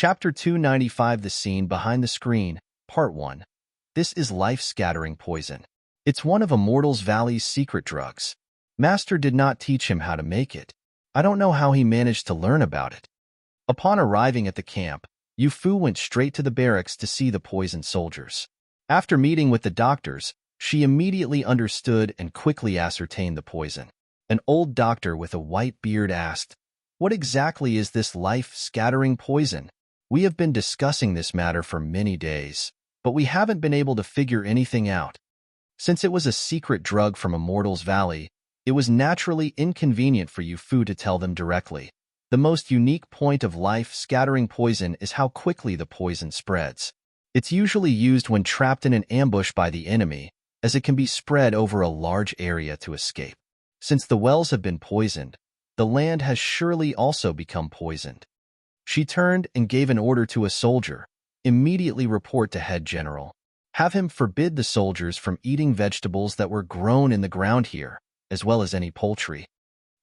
Chapter 295 The Scene Behind the Screen, Part 1. This is life-scattering poison. It's one of Immortals Valley's secret drugs. Master did not teach him how to make it. I don't know how he managed to learn about it. Upon arriving at the camp, Yu Fu went straight to the barracks to see the poisoned soldiers. After meeting with the doctors, she immediately understood and quickly ascertained the poison. An old doctor with a white beard asked, "What exactly is this life-scattering poison? We have been discussing this matter for many days, but we haven't been able to figure anything out. Since it was a secret drug from Immortals Valley, it was naturally inconvenient for Yu Fu to tell them directly. The most unique point of life-scattering poison is how quickly the poison spreads. It's usually used when trapped in an ambush by the enemy, as it can be spread over a large area to escape. Since the wells have been poisoned, the land has surely also become poisoned." She turned and gave an order to a soldier. "Immediately report to head general. Have him forbid the soldiers from eating vegetables that were grown in the ground here, as well as any poultry."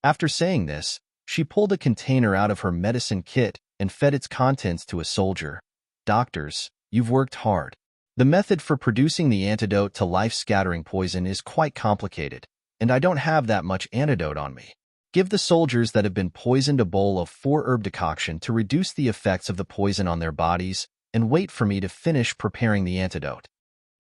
After saying this, she pulled a container out of her medicine kit and fed its contents to a soldier. "Doctors, you've worked hard. The method for producing the antidote to life-scattering poison is quite complicated, and I don't have that much antidote on me. Give the soldiers that have been poisoned a bowl of 4-herb decoction to reduce the effects of the poison on their bodies, and wait for me to finish preparing the antidote."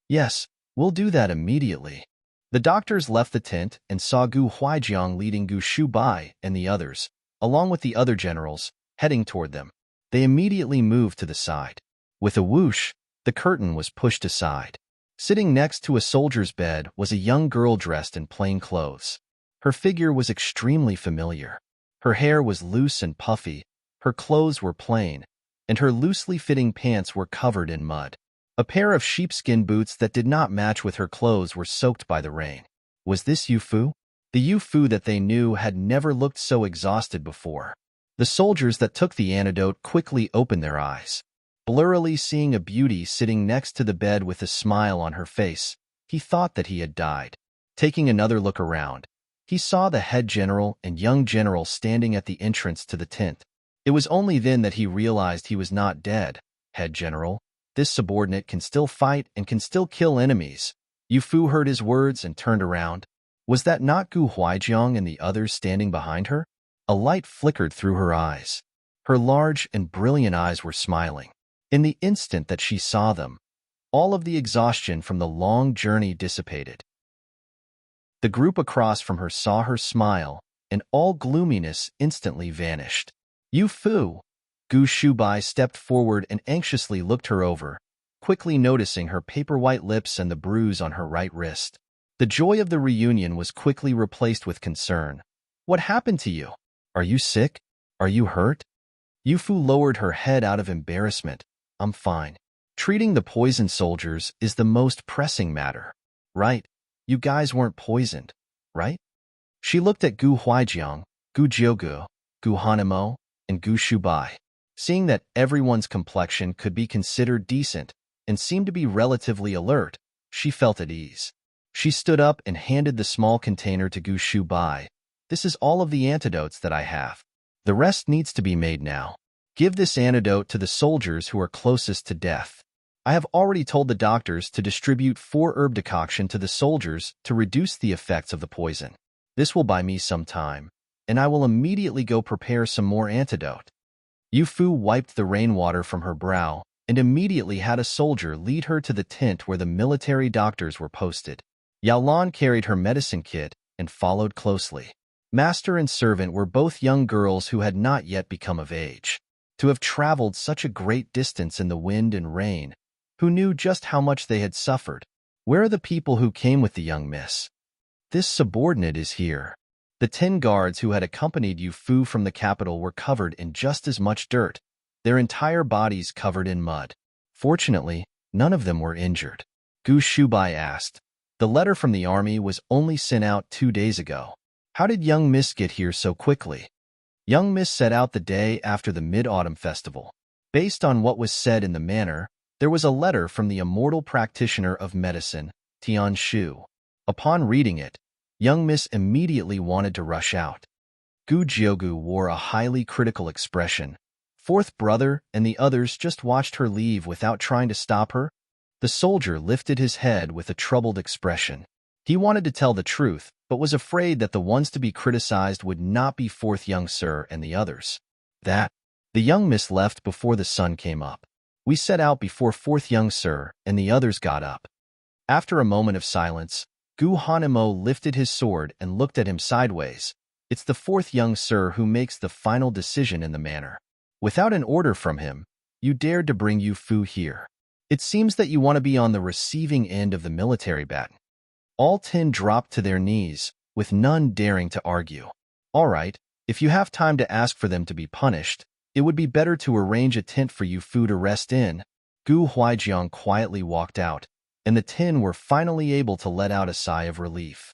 "Yes, we'll do that immediately." The doctors left the tent and saw Gu Huaijiang leading Gu Shubai and the others, along with the other generals, heading toward them. They immediately moved to the side. With a whoosh, the curtain was pushed aside. Sitting next to a soldier's bed was a young girl dressed in plain clothes. Her figure was extremely familiar. Her hair was loose and puffy, her clothes were plain, and her loosely fitting pants were covered in mud. A pair of sheepskin boots that did not match with her clothes were soaked by the rain. Was this Yu Fu? The Yu Fu that they knew had never looked so exhausted before. The soldiers that took the antidote quickly opened their eyes. Blurrily seeing a beauty sitting next to the bed with a smile on her face, he thought that he had died. Taking another look around, he saw the head general and young general standing at the entrance to the tent. It was only then that he realized he was not dead. "Head general, this subordinate can still fight and can still kill enemies." Yu Fu heard his words and turned around. Was that not Gu Huaijiang and the others standing behind her? A light flickered through her eyes. Her large and brilliant eyes were smiling. In the instant that she saw them, all of the exhaustion from the long journey dissipated. The group across from her saw her smile, and all gloominess instantly vanished. "Yu Fu!" Gu Shubai stepped forward and anxiously looked her over, quickly noticing her paper-white lips and the bruise on her right wrist. The joy of the reunion was quickly replaced with concern. "What happened to you? Are you sick? Are you hurt?" Yu Fu lowered her head out of embarrassment. "I'm fine. Treating the poisoned soldiers is the most pressing matter. Right? You guys weren't poisoned, right?" She looked at Gu Huaijiang, Gu Jiugu, Gu Hanemo, and Gu Shubai. Seeing that everyone's complexion could be considered decent and seemed to be relatively alert, she felt at ease. She stood up and handed the small container to Gu Shubai. "This is all of the antidotes that I have. The rest needs to be made now. Give this antidote to the soldiers who are closest to death. I have already told the doctors to distribute 4-herb decoction to the soldiers to reduce the effects of the poison. This will buy me some time, and I will immediately go prepare some more antidote." Yu Fu wiped the rainwater from her brow and immediately had a soldier lead her to the tent where the military doctors were posted. Yao Lan carried her medicine kit and followed closely. Master and servant were both young girls who had not yet become of age. To have traveled such a great distance in the wind and rain, who knew just how much they had suffered? Where are the people who came with the young miss? This subordinate is here. The 10 guards who had accompanied Yu Fu from the capital were covered in just as much dirt, their entire bodies covered in mud. Fortunately, none of them were injured. Gu Shubai asked. "The letter from the army was only sent out 2 days ago. How did young miss get here so quickly?" Young miss set out the day after the Mid-Autumn Festival. Based on what was said in the manor, there was a letter from the immortal practitioner of medicine, Tian Shu. Upon reading it, young miss immediately wanted to rush out. Gu Jiugu wore a highly critical expression. fourth brother and the others just watched her leave without trying to stop her. The soldier lifted his head with a troubled expression. He wanted to tell the truth, but was afraid that the ones to be criticized would not be fourth young sir and the others. The young miss left before the sun came up. We set out before fourth young sir and the others got up. After a moment of silence, Gu Hanemo lifted his sword and looked at him sideways. It's the fourth young sir who makes the final decision in the matter. Without an order from him, you dared to bring Yu Fu here. It seems that you want to be on the receiving end of the military baton. All 10 dropped to their knees, with none daring to argue. All right, if you have time to ask for them to be punished, it would be better to arrange a tent for Yu Fu to rest in. Gu Huaijiang quietly walked out, and the 10 were finally able to let out a sigh of relief.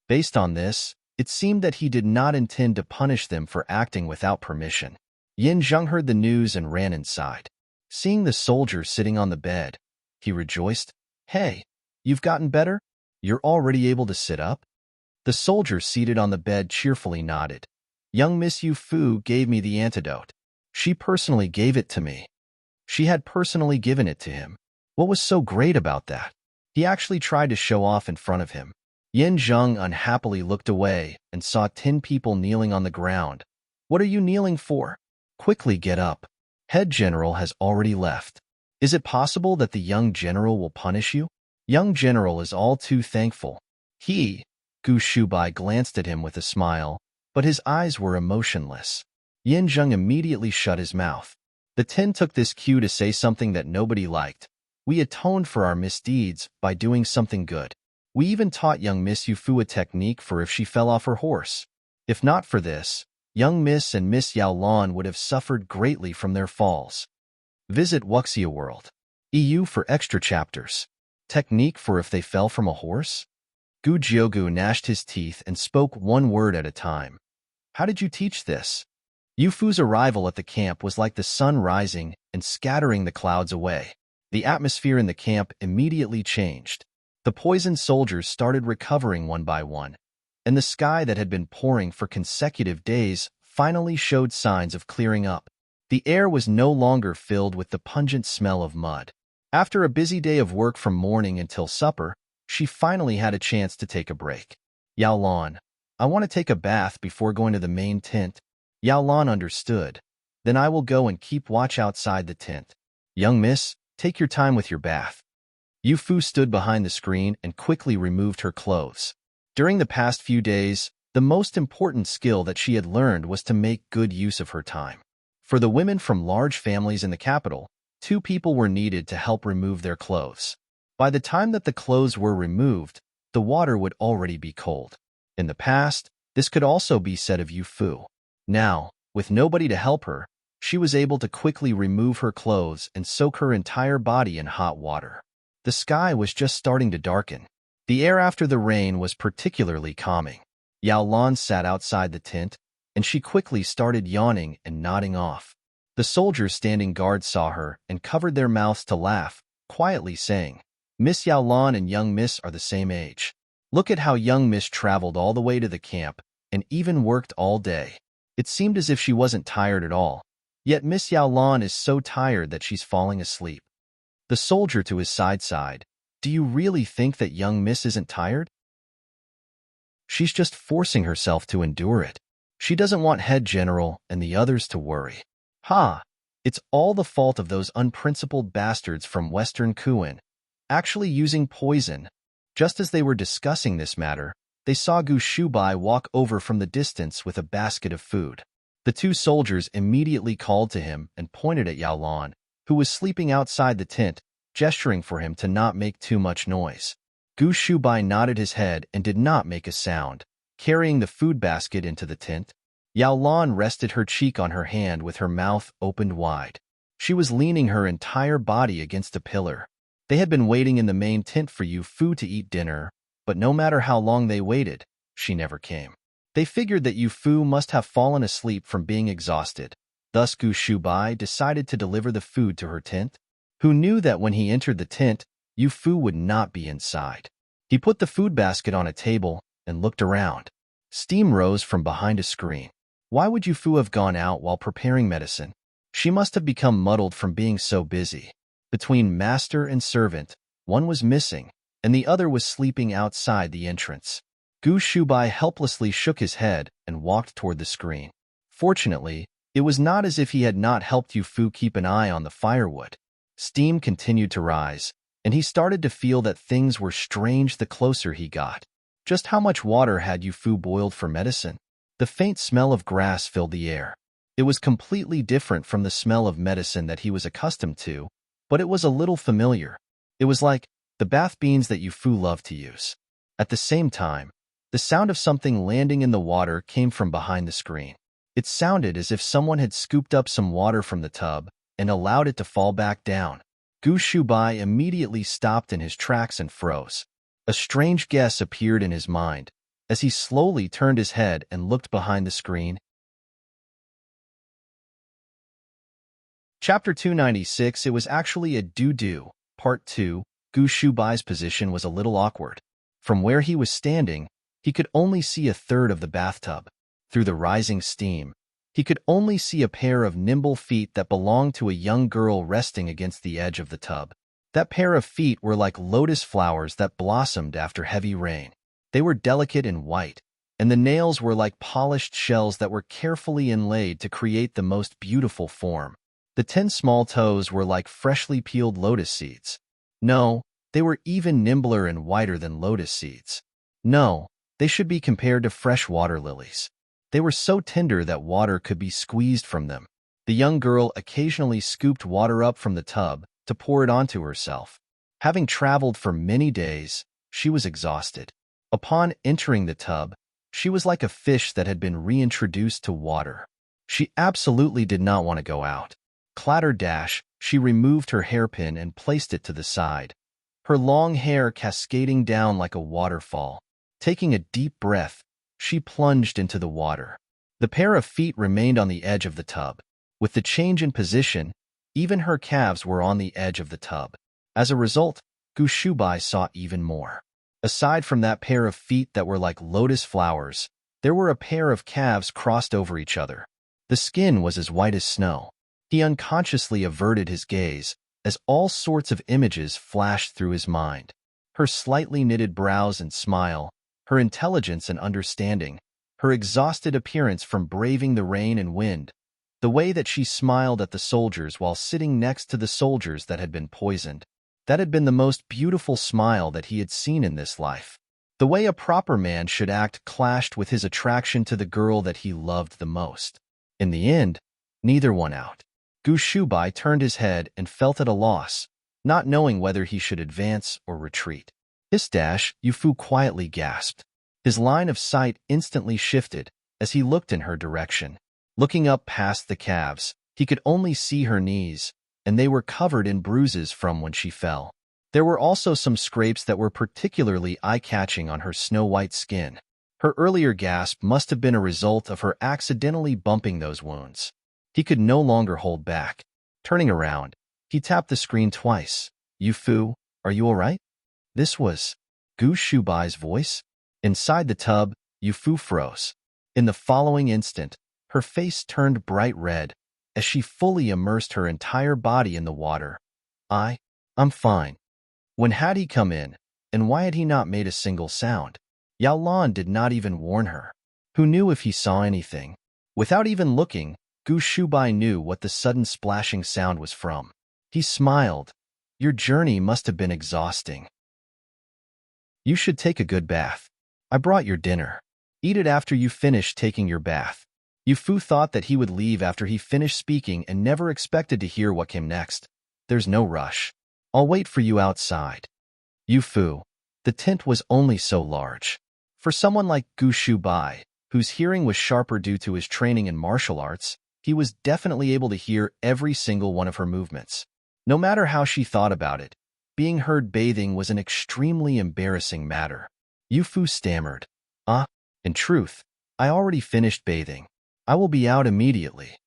Based on this, it seemed that he did not intend to punish them for acting without permission. Yin Zheng heard the news and ran inside. Seeing the soldier sitting on the bed, he rejoiced. Hey, you've gotten better? You're already able to sit up? The soldier seated on the bed cheerfully nodded. Young Miss Yu Fu gave me the antidote. She personally gave it to me. She had personally given it to him. What was so great about that? He actually tried to show off in front of him. Yin Zheng unhappily looked away and saw 10 people kneeling on the ground. What are you kneeling for? Quickly get up. Head General has already left. Is it possible that the young general will punish you? Young general is all too thankful. Gu Shubai glanced at him with a smile, but his eyes were emotionless. Yin Zheng immediately shut his mouth. The 10 took this cue to say something that nobody liked. We atoned for our misdeeds by doing something good. We even taught young Miss Yu Fu a technique for if she fell off her horse. If not for this, young Miss and Miss Yao Lan would have suffered greatly from their falls. Visit Wuxia World. EU for extra chapters. Technique for if they fell from a horse? Gu Jiugu gnashed his teeth and spoke one word at a time. How did you teach this? Yu Fu's arrival at the camp was like the sun rising and scattering the clouds away. The atmosphere in the camp immediately changed. The poisoned soldiers started recovering one by one, and the sky that had been pouring for consecutive days finally showed signs of clearing up. The air was no longer filled with the pungent smell of mud. After a busy day of work from morning until supper, she finally had a chance to take a break. Yao Lan, I want to take a bath before going to the main tent. Yao Lan understood. Then I will go and keep watch outside the tent. Young miss, take your time with your bath. Yu Fu stood behind the screen and quickly removed her clothes. During the past few days, the most important skill that she had learned was to make good use of her time. For the women from large families in the capital, 2 people were needed to help remove their clothes. By the time that the clothes were removed, the water would already be cold. In the past, this could also be said of Yu Fu. Now, with nobody to help her, she was able to quickly remove her clothes and soak her entire body in hot water. The sky was just starting to darken. The air after the rain was particularly calming. Yao Lan sat outside the tent, and she quickly started yawning and nodding off. The soldiers standing guard saw her and covered their mouths to laugh, quietly saying, Miss Yao Lan and young miss are the same age. Look at how young miss traveled all the way to the camp and even worked all day. It seemed as if she wasn't tired at all, yet Miss Yao Lan is so tired that she's falling asleep. The soldier to his side sighed. Do you really think that young miss isn't tired? She's just forcing herself to endure it. She doesn't want head general and the others to worry. Ha! It's all the fault of those unprincipled bastards from Western Kuan, actually using poison. Just as they were discussing this matter, they saw Gu Shubai walk over from the distance with a basket of food. The 2 soldiers immediately called to him and pointed at Yao Lan, who was sleeping outside the tent, gesturing for him to not make too much noise. Gu Shubai nodded his head and did not make a sound, carrying the food basket into the tent. Yao Lan rested her cheek on her hand with her mouth opened wide. She was leaning her entire body against a pillar. They had been waiting in the main tent for Yu Fu to eat dinner, but no matter how long they waited, she never came. They figured that Yu Fu must have fallen asleep from being exhausted. Thus Gu Shubai decided to deliver the food to her tent. Who knew that when he entered the tent, Yu Fu would not be inside. He put the food basket on a table and looked around. Steam rose from behind a screen. Why would Yufu have gone out while preparing medicine? She must have become muddled from being so busy. Between master and servant, one was missing, and the other was sleeping outside the entrance. Gu Shubai helplessly shook his head and walked toward the screen. Fortunately, it was not as if he had not helped Yufu keep an eye on the firewood. Steam continued to rise, and he started to feel that things were strange the closer he got. Just how much water had Yufu boiled for medicine? The faint smell of grass filled the air. It was completely different from the smell of medicine that he was accustomed to, but it was a little familiar. It was like the bath beans that Yufu loved to use. At the same time, the sound of something landing in the water came from behind the screen. It sounded as if someone had scooped up some water from the tub and allowed it to fall back down. Gu Shubai immediately stopped in his tracks and froze. A strange guess appeared in his mind. As he slowly turned his head and looked behind the screen. Chapter 296. It was actually a doo-doo. Part 2. Gu Shubai's position was a little awkward. From where he was standing, he could only see a third of the bathtub. Through the rising steam, he could only see a pair of nimble feet that belonged to a young girl resting against the edge of the tub. That pair of feet were like lotus flowers that blossomed after heavy rain. They were delicate and white, and the nails were like polished shells that were carefully inlaid to create the most beautiful form. The 10 small toes were like freshly peeled lotus seeds. No, they were even nimbler and whiter than lotus seeds. No, they should be compared to fresh water lilies. They were so tender that water could be squeezed from them. The young girl occasionally scooped water up from the tub to pour it onto herself. Having traveled for many days, she was exhausted. Upon entering the tub, she was like a fish that had been reintroduced to water. She absolutely did not want to go out. Clatter-dash, she removed her hairpin and placed it to the side, her long hair cascading down like a waterfall. Taking a deep breath, she plunged into the water. The pair of feet remained on the edge of the tub. With the change in position, even her calves were on the edge of the tub. As a result, Gu Shubai saw even more. Aside from that pair of feet that were like lotus flowers, there were a pair of calves crossed over each other. The skin was as white as snow. He unconsciously averted his gaze as all sorts of images flashed through his mind. Her slightly knitted brows and smile, her intelligence and understanding, her exhausted appearance from braving the rain and wind, the way that she smiled at the soldiers while sitting next to the soldiers that had been poisoned. That had been the most beautiful smile that he had seen in this life. The way a proper man should act clashed with his attraction to the girl that he loved the most. In the end, neither won out. Gu Shubai turned his head and felt at a loss, not knowing whether he should advance or retreat. Hiss-dash, Yufu quietly gasped. His line of sight instantly shifted as he looked in her direction. Looking up past the calves, he could only see her knees, and they were covered in bruises from when she fell. There were also some scrapes that were particularly eye-catching on her snow-white skin. Her earlier gasp must have been a result of her accidentally bumping those wounds. He could no longer hold back. Turning around, he tapped the screen twice. "Yufu, are you all right?" This was Gu Shubai's voice. Inside the tub, Yufu froze. In the following instant, her face turned bright red as she fully immersed her entire body in the water. I'm fine." When had he come in, and why had he not made a single sound? Yao Lan did not even warn her. Who knew if he saw anything? Without even looking, Gu Shubai knew what the sudden splashing sound was from. He smiled. "Your journey must have been exhausting. You should take a good bath. I brought your dinner. Eat it after you finish taking your bath." Yufu thought that he would leave after he finished speaking and never expected to hear what came next. "There's no rush. I'll wait for you outside." Yufu. The tent was only so large. For someone like Gu Shubai, whose hearing was sharper due to his training in martial arts, he was definitely able to hear every single one of her movements. No matter how she thought about it, being heard bathing was an extremely embarrassing matter. Yufu stammered. In truth, I already finished bathing. I will be out immediately."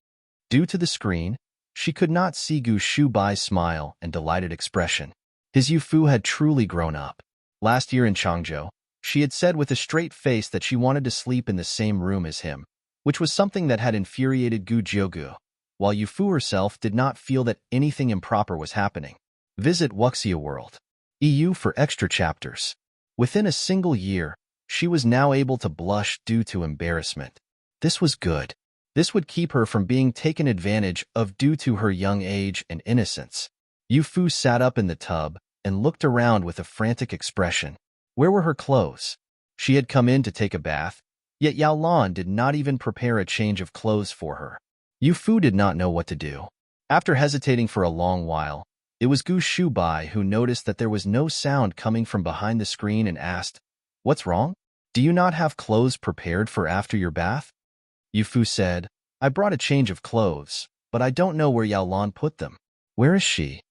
Due to the screen, she could not see Gu Shubai's smile and delighted expression. His Yufu had truly grown up. Last year in Changzhou, she had said with a straight face that she wanted to sleep in the same room as him. which was something that had infuriated Gu Jiugu, while Yufu herself did not feel that anything improper was happening. Visit Wuxia World. EU for extra chapters. Within a single year, she was now able to blush due to embarrassment. This was good. This would keep her from being taken advantage of due to her young age and innocence. Yufu sat up in the tub and looked around with a frantic expression. Where were her clothes? She had come in to take a bath, yet Yao Lan did not even prepare a change of clothes for her. Yufu did not know what to do. After hesitating for a long while, it was Gu Shubai who noticed that there was no sound coming from behind the screen and asked, "What's wrong? Do you not have clothes prepared for after your bath?" Yufu said, "I brought a change of clothes, but I don't know where Yao Lan put them." "Where is she?"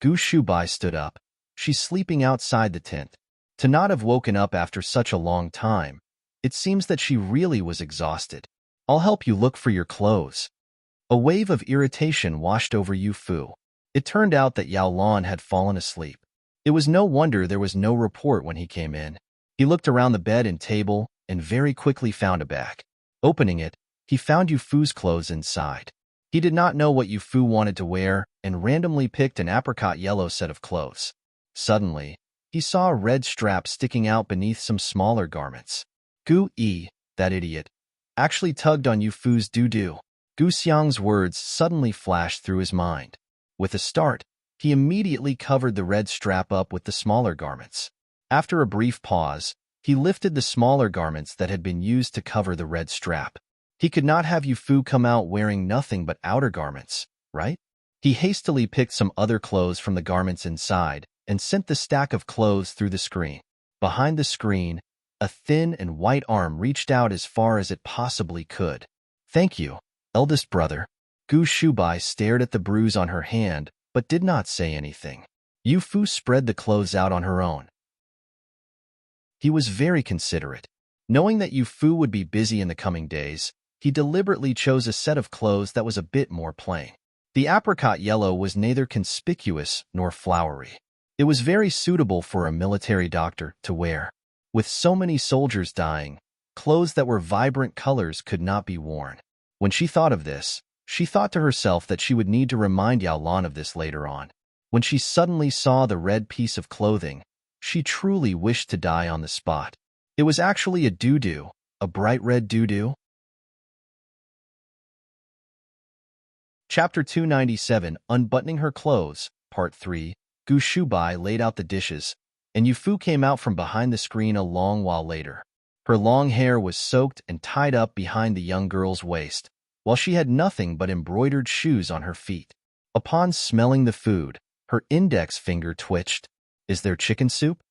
Gu Shubai stood up. "She's sleeping outside the tent." To not have woken up after such a long time, it seems that she really was exhausted. "I'll help you look for your clothes." A wave of irritation washed over Yufu. It turned out that Yao Lan had fallen asleep. It was no wonder there was no report when he came in. He looked around the bed and table and very quickly found a bag. Opening it, he found Yufu's clothes inside. He did not know what Yufu wanted to wear and randomly picked an apricot yellow set of clothes. Suddenly, he saw a red strap sticking out beneath some smaller garments. That idiot, actually tugged on Yufu's doo-doo. Gu Xiang's words suddenly flashed through his mind. With a start, he immediately covered the red strap up with the smaller garments. After a brief pause, he lifted the smaller garments that had been used to cover the red strap. He could not have Yufu come out wearing nothing but outer garments, right? He hastily picked some other clothes from the garments inside and sent the stack of clothes through the screen. Behind the screen, a thin and white arm reached out as far as it possibly could. "Thank you, eldest brother." Gu Shubai stared at the bruise on her hand, but did not say anything. Yufu spread the clothes out on her own. He was very considerate. Knowing that Yufu would be busy in the coming days, he deliberately chose a set of clothes that was a bit more plain. The apricot yellow was neither conspicuous nor flowery. It was very suitable for a military doctor to wear. With so many soldiers dying, clothes that were vibrant colors could not be worn. When she thought of this, she thought to herself that she would need to remind Yao Lan of this later on. When she suddenly saw the red piece of clothing, she truly wished to die on the spot. It was actually a doo-doo, a bright red doo-doo. Chapter 297, Unbuttoning Her Clothes, Part 3. Gu Shubai laid out the dishes, and Yufu came out from behind the screen a long while later. Her long hair was soaked and tied up behind the young girl's waist, while she had nothing but embroidered shoes on her feet. Upon smelling the food, her index finger twitched. "Is there chicken soup?"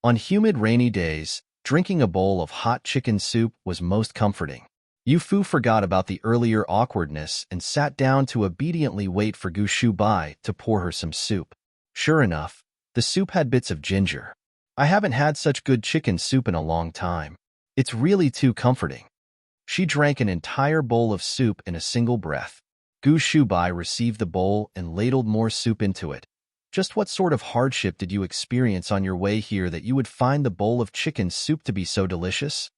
On humid rainy days, drinking a bowl of hot chicken soup was most comforting. Yufu forgot about the earlier awkwardness and sat down to obediently wait for Gu Shubai to pour her some soup. Sure enough, the soup had bits of ginger. "I haven't had such good chicken soup in a long time. It's really too comforting." She drank an entire bowl of soup in a single breath. Gu Shubai received the bowl and ladled more soup into it. "Just what sort of hardship did you experience on your way here that you would find the bowl of chicken soup to be so delicious?"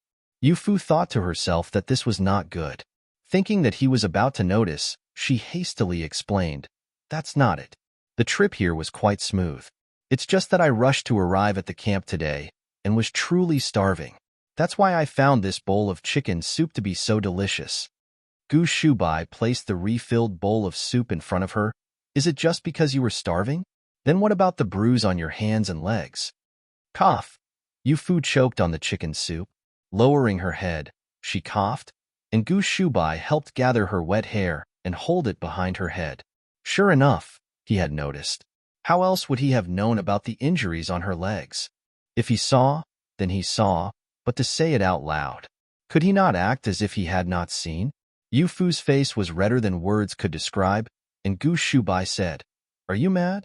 Yufu thought to herself that this was not good. Thinking that he was about to notice, she hastily explained, "That's not it. The trip here was quite smooth. It's just that I rushed to arrive at the camp today and was truly starving. That's why I found this bowl of chicken soup to be so delicious." Gu Shubai placed the refilled bowl of soup in front of her. "Is it just because you were starving? Then what about the bruise on your hands and legs?" Cough. Yufu choked on the chicken soup. Lowering her head, she coughed, and Gu Shubai helped gather her wet hair and hold it behind her head. Sure enough, he had noticed. How else would he have known about the injuries on her legs? If he saw, then he saw, but to say it out loud. Could he not act as if he had not seen? Yufu's face was redder than words could describe, and Gu Shubai said, "Are you mad?"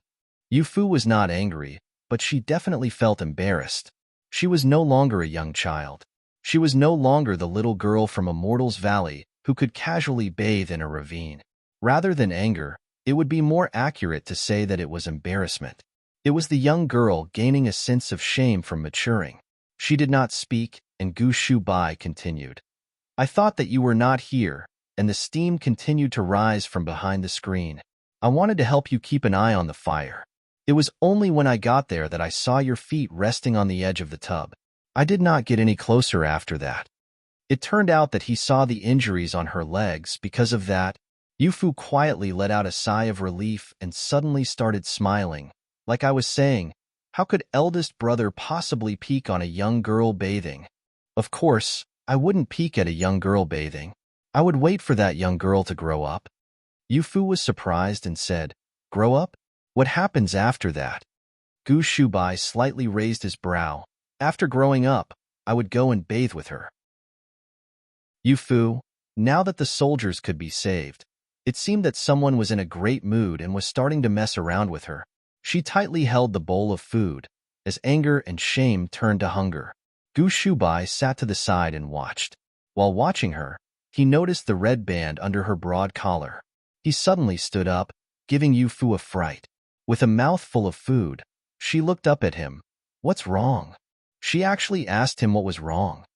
Yufu was not angry, but she definitely felt embarrassed. She was no longer a young child. She was no longer the little girl from Immortal's Valley who could casually bathe in a ravine. Rather than anger, it would be more accurate to say that it was embarrassment. It was the young girl gaining a sense of shame from maturing. She did not speak, and Gu Shubai continued. I thought that you were not here, and the steam continued to rise from behind the screen. I wanted to help you keep an eye on the fire. It was only when I got there that I saw your feet resting on the edge of the tub. I did not get any closer after that. It turned out that he saw the injuries on her legs. Because of that, Yufu quietly let out a sigh of relief and suddenly started smiling. Like I was saying, how could eldest brother possibly peek on a young girl bathing? Of course, I wouldn't peek at a young girl bathing. I would wait for that young girl to grow up. Yufu was surprised and said, "Grow up? What happens after that?" Gu Shubai slightly raised his brow. "After growing up, I would go and bathe with her." Yufu, now that the soldiers could be saved, it seemed that someone was in a great mood and was starting to mess around with her. She tightly held the bowl of food, as anger and shame turned to hunger. Gu Shubai sat to the side and watched. While watching her, he noticed the red band under her broad collar. He suddenly stood up, giving Yufu a fright. With a mouth full of food, she looked up at him. "What's wrong?" She actually asked him what was wrong.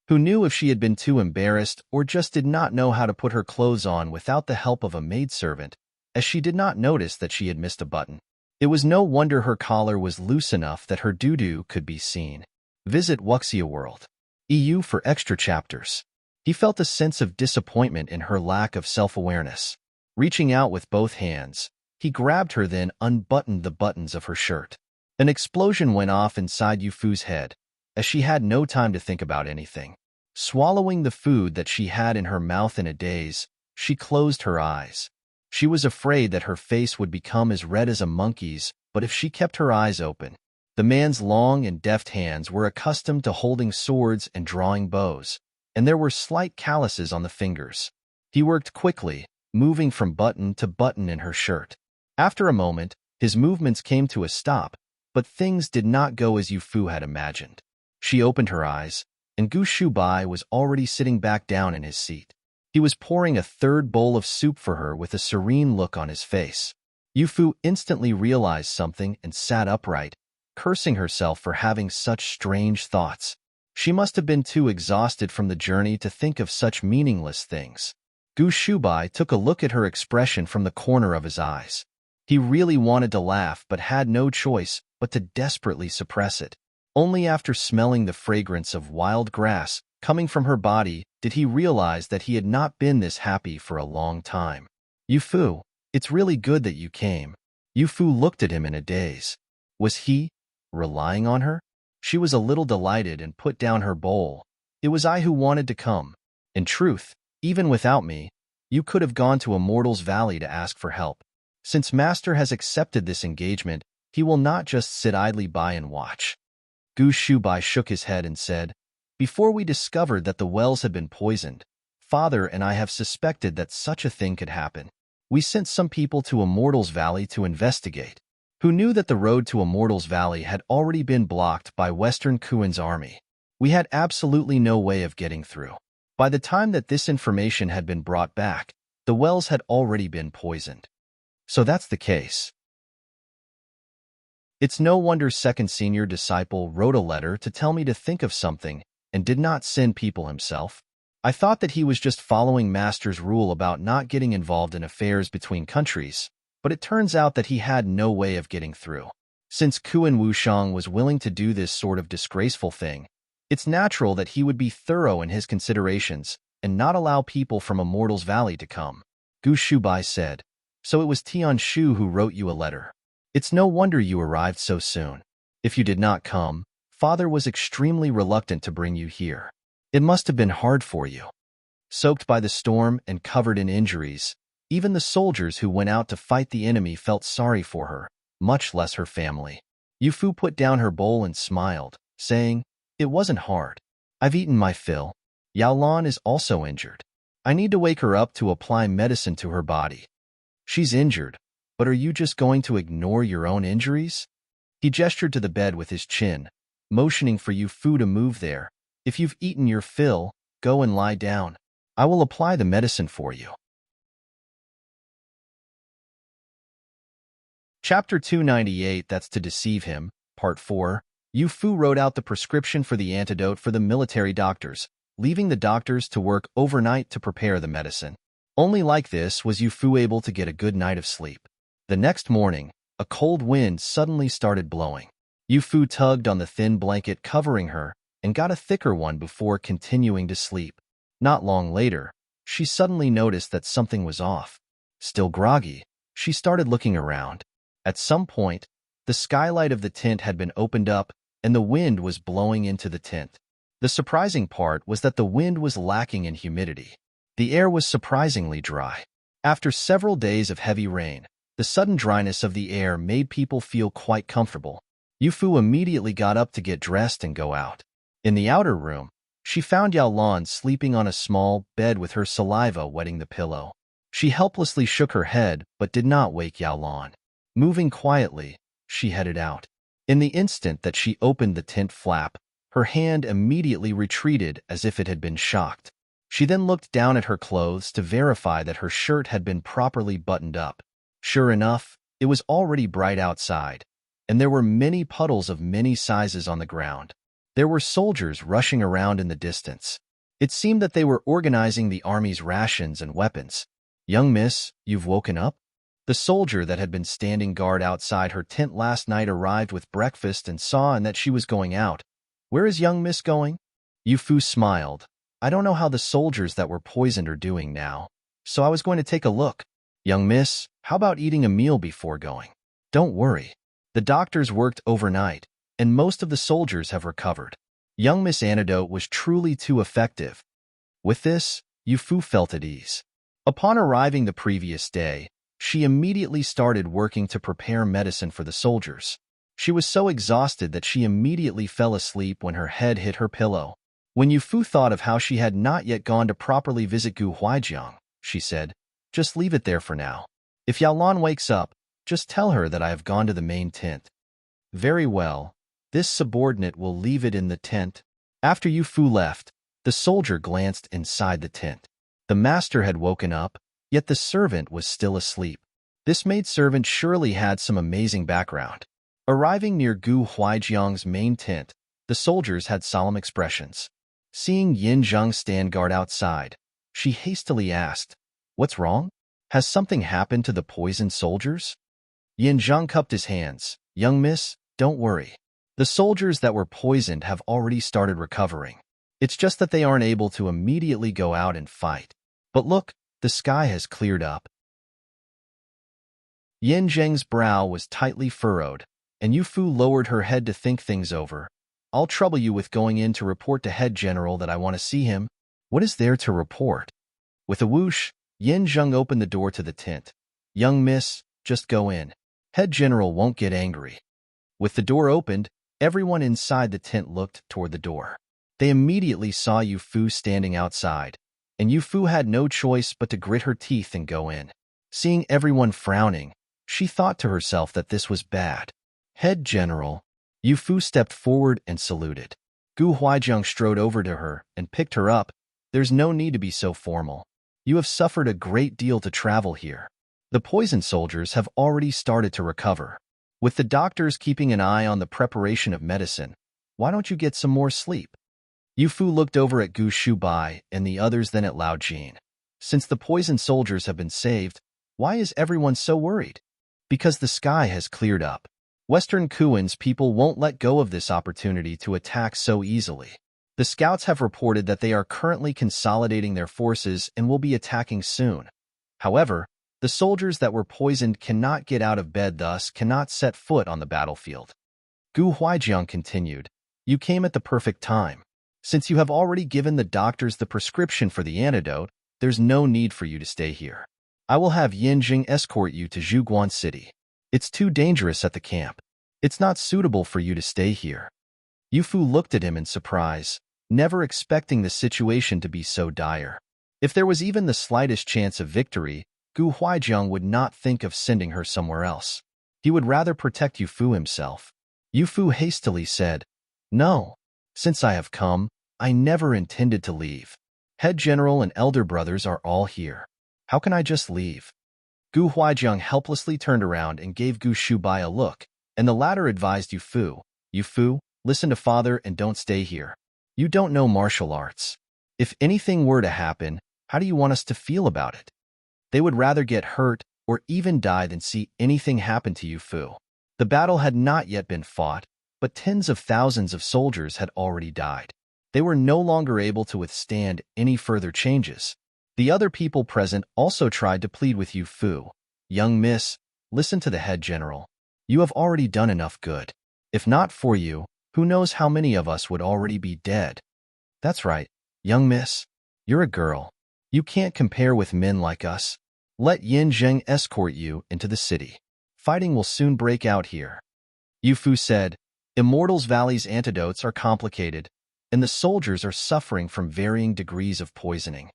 Who knew if she had been too embarrassed or just did not know how to put her clothes on without the help of a maidservant, as she did not notice that she had missed a button. It was no wonder her collar was loose enough that her doo-doo could be seen. Visit Wuxia World. EU for extra chapters. He felt a sense of disappointment in her lack of self-awareness. Reaching out with both hands, he grabbed her, then unbuttoned the buttons of her shirt. An explosion went off inside Yufu's head, as she had no time to think about anything. Swallowing the food that she had in her mouth in a daze, she closed her eyes. She was afraid that her face would become as red as a monkey's, but if she kept her eyes open. The man's long and deft hands were accustomed to holding swords and drawing bows, and there were slight calluses on the fingers. He worked quickly, moving from button to button in her shirt. After a moment, his movements came to a stop, but things did not go as Yufu had imagined. She opened her eyes, and Gu Shubai was already sitting back down in his seat. He was pouring a third bowl of soup for her with a serene look on his face. Yufu instantly realized something and sat upright, cursing herself for having such strange thoughts. She must have been too exhausted from the journey to think of such meaningless things. Gu Shubai took a look at her expression from the corner of his eyes. He really wanted to laugh but had no choice but to desperately suppress it. Only after smelling the fragrance of wild grass coming from her body did he realize that he had not been this happy for a long time. "Yufu, it's really good that you came." Yufu looked at him in a daze. Was he relying on her? She was a little delighted and put down her bowl. "It was I who wanted to come. In truth, even without me, you could have gone to Immortal's Valley to ask for help. Since Master has accepted this engagement, he will not just sit idly by and watch." Gu Shubai shook his head and said, "Before we discovered that the wells had been poisoned, Father and I have suspected that such a thing could happen. We sent some people to Immortal's Valley to investigate. Who knew that the road to Immortal's Valley had already been blocked by Western Kuan's army? We had absolutely no way of getting through. By the time that this information had been brought back, the wells had already been poisoned. So that's the case. It's no wonder second senior disciple wrote a letter to tell me to think of something and did not send people himself. I thought that he was just following Master's rule about not getting involved in affairs between countries, but it turns out that he had no way of getting through. Since Kuan Wushang was willing to do this sort of disgraceful thing, it's natural that he would be thorough in his considerations and not allow people from Immortal's Valley to come." Gu Shubai said, "So it was Tian Shu who wrote you a letter. It's no wonder you arrived so soon. If you did not come, Father was extremely reluctant to bring you here. It must have been hard for you." Soaked by the storm and covered in injuries, even the soldiers who went out to fight the enemy felt sorry for her, much less her family. Yufu put down her bowl and smiled, saying, "It wasn't hard. I've eaten my fill. Yaolan is also injured. I need to wake her up to apply medicine to her body." "She's injured, but are you just going to ignore your own injuries?" He gestured to the bed with his chin, motioning for Yufu to move there. "If you've eaten your fill, go and lie down. I will apply the medicine for you." Chapter 298, That's to Deceive Him, Part 4. Yufu wrote out the prescription for the antidote for the military doctors. leaving the doctors to work overnight to prepare the medicine. Only like this was Yu Fu able to get a good night of sleep. The next morning, a cold wind suddenly started blowing. Yu Fu tugged on the thin blanket covering her and got a thicker one before continuing to sleep. Not long later, she suddenly noticed that something was off. Still groggy, she started looking around. At some point, the skylight of the tent had been opened up and the wind was blowing into the tent. The surprising part was that the wind was lacking in humidity. The air was surprisingly dry. After several days of heavy rain, the sudden dryness of the air made people feel quite comfortable. Yu Fu immediately got up to get dressed and go out. In the outer room, she found Yao Lan sleeping on a small bed with her saliva wetting the pillow. She helplessly shook her head but did not wake Yao Lan. Moving quietly, she headed out. In the instant that she opened the tent flap, her hand immediately retreated as if it had been shocked. She then looked down at her clothes to verify that her shirt had been properly buttoned up. Sure enough, it was already bright outside, and there were many puddles of many sizes on the ground. There were soldiers rushing around in the distance. It seemed that they were organizing the army's rations and weapons. "Young miss, you've woken up?" The soldier that had been standing guard outside her tent last night arrived with breakfast and saw that she was going out. "Where is young miss going?" Yu Fu smiled. "I don't know how the soldiers that were poisoned are doing now, so I was going to take a look. Young miss, how about eating a meal before going?" "Don't worry. The doctors worked overnight, and most of the soldiers have recovered." Young Miss Antidote was truly too effective. With this, Yu Fu felt at ease. Upon arriving the previous day, she immediately started working to prepare medicine for the soldiers. She was so exhausted that she immediately fell asleep when her head hit her pillow. When Yu Fu thought of how she had not yet gone to properly visit Gu Huaijiang, she said, "Just leave it there for now. If Yao Lan wakes up, just tell her that I have gone to the main tent." "Very well. This subordinate will leave it in the tent." After Yu Fu left, the soldier glanced inside the tent. The master had woken up, yet the servant was still asleep. This maidservant surely had some amazing background. Arriving near Gu Huaijiang's main tent, the soldiers had solemn expressions. Seeing Yin Zheng stand guard outside, she hastily asked, "What's wrong? Has something happened to the poisoned soldiers?" Yin Zheng cupped his hands. "Young miss, don't worry. The soldiers that were poisoned have already started recovering. It's just that they aren't able to immediately go out and fight. But look, the sky has cleared up." Yin Zheng's brow was tightly furrowed, and Yu Fu lowered her head to think things over. "I'll trouble you with going in to report to Head General that I want to see him." "What is there to report?" With a whoosh, Yin Zheng opened the door to the tent. "Young miss, just go in. Head General won't get angry." With the door opened, everyone inside the tent looked toward the door. They immediately saw Yu Fu standing outside, and Yu Fu had no choice but to grit her teeth and go in. Seeing everyone frowning, she thought to herself that this was bad. "Head General." Yu Fu stepped forward and saluted. Gu Huaijiang strode over to her and picked her up. "There's no need to be so formal. You have suffered a great deal to travel here. The poisoned soldiers have already started to recover. With the doctors keeping an eye on the preparation of medicine, why don't you get some more sleep?" Yu Fu looked over at Gu Shubai and the others, then at Lao Jin. "Since the poisoned soldiers have been saved, why is everyone so worried?" "Because the sky has cleared up. Western Kuan's people won't let go of this opportunity to attack so easily. The scouts have reported that they are currently consolidating their forces and will be attacking soon. However, the soldiers that were poisoned cannot get out of bed, thus cannot set foot on the battlefield." Gu Huaijiang continued, "You came at the perfect time. Since you have already given the doctors the prescription for the antidote, there's no need for you to stay here. I will have Yin Jing escort you to Zhuguan City. It's too dangerous at the camp. It's not suitable for you to stay here." Yu Fu looked at him in surprise, never expecting the situation to be so dire. If there was even the slightest chance of victory, Gu Huaijiang would not think of sending her somewhere else. He would rather protect Yu Fu himself. Yu Fu hastily said, "No. Since I have come, I never intended to leave. Head General and elder brothers are all here. How can I just leave?" Gu Huaijiang helplessly turned around and gave Gu Shubai a look, and the latter advised Yu Fu, "Yu Fu, listen to father and don't stay here. You don't know martial arts. If anything were to happen, how do you want us to feel about it? They would rather get hurt or even die than see anything happen to Yu Fu. The battle had not yet been fought, but tens of thousands of soldiers had already died. They were no longer able to withstand any further changes. The other people present also tried to plead with Yu Fu. Young miss, listen to the head general. You have already done enough good. If not for you, who knows how many of us would already be dead. That's right, young miss. You're a girl. You can't compare with men like us. Let Yin Zheng escort you into the city. Fighting will soon break out here. Yu Fu said, Immortals Valley's antidotes are complicated, and the soldiers are suffering from varying degrees of poisoning.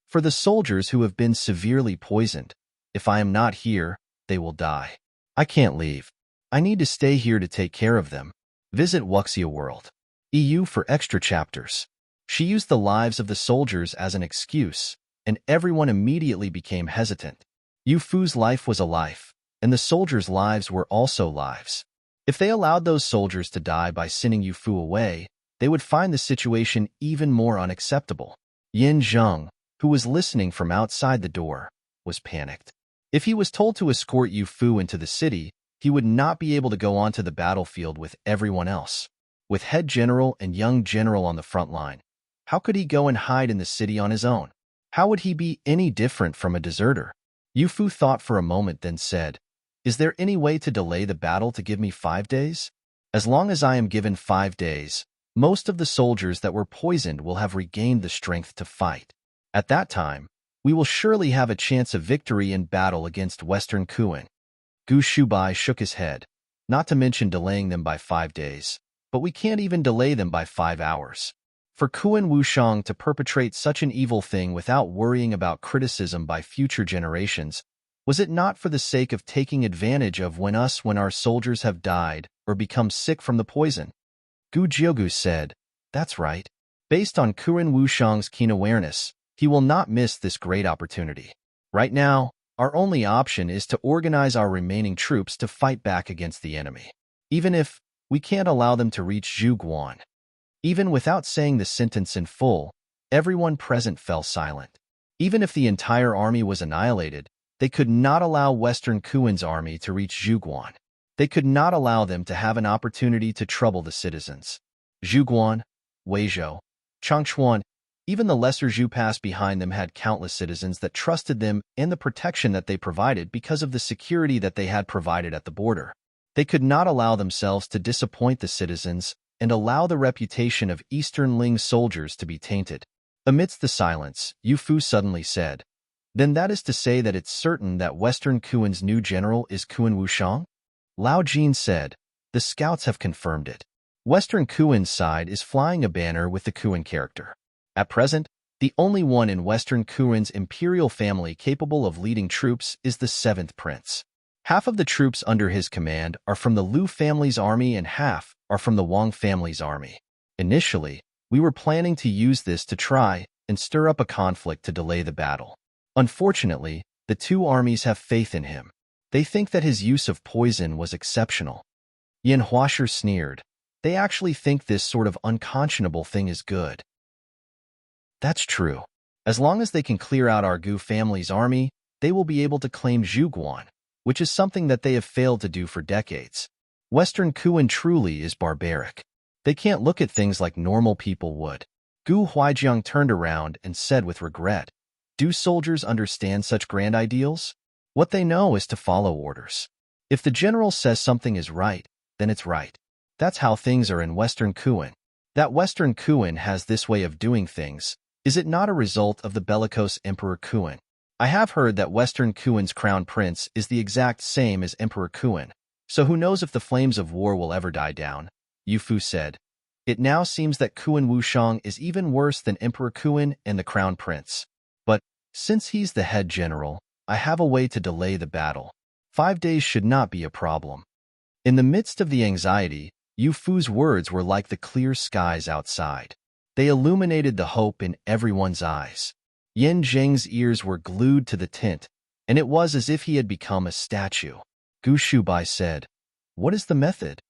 For the soldiers who have been severely poisoned, if I am not here, they will die. I can't leave. I need to stay here to take care of them. Visit Wuxia World. EU for extra chapters. She used the lives of the soldiers as an excuse, and everyone immediately became hesitant. Yu Fu's life was a life, and the soldiers' lives were also lives. If they allowed those soldiers to die by sending Yu Fu away, they would find the situation even more unacceptable. Yin Zheng, who was listening from outside the door, was panicked. If he was told to escort Yu Fu into the city, he would not be able to go onto the battlefield with everyone else. With head general and young general on the front line, how could he go and hide in the city on his own? How would he be any different from a deserter? Yu Fu thought for a moment, then said, Is there any way to delay the battle to give me 5 days? As long as I am given 5 days, most of the soldiers that were poisoned will have regained the strength to fight. At that time, we will surely have a chance of victory in battle against Western Kuan. Gu Shubai shook his head, not to mention delaying them by 5 days, but we can't even delay them by 5 hours. For Kuan Wushang to perpetrate such an evil thing without worrying about criticism by future generations, was it not for the sake of taking advantage of when our soldiers have died or become sick from the poison? Gu Jiugu said, That's right. Based on Kuan Wushang's keen awareness, he will not miss this great opportunity. Right now, our only option is to organize our remaining troops to fight back against the enemy. Even if we can't allow them to reach Zhuguan. Even without saying the sentence in full, everyone present fell silent. Even if the entire army was annihilated, they could not allow Western Kuan's army to reach Zhuguan. They could not allow them to have an opportunity to trouble the citizens. Zhuguan, Weizhou, Changchuan, even the lesser Zhu Pass behind them had countless citizens that trusted them and the protection that they provided because of the security that they had provided at the border. They could not allow themselves to disappoint the citizens and allow the reputation of Eastern Ling soldiers to be tainted. Amidst the silence, Yu Fu suddenly said, Then that is to say that it's certain that Western Kuan's new general is Kuan Wushang? Lao Jin said, The scouts have confirmed it. Western Kuan's side is flying a banner with the Kuan character. At present, the only one in Western Kuan's imperial family capable of leading troops is the 7th prince. Half of the troops under his command are from the Liu family's army and half are from the Wang family's army. Initially, we were planning to use this to try and stir up a conflict to delay the battle. Unfortunately, the two armies have faith in him. They think that his use of poison was exceptional. Yin Huasher sneered. They actually think this sort of unconscionable thing is good. That's true. As long as they can clear out our Gu family's army, they will be able to claim Zhuguan, which is something that they have failed to do for decades. Western Kuan truly is barbaric. They can't look at things like normal people would. Gu Huaijiang turned around and said with regret, Do soldiers understand such grand ideals? What they know is to follow orders. If the general says something is right, then it's right. That's how things are in Western Kuan. That Western Kuan has this way of doing things, is it not a result of the bellicose Emperor Kuan? I have heard that Western Kuan's crown prince is the exact same as Emperor Kuan, so who knows if the flames of war will ever die down, Yu Fu said. It now seems that Kuan Wushang is even worse than Emperor Kuan and the crown prince. But, since he's the head general, I have a way to delay the battle. 5 days should not be a problem. In the midst of the anxiety, Yu Fu's words were like the clear skies outside. They illuminated the hope in everyone's eyes. Yin Zheng's ears were glued to the tent, and it was as if he had become a statue. Gu Shubai said, What is the method?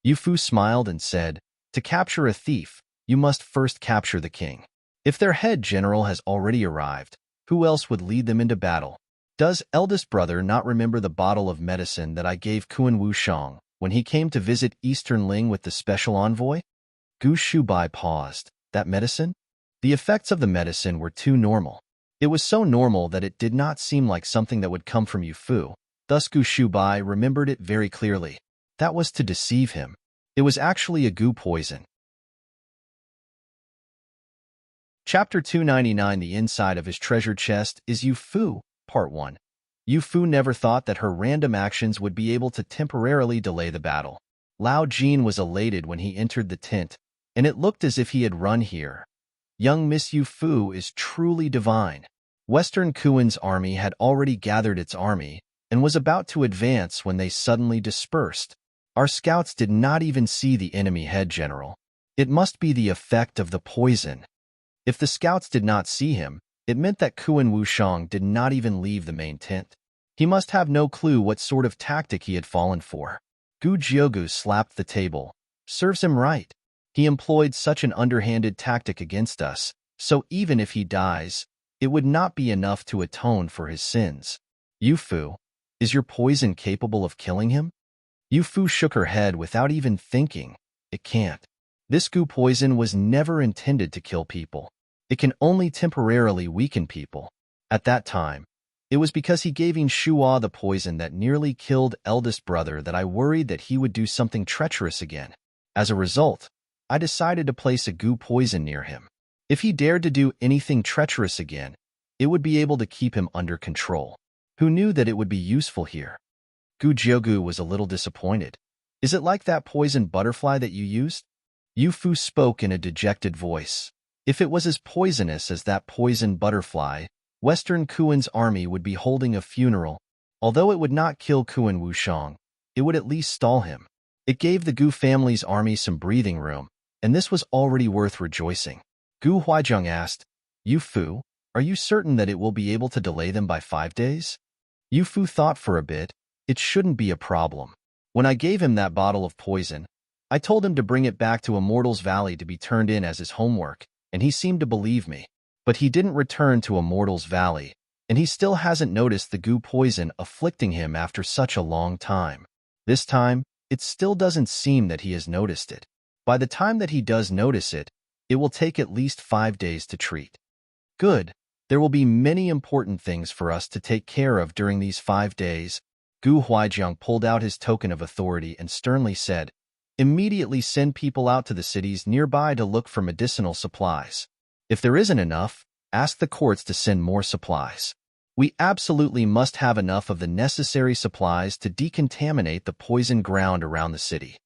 Yu Fu smiled and said, To capture a thief, you must first capture the king. If their head general has already arrived, who else would lead them into battle? Does eldest brother not remember the bottle of medicine that I gave Kuan Wushang when he came to visit Eastern Ling with the special envoy? Gu Shubai paused. That medicine? The effects of the medicine were too normal. It was so normal that it did not seem like something that would come from Yu Fu. Thus Gu Shubai remembered it very clearly. That was to deceive him. It was actually a gu poison. Chapter 299 The Inside of His Treasure Chest is Yu Fu, Part 1. Yu Fu never thought that her random actions would be able to temporarily delay the battle. Lao Jin was elated when he entered the tent, and it looked as if he had run here. Young Miss Yu Fu is truly divine. Western Kuan's army had already gathered its army and was about to advance when they suddenly dispersed. Our scouts did not even see the enemy head general. It must be the effect of the poison. If the scouts did not see him, it meant that Kuan Wushang did not even leave the main tent. He must have no clue what sort of tactic he had fallen for. Gu Jiugu slapped the table. Serves him right. He employed such an underhanded tactic against us, so even if he dies, it would not be enough to atone for his sins. Yu Fu, is your poison capable of killing him? Yu Fu shook her head without even thinking. It can't. This gu poison was never intended to kill people. It can only temporarily weaken people. At that time, it was because he gave In Shua the poison that nearly killed eldest brother that I worried that he would do something treacherous again. As a result, I decided to place a gu poison near him. If he dared to do anything treacherous again, it would be able to keep him under control. Who knew that it would be useful here? Gu Jiugu was a little disappointed. Is it like that poison butterfly that you used? Yu Fu spoke in a dejected voice. If it was as poisonous as that poison butterfly, Western Kuan's army would be holding a funeral. Although it would not kill Kuan Wushang, it would at least stall him. It gave the Gu family's army some breathing room, and this was already worth rejoicing. Gu Huizheng asked, Yu Fu, are you certain that it will be able to delay them by 5 days? Yu Fu thought for a bit. It shouldn't be a problem. When I gave him that bottle of poison, I told him to bring it back to Immortals Valley to be turned in as his homework, and he seemed to believe me. But he didn't return to Immortals Valley, and he still hasn't noticed the gu poison afflicting him after such a long time. This time, it still doesn't seem that he has noticed it. By the time that he does notice it, it will take at least 5 days to treat. Good. There will be many important things for us to take care of during these 5 days. Gu Huizheng pulled out his token of authority and sternly said, Immediately send people out to the cities nearby to look for medicinal supplies. If there isn't enough, ask the courts to send more supplies. We absolutely must have enough of the necessary supplies to decontaminate the poisoned ground around the city.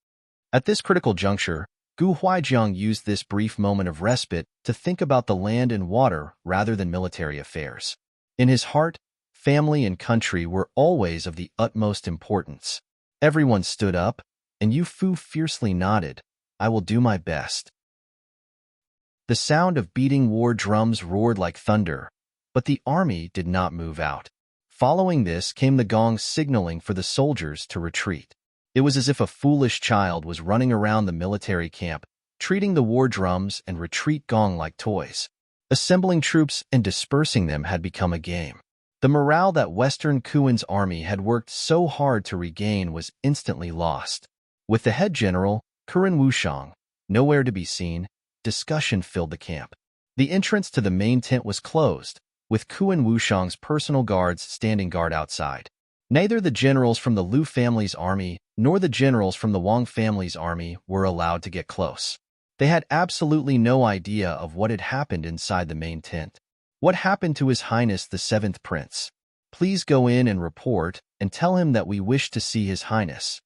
At this critical juncture, Gu Huizheng used this brief moment of respite to think about the land and water rather than military affairs. In his heart, family and country were always of the utmost importance. Everyone stood up, and Yu Fu fiercely nodded. I will do my best. The sound of beating war drums roared like thunder, but the army did not move out. Following this came the gongs signaling for the soldiers to retreat. It was as if a foolish child was running around the military camp, treating the war drums and retreat gong like toys. Assembling troops and dispersing them had become a game. The morale that Western Kuan's army had worked so hard to regain was instantly lost. With the head general, Kuan Wushang, nowhere to be seen, discussion filled the camp. The entrance to the main tent was closed, with Kuan Wushang's personal guards standing guard outside. Neither the generals from the Liu family's army nor the generals from the Wang family's army were allowed to get close. They had absolutely no idea of what had happened inside the main tent. What happened to His Highness the 7th Prince? Please go in and report and tell him that we wish to see His Highness.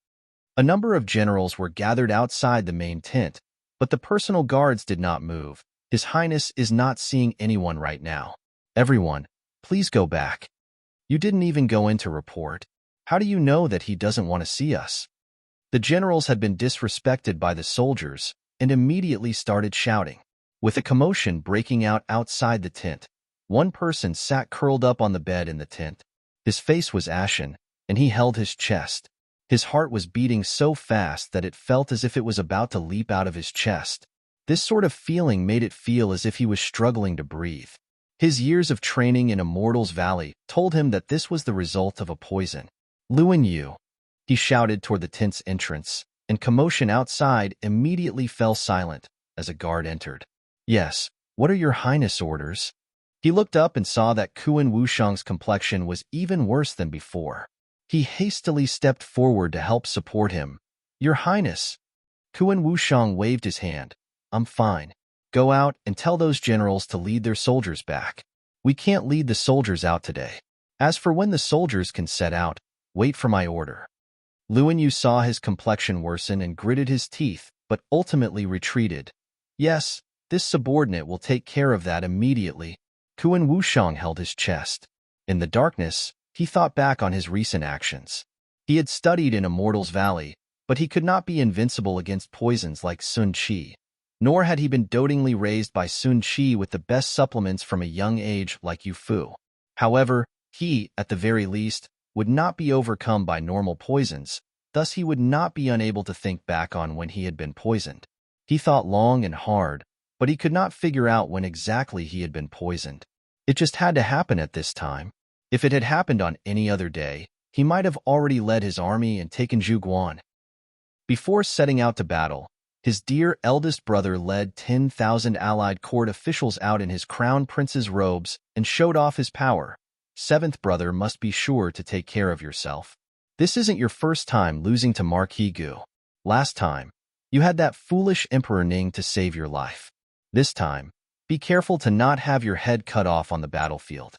A number of generals were gathered outside the main tent, but the personal guards did not move. His Highness is not seeing anyone right now. Everyone, please go back. You didn't even go in to report. How do you know that he doesn't want to see us? The generals had been disrespected by the soldiers and immediately started shouting. With a commotion breaking out outside the tent, one person sat curled up on the bed in the tent. His face was ashen, and he held his chest. His heart was beating so fast that it felt as if it was about to leap out of his chest. This sort of feeling made it feel as if he was struggling to breathe. His years of training in Immortal's Valley told him that this was the result of a poison. Luan Yu, he shouted toward the tent's entrance, and commotion outside immediately fell silent as a guard entered. Yes, what are your highness orders? He looked up and saw that Kuan Wushang's complexion was even worse than before. He hastily stepped forward to help support him. Your highness. Kuan Wushang waved his hand. I'm fine. Go out and tell those generals to lead their soldiers back. We can't lead the soldiers out today. As for when the soldiers can set out, wait for my order. Luan Yu saw his complexion worsen and gritted his teeth, but ultimately retreated. Yes, this subordinate will take care of that immediately. Kuan Wushang held his chest. In the darkness, he thought back on his recent actions. He had studied in Immortal's Valley, but he could not be invincible against poisons like Sun Qi. Nor had he been dotingly raised by Sun Qi with the best supplements from a young age like Yu Fu. However, he, at the very least, would not be overcome by normal poisons, thus he would not be unable to think back on when he had been poisoned. He thought long and hard, but he could not figure out when exactly he had been poisoned. It just had to happen at this time. If it had happened on any other day, he might have already led his army and taken Zhuguan. Before setting out to battle, his dear eldest brother led 10,000 allied court officials out in his crown prince's robes and showed off his power. Seventh brother must be sure to take care of yourself. This isn't your first time losing to Marquis Gu. Last time, you had that foolish Emperor Ning to save your life. This time, be careful to not have your head cut off on the battlefield.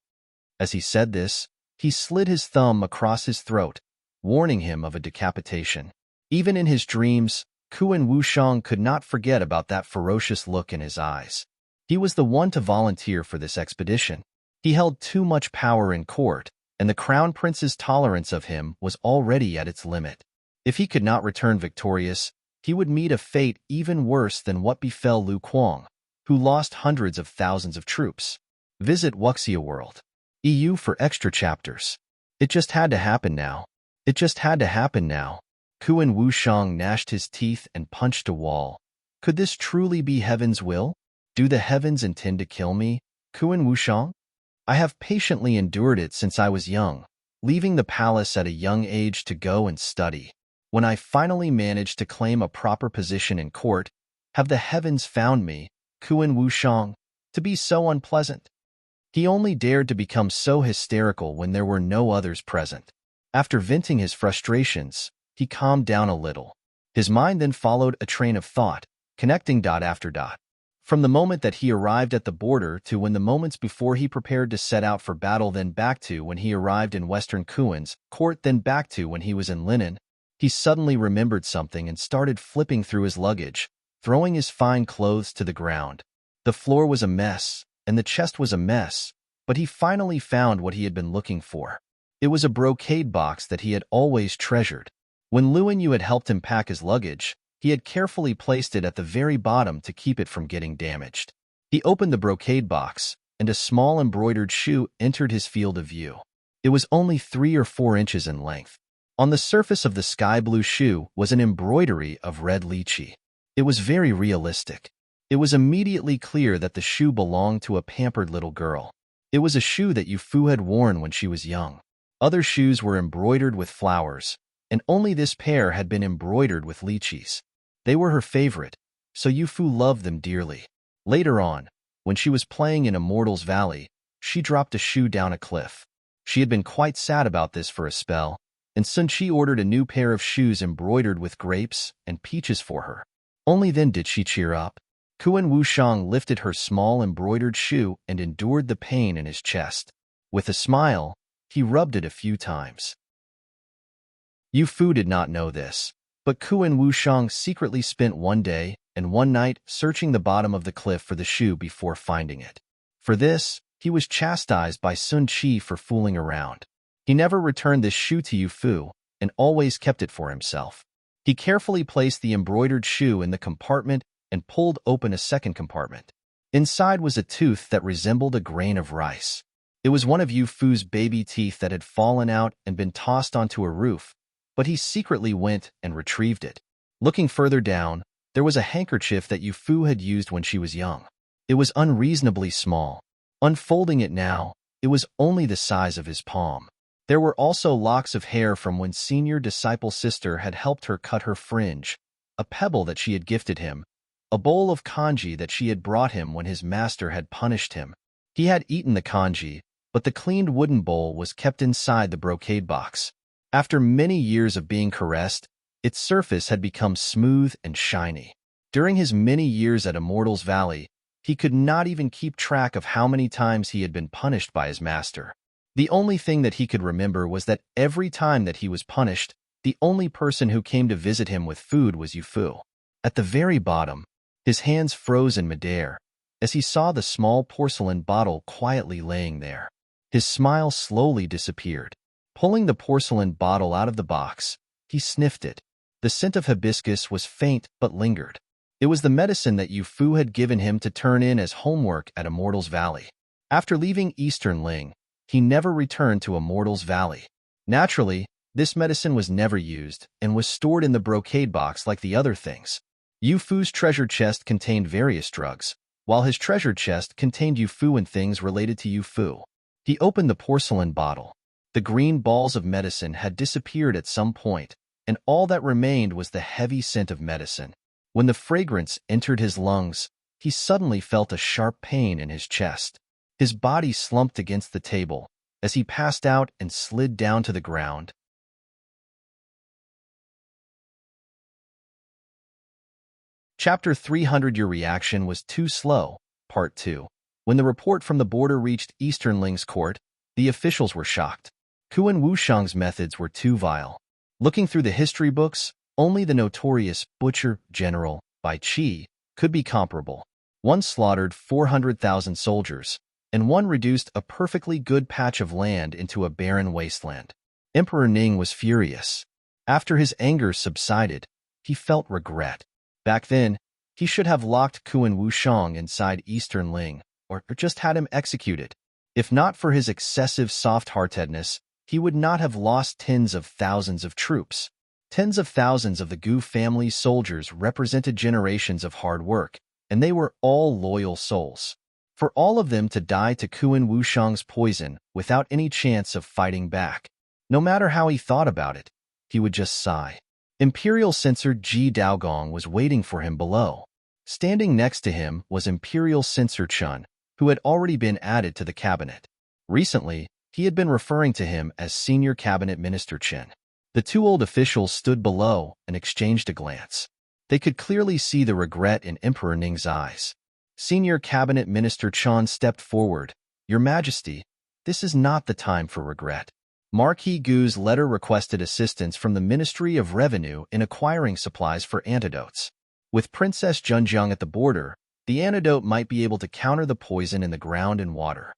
As he said this, he slid his thumb across his throat, warning him of a decapitation. Even in his dreams, Kuan Wushang could not forget about that ferocious look in his eyes. He was the one to volunteer for this expedition. He held too much power in court, and the crown prince's tolerance of him was already at its limit. If he could not return victorious, he would meet a fate even worse than what befell Lu Kuang, who lost hundreds of thousands of troops. Visit Wuxia World. EU for extra chapters. It just had to happen now. It just had to happen now. Kuan Wushang gnashed his teeth and punched a wall. Could this truly be heaven's will? Do the heavens intend to kill me, Kuan Wushang? I have patiently endured it since I was young, leaving the palace at a young age to go and study. When I finally managed to claim a proper position in court, have the heavens found me, Kuan Wushang, to be so unpleasant? He only dared to become so hysterical when there were no others present. After venting his frustrations, he calmed down a little. His mind then followed a train of thought, connecting dot after dot. From the moment that he arrived at the border to when the moments before he prepared to set out for battle, then back to when he arrived in Western Kuan's court, then back to when he was in Linen, he suddenly remembered something and started flipping through his luggage, throwing his fine clothes to the ground. The floor was a mess, and the chest was a mess, but he finally found what he had been looking for. It was a brocade box that he had always treasured. When Luan Yu had helped him pack his luggage, he had carefully placed it at the very bottom to keep it from getting damaged. He opened the brocade box, and a small embroidered shoe entered his field of view. It was only 3 or 4 inches in length. On the surface of the sky blue shoe was an embroidery of red lychee. It was very realistic. It was immediately clear that the shoe belonged to a pampered little girl. It was a shoe that Yu Fu had worn when she was young. Other shoes were embroidered with flowers, and only this pair had been embroidered with lychees. They were her favorite, so Yu Fu loved them dearly. Later on, when she was playing in Immortal's Valley, she dropped a shoe down a cliff. She had been quite sad about this for a spell, and Sun Qi ordered a new pair of shoes embroidered with grapes and peaches for her. Only then did she cheer up. Kuan Wushang lifted her small embroidered shoe and endured the pain in his chest. With a smile, he rubbed it a few times. Yu Fu did not know this, but Kuan Wushang secretly spent one day and one night searching the bottom of the cliff for the shoe before finding it. For this, he was chastised by Sun Qi for fooling around. He never returned this shoe to Yu Fu and always kept it for himself. He carefully placed the embroidered shoe in the compartment and pulled open a second compartment. Inside was a tooth that resembled a grain of rice. It was one of Yu Fu's baby teeth that had fallen out and been tossed onto a roof, but he secretly went and retrieved it. Looking further down, There was a handkerchief that Yu Fu had used when she was young. It was unreasonably small. Unfolding it now, it was only the size of his palm. There were also locks of hair from when senior disciple sister had helped her cut her fringe, a pebble that she had gifted him, a bowl of kanji that she had brought him when his master had punished him. He had eaten the kanji, but the cleaned wooden bowl was kept inside the brocade box. After many years of being caressed, its surface had become smooth and shiny. During his many years at Immortals Valley, he could not even keep track of how many times he had been punished by his master. The only thing that he could remember was that every time that he was punished, the only person who came to visit him with food was Yu Fu. At the very bottom, his hands froze in midair as he saw the small porcelain bottle quietly laying there. His smile slowly disappeared. Pulling the porcelain bottle out of the box, he sniffed it. The scent of hibiscus was faint but lingered. It was the medicine that Yu Fu had given him to turn in as homework at Immortals Valley. After leaving Eastern Ling, he never returned to Immortals Valley. Naturally, this medicine was never used and was stored in the brocade box like the other things. Yu Fu's treasure chest contained various drugs, while his treasure chest contained Yu Fu and things related to Yu Fu. He opened the porcelain bottle. The green balls of medicine had disappeared at some point, and all that remained was the heavy scent of medicine. When the fragrance entered his lungs, he suddenly felt a sharp pain in his chest. His body slumped against the table as he passed out and slid down to the ground. Chapter 300 Your Reaction Was Too Slow, Part 2. When the report from the border reached Eastern Ling's court, the officials were shocked. Kuan Wushang's methods were too vile. Looking through the history books, only the notorious Butcher General, Bai Qi, could be comparable. One slaughtered 400,000 soldiers, and one reduced a perfectly good patch of land into a barren wasteland. Emperor Ning was furious. After his anger subsided, he felt regret. Back then, he should have locked Kuan Wushang inside Eastern Ling, or just had him executed. If not for his excessive soft-heartedness, he would not have lost tens of thousands of troops. Tens of thousands of the Gu family's soldiers represented generations of hard work, and they were all loyal souls. For all of them to die to Kuan Wushang's poison without any chance of fighting back, no matter how he thought about it, he would just sigh. Imperial Censor Ji Daogong was waiting for him below. Standing next to him was Imperial Censor Chun, who had already been added to the cabinet. Recently, he had been referring to him as Senior Cabinet Minister Chen. The two old officials stood below and exchanged a glance. They could clearly see the regret in Emperor Ning's eyes. Senior Cabinet Minister Chen stepped forward. Your Majesty, this is not the time for regret. Marquis Gu's letter requested assistance from the Ministry of Revenue in acquiring supplies for antidotes. With Princess Junjiang at the border, the antidote might be able to counter the poison in the ground and water.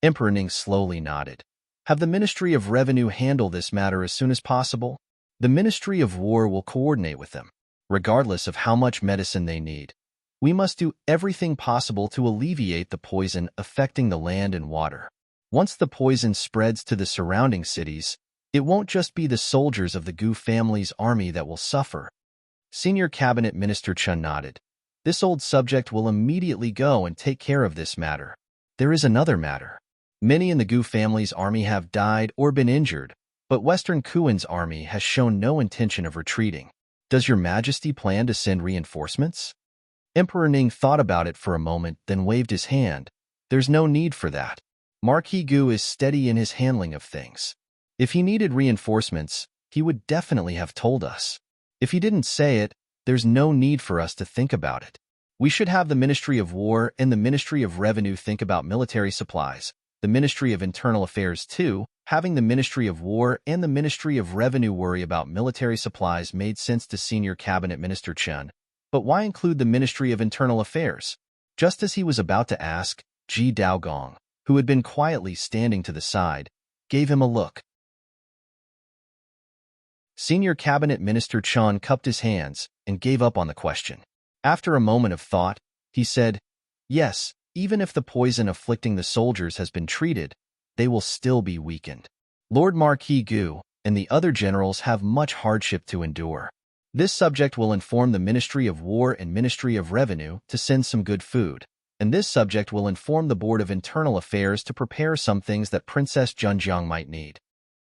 Emperor Ning slowly nodded. Have the Ministry of Revenue handle this matter as soon as possible? The Ministry of War will coordinate with them, regardless of how much medicine they need. We must do everything possible to alleviate the poison affecting the land and water. Once the poison spreads to the surrounding cities, it won't just be the soldiers of the Gu family's army that will suffer. Senior Cabinet Minister Chun nodded. This old subject will immediately go and take care of this matter. There is another matter. Many in the Gu family's army have died or been injured, but Western Kuan's army has shown no intention of retreating. Does your Majesty plan to send reinforcements? Emperor Ning thought about it for a moment, then waved his hand. There's no need for that. Marquis Gu is steady in his handling of things. If he needed reinforcements, he would definitely have told us. If he didn't say it, there's no need for us to think about it. We should have the Ministry of War and the Ministry of Revenue think about military supplies, the Ministry of Internal Affairs too. Having the Ministry of War and the Ministry of Revenue worry about military supplies made sense to Senior Cabinet Minister Chen. But why include the Ministry of Internal Affairs? Just as he was about to ask, Ji Daogong, who had been quietly standing to the side, gave him a look. Senior Cabinet Minister Chen cupped his hands and gave up on the question. After a moment of thought, he said, yes, even if the poison afflicting the soldiers has been treated, they will still be weakened. Lord Marquis Gu and the other generals have much hardship to endure. This subject will inform the Ministry of War and Ministry of Revenue to send some good food. And this subject will inform the Board of Internal Affairs to prepare some things that Princess Junjiang might need.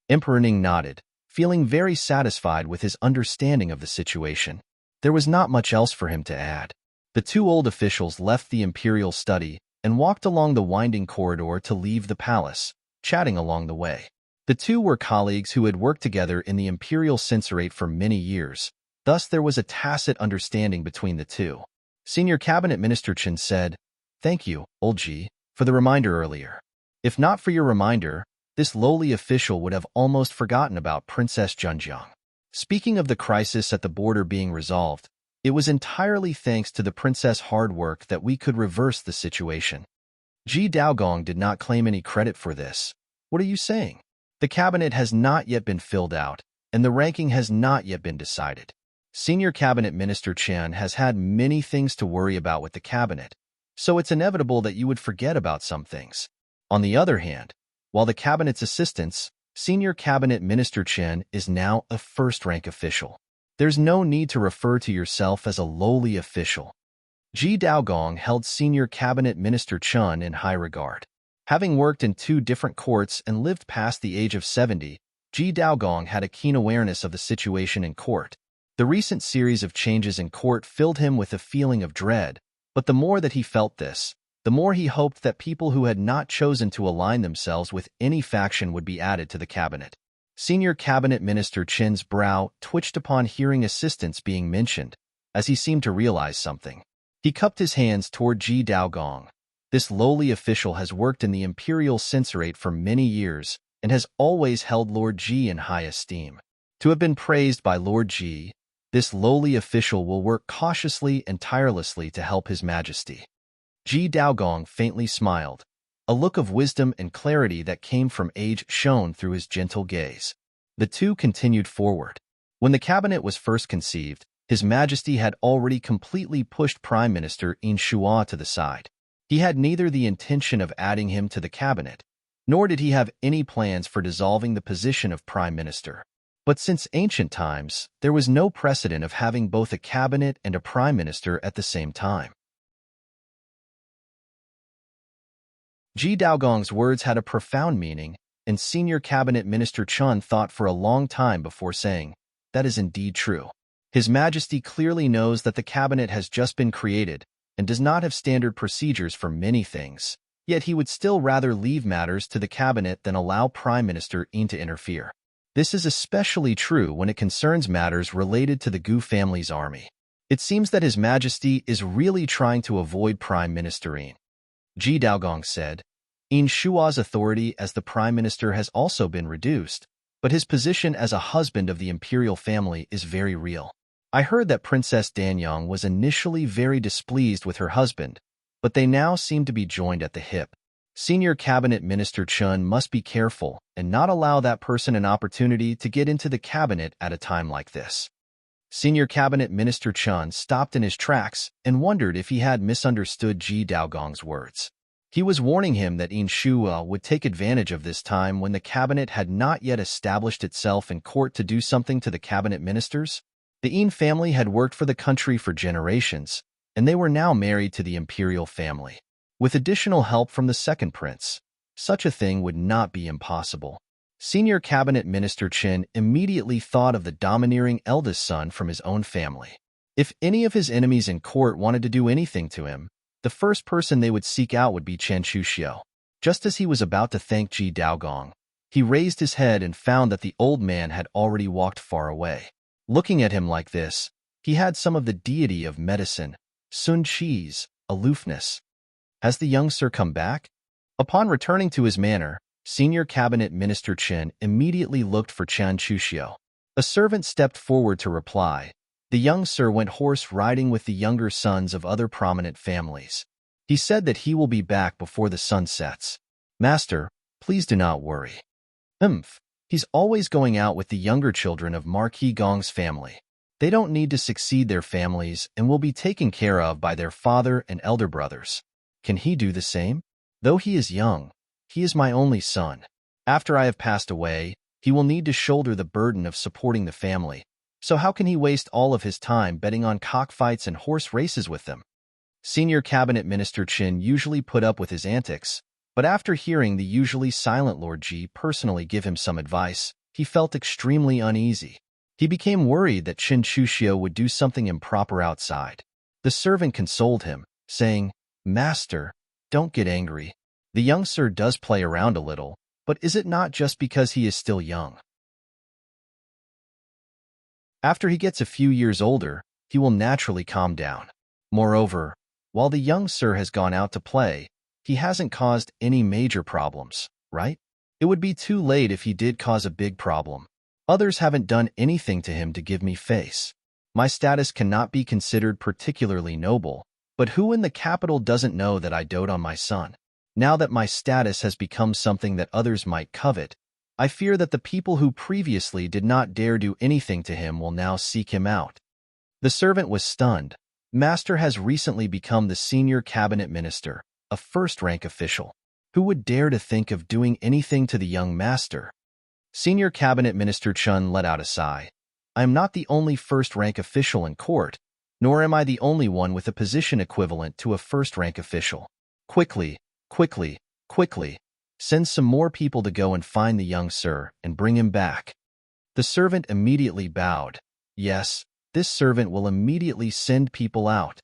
Emperor Ning nodded, feeling very satisfied with his understanding of the situation. There was not much else for him to add. The two old officials left the imperial study and walked along the winding corridor to leave the palace, chatting along the way. The two were colleagues who had worked together in the imperial censorate for many years. Thus, there was a tacit understanding between the two. Senior Cabinet Minister Chen said, "Thank you, Old Ji, for the reminder earlier. If not for your reminder, this lowly official would have almost forgotten about Princess Junjiang." Speaking of the crisis at the border being resolved, it was entirely thanks to the princess' hard work that we could reverse the situation. Ji Daogong did not claim any credit for this. What are you saying? The cabinet has not yet been filled out, and the ranking has not yet been decided. Senior Cabinet Minister Chen has had many things to worry about with the cabinet, so it's inevitable that you would forget about some things. On the other hand, while the cabinet's assistants, Senior Cabinet Minister Chen is now a first-rank official. There's no need to refer to yourself as a lowly official. Ji Daogong held Senior Cabinet Minister Chen in high regard. Having worked in 2 different courts and lived past the age of 70, Ji Daogong had a keen awareness of the situation in court. The recent series of changes in court filled him with a feeling of dread, but the more that he felt this, the more he hoped that people who had not chosen to align themselves with any faction would be added to the cabinet. Senior Cabinet Minister Chen's brow twitched upon hearing assistants being mentioned, as he seemed to realize something. He cupped his hands toward Ji Daogong. This lowly official has worked in the imperial censorate for many years and has always held Lord Ji in high esteem. To have been praised by Lord Ji, this lowly official will work cautiously and tirelessly to help His Majesty. Ji Daogong faintly smiled. A look of wisdom and clarity that came from age shone through his gentle gaze. The two continued forward. When the cabinet was first conceived, His Majesty had already completely pushed Prime Minister Yin Shua to the side. He had neither the intention of adding him to the cabinet, nor did he have any plans for dissolving the position of Prime Minister. But since ancient times, there was no precedent of having both a cabinet and a prime minister at the same time. Ji Daogong's words had a profound meaning, and Senior Cabinet Minister Chen thought for a long time before saying, "That is indeed true." His Majesty clearly knows that the cabinet has just been created and does not have standard procedures for many things, yet he would still rather leave matters to the cabinet than allow Prime Minister Yin to interfere. This is especially true when it concerns matters related to the Gu family's army. It seems that His Majesty is really trying to avoid Prime Minister Yin. Ji Daogong said, "Yin Shua's authority as the Prime Minister has also been reduced, but his position as a husband of the imperial family is very real. I heard that Princess Danyang was initially very displeased with her husband, but they now seem to be joined at the hip. Senior Cabinet Minister Chen must be careful and not allow that person an opportunity to get into the cabinet at a time like this." Senior Cabinet Minister Chen stopped in his tracks and wondered if he had misunderstood Ji Daogong's words. He was warning him that Yin Shua would take advantage of this time when the cabinet had not yet established itself in court to do something to the cabinet ministers. The Yin family had worked for the country for generations, and they were now married to the imperial family. With additional help from the second prince, such a thing would not be impossible. Senior Cabinet Minister Chen immediately thought of the domineering eldest son from his own family. If any of his enemies in court wanted to do anything to him, the first person they would seek out would be Chen Chuxiu. Just as he was about to thank Ji Daogong, he raised his head and found that the old man had already walked far away. Looking at him like this, he had some of the deity of medicine, Sun Qi's, aloofness. Has the young sir come back? Upon returning to his manor, Senior Cabinet Minister Chen immediately looked for Chen Chuxiu. A servant stepped forward to reply. The young sir went horse riding with the younger sons of other prominent families. He said that he will be back before the sun sets. Master, please do not worry. He's always going out with the younger children of Marquis Gong's family. They don't need to succeed their families and will be taken care of by their father and elder brothers. Can he do the same? Though he is young, he is my only son. After I have passed away, he will need to shoulder the burden of supporting the family, So how can he waste all of his time betting on cockfights and horse races with them? Senior Cabinet Minister Qin usually put up with his antics, but after hearing the usually silent Lord Ji personally give him some advice, he felt extremely uneasy. He became worried that Qin Shuxiu would do something improper outside. The servant consoled him, saying, "Master, don't get angry. The young sir does play around a little, but is it not just because he is still young? After he gets a few years older, he will naturally calm down. Moreover, while the young sir has gone out to play, he hasn't caused any major problems, right? It would be too late if he did cause a big problem. Others haven't done anything to him to give me face. My status cannot be considered particularly noble, but who in the capital doesn't know that I dote on my son? Now that my status has become something that others might covet, I fear that the people who previously did not dare do anything to him will now seek him out." The servant was stunned. Master has recently become the senior cabinet minister, a first-rank official. Who would dare to think of doing anything to the young master? Senior Cabinet Minister Chun let out a sigh. "I am not the only first-rank official in court, nor am I the only one with a position equivalent to a first-rank official. Quickly, quickly, quickly, send some more people to go and find the young sir and bring him back." The servant immediately bowed. Yes, this servant will immediately send people out.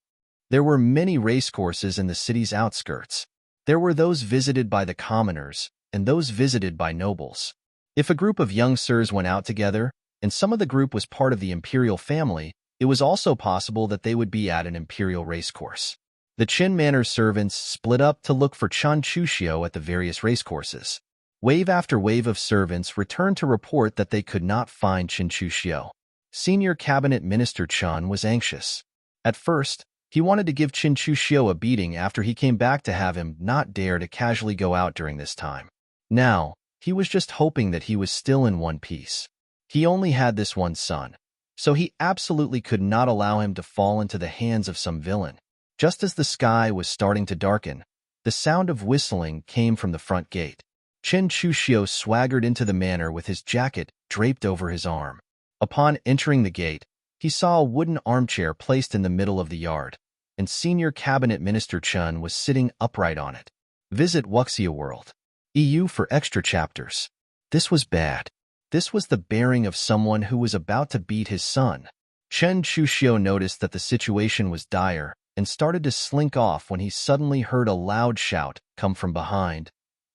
There were many racecourses in the city's outskirts. There were those visited by the commoners and those visited by nobles. If a group of young sirs went out together, and some of the group was part of the imperial family, it was also possible that they would be at an imperial racecourse. The Qin Manor servants split up to look for Chen Chuxiu at the various racecourses. Wave after wave of servants returned to report that they could not find Chen Chuxiu. Senior Cabinet Minister Chen was anxious. At first, he wanted to give Chen Chuxiu a beating after he came back to have him not dare to casually go out during this time. Now, he was just hoping that he was still in one piece. He only had this one son, so he absolutely could not allow him to fall into the hands of some villain. Just as the sky was starting to darken, the sound of whistling came from the front gate. Chen Chuxiu swaggered into the manor with his jacket draped over his arm. Upon entering the gate, he saw a wooden armchair placed in the middle of the yard, and Senior Cabinet Minister Chen was sitting upright on it. Visit Wuxia World. EU for extra chapters. This was bad. This was the bearing of someone who was about to beat his son. Chen Chuxiu noticed that the situation was dire and started to slink off when he suddenly heard a loud shout come from behind.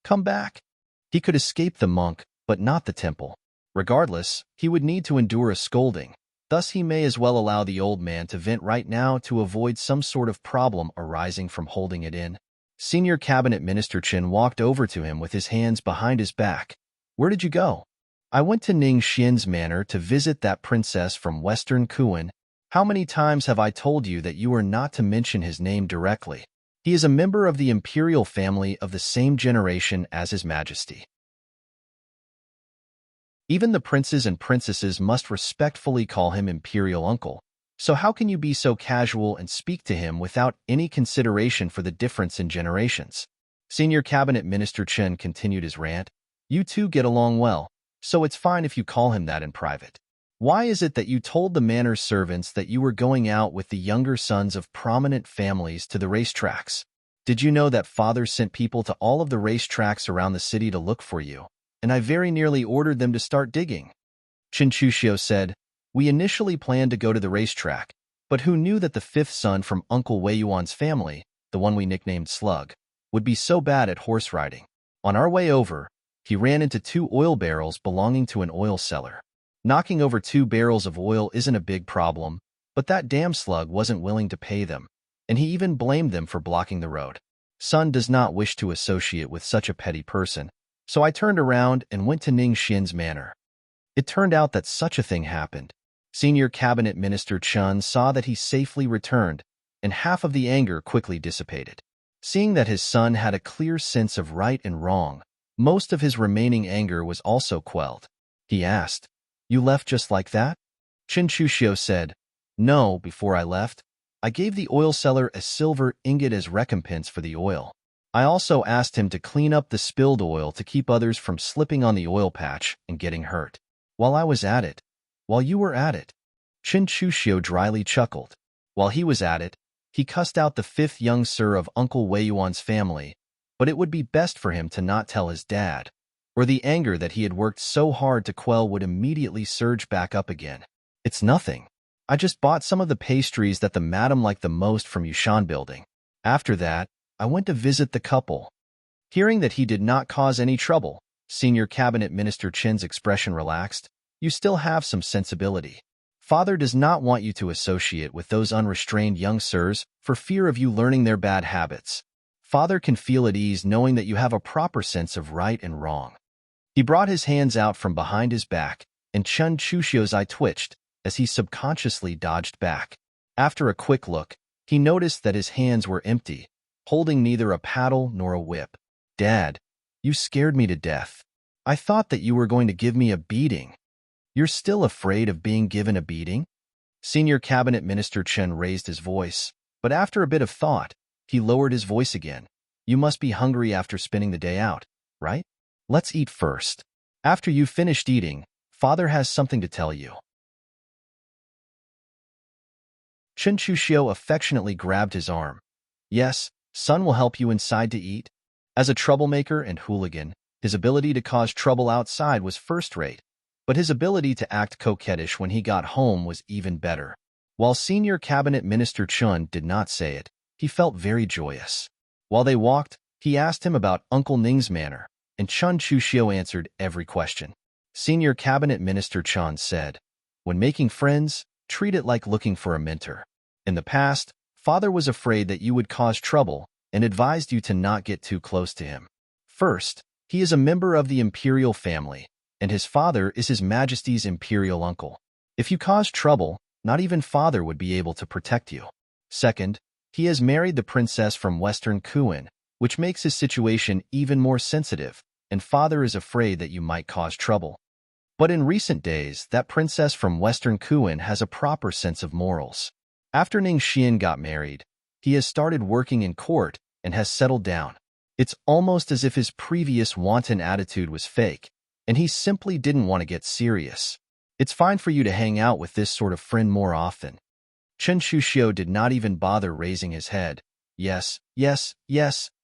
"Come back!" He could escape the monk, but not the temple. Regardless, he would need to endure a scolding. Thus he may as well allow the old man to vent right now to avoid some sort of problem arising from holding it in. Senior Cabinet Minister Qin walked over to him with his hands behind his back. "Where did you go?" "I went to Ning Xian's manor to visit that princess from Western Kuan. How many times have I told you that you are not to mention his name directly? He is a member of the imperial family of the same generation as His Majesty. Even the princes and princesses must respectfully call him imperial uncle. So how can you be so casual and speak to him without any consideration for the difference in generations?" Senior Cabinet Minister Chen continued his rant. "You two get along well, so it's fine if you call him that in private. Why is it that you told the manor servants that you were going out with the younger sons of prominent families to the racetracks? Did you know that father sent people to all of the racetracks around the city to look for you, and I very nearly ordered them to start digging?" Chen Chuxiu said, "We initially planned to go to the racetrack, but who knew that the fifth son from Uncle Wei Yuan's family, the one we nicknamed Slug, would be so bad at horse riding. On our way over, he ran into 2 oil barrels belonging to an oil seller. Knocking over 2 barrels of oil isn't a big problem, but that damn Slug wasn't willing to pay them, and he even blamed them for blocking the road. Son does not wish to associate with such a petty person, so I turned around and went to Ning Xian's manor. It turned out that such a thing happened. Senior Cabinet Minister Chen saw that he safely returned, and half of the anger quickly dissipated. Seeing that his son had a clear sense of right and wrong, most of his remaining anger was also quelled. He asked, "You left just like that?" Chen Chuxiu said, "No, before I left, I gave the oil seller a silver ingot as recompense for the oil. I also asked him to clean up the spilled oil to keep others from slipping on the oil patch and getting hurt. While you were at it, Chen Chuxiu dryly chuckled. While he was at it, he cussed out the fifth young sir of Uncle Wei Yuan's family, but it would be best for him to not tell his dad, or the anger that he had worked so hard to quell would immediately surge back up again. It's nothing. I just bought some of the pastries that the madam liked the most from Yushan building. After that, I went to visit the couple. Hearing that he did not cause any trouble, Senior Cabinet Minister Chen's expression relaxed. You still have some sensibility. Father does not want you to associate with those unrestrained young sirs for fear of you learning their bad habits. Father can feel at ease knowing that you have a proper sense of right and wrong. He brought his hands out from behind his back, and Chen Chuxiu's eye twitched as he subconsciously dodged back. After a quick look, he noticed that his hands were empty, holding neither a paddle nor a whip. Dad, you scared me to death. I thought that you were going to give me a beating. You're still afraid of being given a beating? Senior Cabinet Minister Chen raised his voice, but after a bit of thought, he lowered his voice again. You must be hungry after spending the day out, right? Let's eat first. After you've finished eating, Father has something to tell you. Chen Chuxiu affectionately grabbed his arm. Yes, son will help you inside to eat. As a troublemaker and hooligan, his ability to cause trouble outside was first-rate, but his ability to act coquettish when he got home was even better. While Senior Cabinet Minister Chun did not say it, he felt very joyous. While they walked, he asked him about Uncle Ning's manner, and Chen Chuxiu answered every question. Senior Cabinet Minister Chun said, when making friends, treat it like looking for a mentor. In the past, Father was afraid that you would cause trouble and advised you to not get too close to him. First, he is a member of the imperial family, and his father is His Majesty's imperial uncle. If you cause trouble, not even Father would be able to protect you. Second, he has married the princess from Western Kuan, which makes his situation even more sensitive, and Father is afraid that you might cause trouble. But in recent days, that princess from Western Kuan has a proper sense of morals. After Ning Xian got married, he has started working in court and has settled down. It's almost as if his previous wanton attitude was fake, and he simply didn't want to get serious. It's fine for you to hang out with this sort of friend more often. Chen Chuxiu did not even bother raising his head. Yes,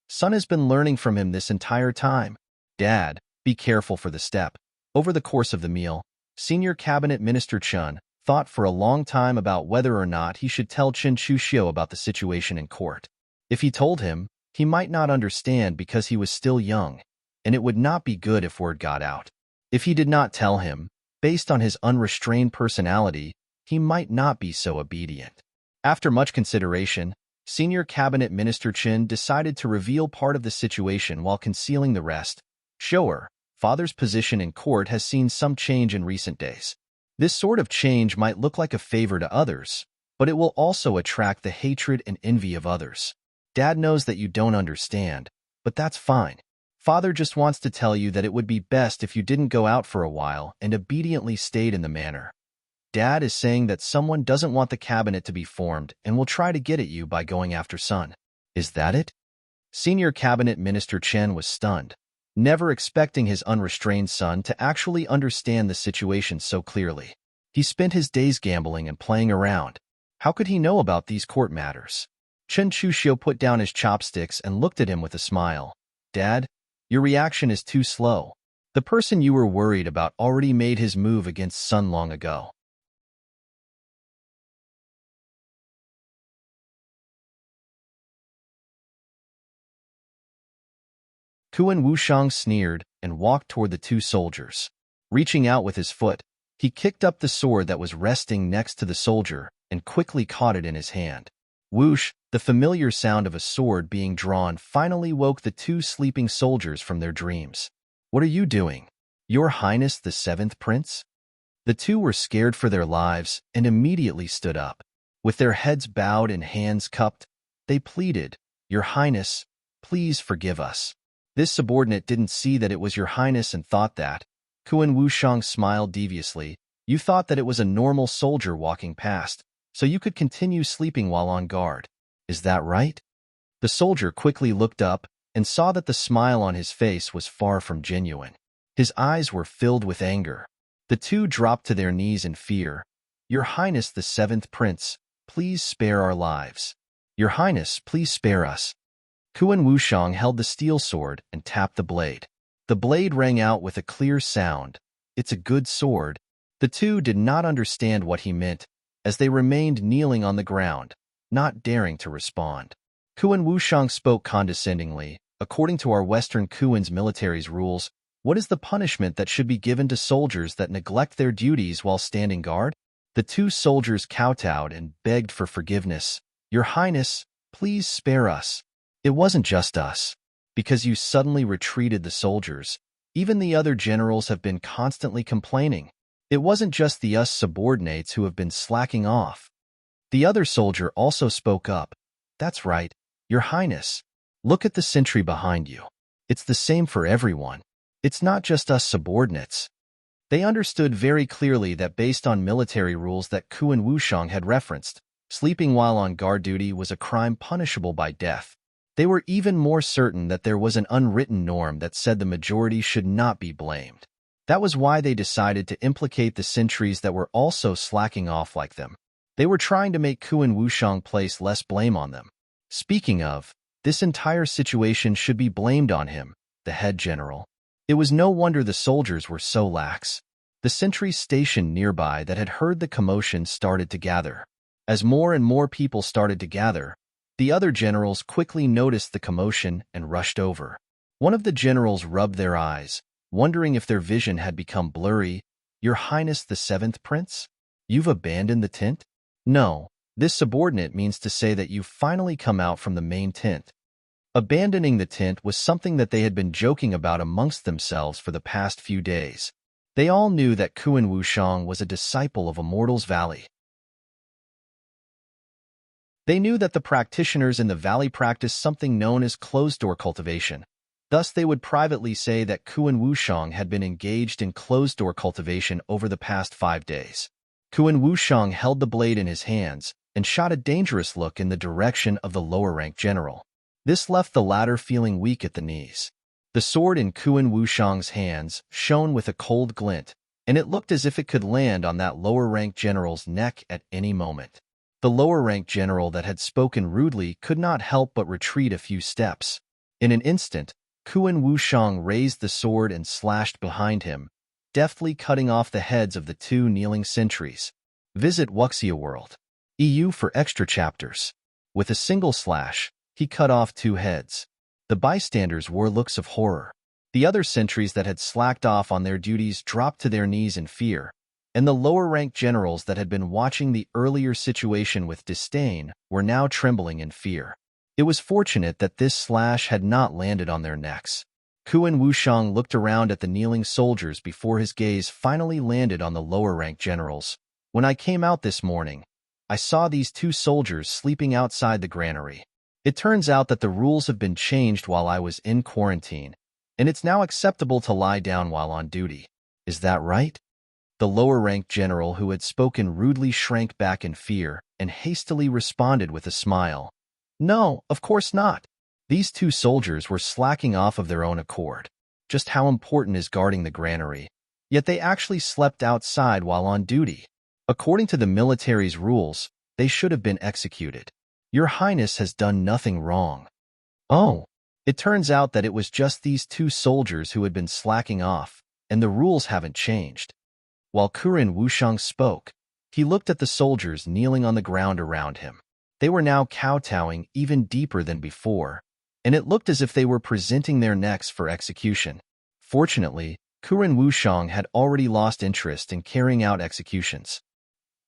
son has been learning from him this entire time. Dad, be careful for the step. Over the course of the meal, Senior Cabinet Minister Chun thought for a long time about whether or not he should tell Chen Chuxiu about the situation in court. If he told him, he might not understand because he was still young, and it would not be good if word got out. If he did not tell him, based on his unrestrained personality, he might not be so obedient. After much consideration, Senior Cabinet Minister Chen decided to reveal part of the situation while concealing the rest. Shower, Father's position in court has seen some change in recent days. This sort of change might look like a favor to others, but it will also attract the hatred and envy of others. Dad knows that you don't understand, but that's fine. Father just wants to tell you that it would be best if you didn't go out for a while and obediently stayed in the manor. Dad is saying that someone doesn't want the cabinet to be formed and will try to get at you by going after son. Is that it? Senior Cabinet Minister Chen was stunned, never expecting his unrestrained son to actually understand the situation so clearly. He spent his days gambling and playing around. How could he know about these court matters? Chen Chuxiu put down his chopsticks and looked at him with a smile. Dad, your reaction is too slow. The person you were worried about already made his move against son long ago. Kuan Wushang sneered and walked toward the two soldiers. Reaching out with his foot, he kicked up the sword that was resting next to the soldier and quickly caught it in his hand. Whoosh, the familiar sound of a sword being drawn finally woke the two sleeping soldiers from their dreams. What are you doing? Your Highness the Seventh Prince? The two were scared for their lives and immediately stood up. With their heads bowed and hands cupped, they pleaded, Your Highness, please forgive us. This subordinate didn't see that it was Your Highness and thought that. Kuan Wushang smiled deviously. You thought that it was a normal soldier walking past, so you could continue sleeping while on guard. Is that right? The soldier quickly looked up and saw that the smile on his face was far from genuine. His eyes were filled with anger. The two dropped to their knees in fear. "Your Highness the Seventh Prince, please spare our lives. Your Highness, please spare us." Kuan Wushang held the steel sword and tapped the blade. The blade rang out with a clear sound. "It's a good sword." The two did not understand what he meant, as they remained kneeling on the ground, not daring to respond. Kuan Wushang spoke condescendingly. "According to our Western Kuan's military's rules, what is the punishment that should be given to soldiers that neglect their duties while standing guard?" The two soldiers kowtowed and begged for forgiveness. "Your Highness, please spare us. It wasn't just us. Because you suddenly retreated the soldiers. Even the other generals have been constantly complaining. It wasn't just the us subordinates who have been slacking off." The other soldier also spoke up. "That's right, Your Highness. Look at the sentry behind you. It's the same for everyone. It's not just us subordinates." They understood very clearly that based on military rules that Kuan Wushang had referenced, sleeping while on guard duty was a crime punishable by death. They were even more certain that there was an unwritten norm that said the majority should not be blamed. That was why they decided to implicate the sentries that were also slacking off like them. They were trying to make Kuan Wushang place less blame on them. Speaking of, this entire situation should be blamed on him, the head general. It was no wonder the soldiers were so lax. The sentries stationed nearby that had heard the commotion started to gather. As more and more people started to gather, the other generals quickly noticed the commotion and rushed over. One of the generals rubbed their eyes, wondering if their vision had become blurry. "Your Highness the Seventh Prince? You've abandoned the tent?" "No, this subordinate means to say that you've finally come out from the main tent." Abandoning the tent was something that they had been joking about amongst themselves for the past few days. They all knew that Kuan Wushang was a disciple of Immortals Valley. They knew that the practitioners in the valley practiced something known as closed-door cultivation. Thus, they would privately say that Kuan Wushang had been engaged in closed-door cultivation over the past 5 days. Kuan Wushang held the blade in his hands and shot a dangerous look in the direction of the lower-ranked general. This left the latter feeling weak at the knees. The sword in Kuan Wushang's hands shone with a cold glint, and it looked as if it could land on that lower-ranked general's neck at any moment. The lower-ranked general that had spoken rudely could not help but retreat a few steps. In an instant, Kuan Wushang raised the sword and slashed behind him, deftly cutting off the heads of the two kneeling sentries. Visit Wuxia World. EU for extra chapters. With a single slash, he cut off 2 heads. The bystanders wore looks of horror. The other sentries that had slacked off on their duties dropped to their knees in fear, and the lower-ranked generals that had been watching the earlier situation with disdain were now trembling in fear. It was fortunate that this slash had not landed on their necks. Kuan Wushang looked around at the kneeling soldiers before his gaze finally landed on the lower-ranked generals. "When I came out this morning, I saw these 2 soldiers sleeping outside the granary. It turns out that the rules have been changed while I was in quarantine, and it's now acceptable to lie down while on duty. Is that right?" The lower-ranked general who had spoken rudely shrank back in fear and hastily responded with a smile. "No, of course not." These 2 soldiers were slacking off of their own accord. Just how important is guarding the granary? Yet they actually slept outside while on duty. According to the military's rules, they should have been executed. Your Highness has done nothing wrong. Oh, it turns out that it was just these 2 soldiers who had been slacking off, and the rules haven't changed. While Kuan Wushang spoke, he looked at the soldiers kneeling on the ground around him. They were now kowtowing even deeper than before, and it looked as if they were presenting their necks for execution. Fortunately, Kuan Wushang had already lost interest in carrying out executions.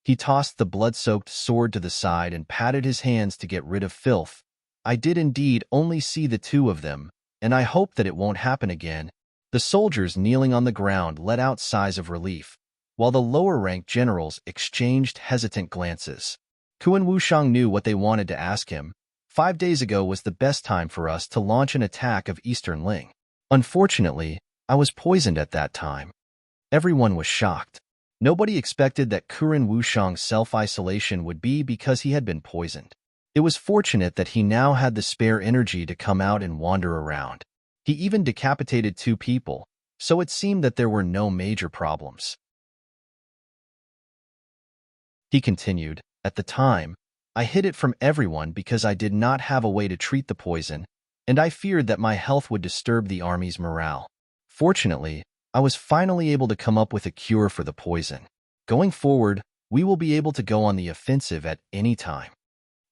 He tossed the blood-soaked sword to the side and patted his hands to get rid of filth. "I did indeed only see the 2 of them, and I hope that it won't happen again." The soldiers kneeling on the ground let out sighs of relief, while the lower-ranked generals exchanged hesitant glances. Kuan Wushang knew what they wanted to ask him. 5 days ago was the best time for us to launch an attack of Eastern Ling. Unfortunately, I was poisoned at that time. Everyone was shocked. Nobody expected that Kuan Wushang's self-isolation would be because he had been poisoned. It was fortunate that he now had the spare energy to come out and wander around. He even decapitated 2 people, so it seemed that there were no major problems. He continued, "At the time, I hid it from everyone because I did not have a way to treat the poison, and I feared that my health would disturb the army's morale. Fortunately, I was finally able to come up with a cure for the poison. Going forward, we will be able to go on the offensive at any time."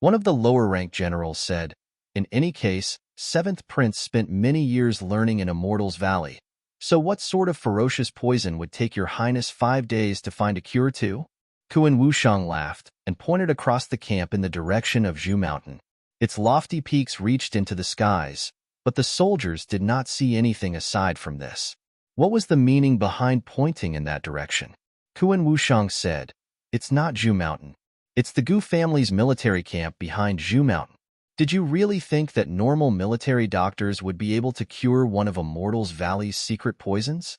One of the lower-ranked generals said, "In any case, 7th Prince spent many years learning in Immortals Valley. So what sort of ferocious poison would take your highness 5 days to find a cure to?" Kuan Wushang laughed and pointed across the camp in the direction of Zhu Mountain. Its lofty peaks reached into the skies, but the soldiers did not see anything aside from this. What was the meaning behind pointing in that direction? Kuan Wushang said, "It's not Zhu Mountain. It's the Gu family's military camp behind Zhu Mountain. Did you really think that normal military doctors would be able to cure one of Immortals Valley's secret poisons?"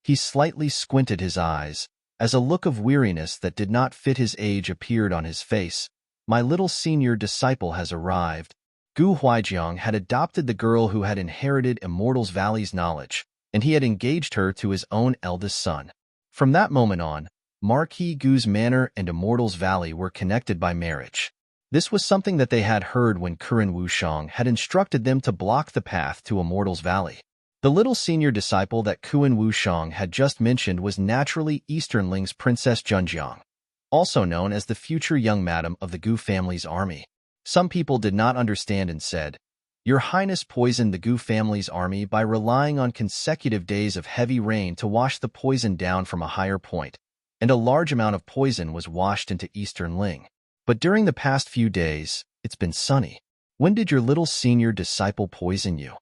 He slightly squinted his eyes, as a look of weariness that did not fit his age appeared on his face. "My little senior disciple has arrived." Gu Huaijiang had adopted the girl who had inherited Immortals Valley's knowledge, and he had engaged her to his own eldest son. From that moment on, Marquis Gu's manor and Immortals Valley were connected by marriage. This was something that they had heard when Kuren Wushang had instructed them to block the path to Immortals Valley. The little senior disciple that Kuan Wushang had just mentioned was naturally Easternling's Princess Junjiang, also known as the future young madam of the Gu family's army. Some people did not understand and said, "Your Highness poisoned the Gu family's army by relying on consecutive days of heavy rain to wash the poison down from a higher point, and a large amount of poison was washed into Easternling. But during the past few days, it's been sunny. When did your little senior disciple poison you?"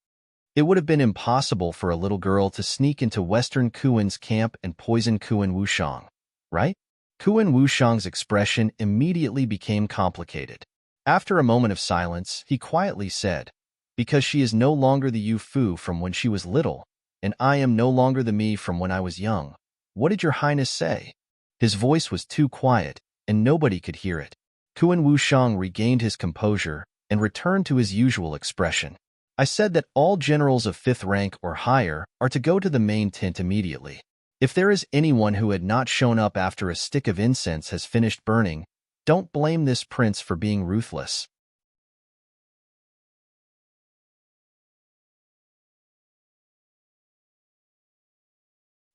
It would have been impossible for a little girl to sneak into Western Kuan's camp and poison Kuan Wushang, right? Kuan Wushang's expression immediately became complicated. After a moment of silence, he quietly said, "Because she is no longer the Yu Fu from when she was little, and I am no longer the me from when I was young. What did your Highness say?" His voice was too quiet, and nobody could hear it. Kuan Wushang regained his composure and returned to his usual expression. "I said that all generals of 5th rank or higher are to go to the main tent immediately. If there is anyone who had not shown up after a stick of incense has finished burning, don't blame this prince for being ruthless."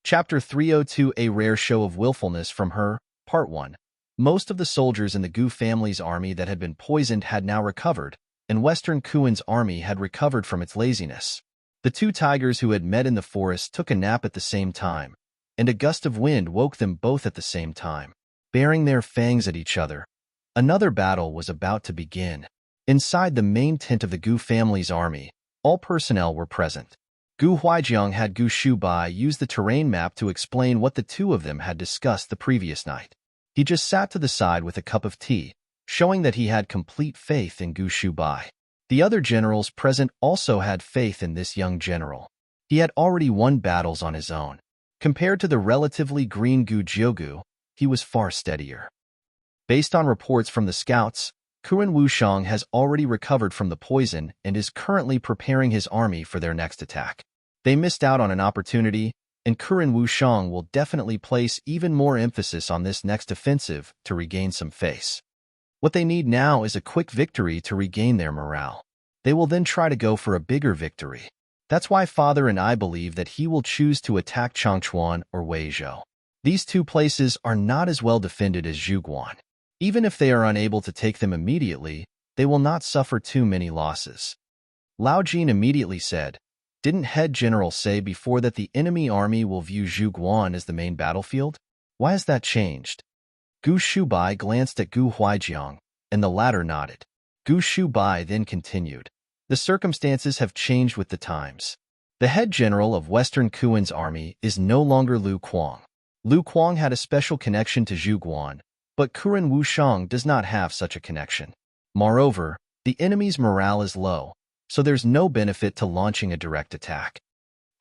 Chapter 302, A Rare Show of Willfulness from Her, Part 1. Most of the soldiers in the Gu family's army that had been poisoned had now recovered, and Western Kuan's army had recovered from its laziness. The two tigers who had met in the forest took a nap at the same time, and a gust of wind woke them both at the same time, baring their fangs at each other. Another battle was about to begin. Inside the main tent of the Gu family's army, all personnel were present. Gu Huaijiang had Gu Shubai use the terrain map to explain what the two of them had discussed the previous night. He just sat to the side with a cup of tea, showing that he had complete faith in Gu Shubai. The other generals present also had faith in this young general. He had already won battles on his own. Compared to the relatively green Gu Jiugu, he was far steadier. Based on reports from the scouts, Kuren Wushang has already recovered from the poison and is currently preparing his army for their next attack. They missed out on an opportunity, and Kuren Wushang will definitely place even more emphasis on this next offensive to regain some face. What they need now is a quick victory to regain their morale. They will then try to go for a bigger victory. That's why Father and I believe that he will choose to attack Changchuan or Weizhou. These two places are not as well defended as Zhuguan. Even if they are unable to take them immediately, they will not suffer too many losses. Lao Jin immediately said, "Didn't Head General say before that the enemy army will view Zhuguan as the main battlefield? Why has that changed?" Gu Shubai glanced at Gu Huaijiang, and the latter nodded. Gu Shubai then continued, "The circumstances have changed with the times. The head general of Western Kuan's army is no longer Lu Kuang. Lu Kuang had a special connection to Zhuguan, but Kuren Wushang does not have such a connection. Moreover, the enemy's morale is low, so there's no benefit to launching a direct attack."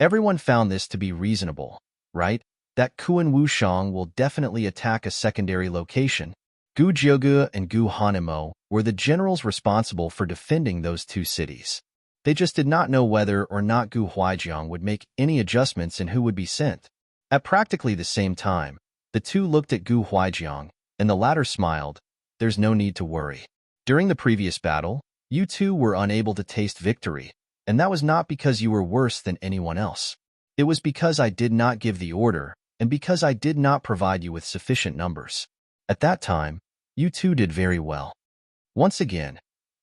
Everyone found this to be reasonable, right? That Kuan Wushang will definitely attack a secondary location. Gu Jiugu and Gu Hanemo were the generals responsible for defending those two cities. They just did not know whether or not Gu Huaijiang would make any adjustments in who would be sent. At practically the same time, the two looked at Gu Huaijiang, and the latter smiled. There's no need to worry. During the previous battle, you two were unable to taste victory, and that was not because you were worse than anyone else. It was because I did not give the order, and because I did not provide you with sufficient numbers. At that time, you two did very well. Once again,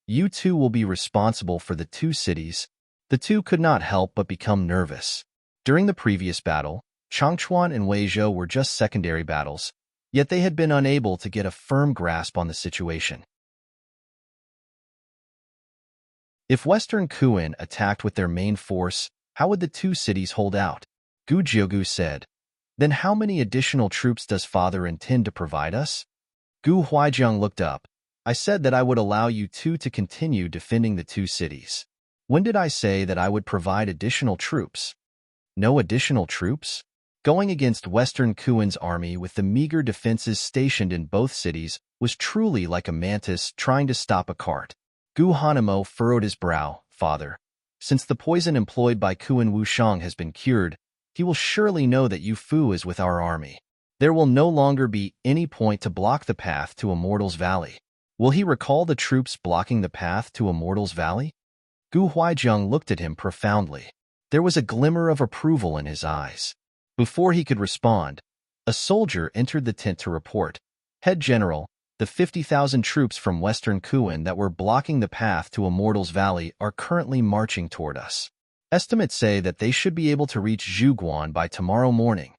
you two will be responsible for the two cities. The two could not help but become nervous. During the previous battle, Changchuan and Weizhou were just secondary battles, yet they had been unable to get a firm grasp on the situation. If Western Kuan attacked with their main force, how would the two cities hold out? Gu Jiugu said. Then how many additional troops does father intend to provide us? Gu Huaijiang looked up. I said that I would allow you two to continue defending the two cities. When did I say that I would provide additional troops? No additional troops? Going against Western Kuan's army with the meager defenses stationed in both cities was truly like a mantis trying to stop a cart. Gu Hanamo furrowed his brow. Father, since the poison employed by Kuan Wushang has been cured, he will surely know that Yu Fu is with our army. There will no longer be any point to block the path to Immortals Valley. Will he recall the troops blocking the path to Immortals Valley? Gu Huaijiang looked at him profoundly. There was a glimmer of approval in his eyes. Before he could respond, a soldier entered the tent to report. Head General, the 50,000 troops from Western Kuan that were blocking the path to Immortals Valley are currently marching toward us. Estimates say that they should be able to reach Zhuguan by tomorrow morning.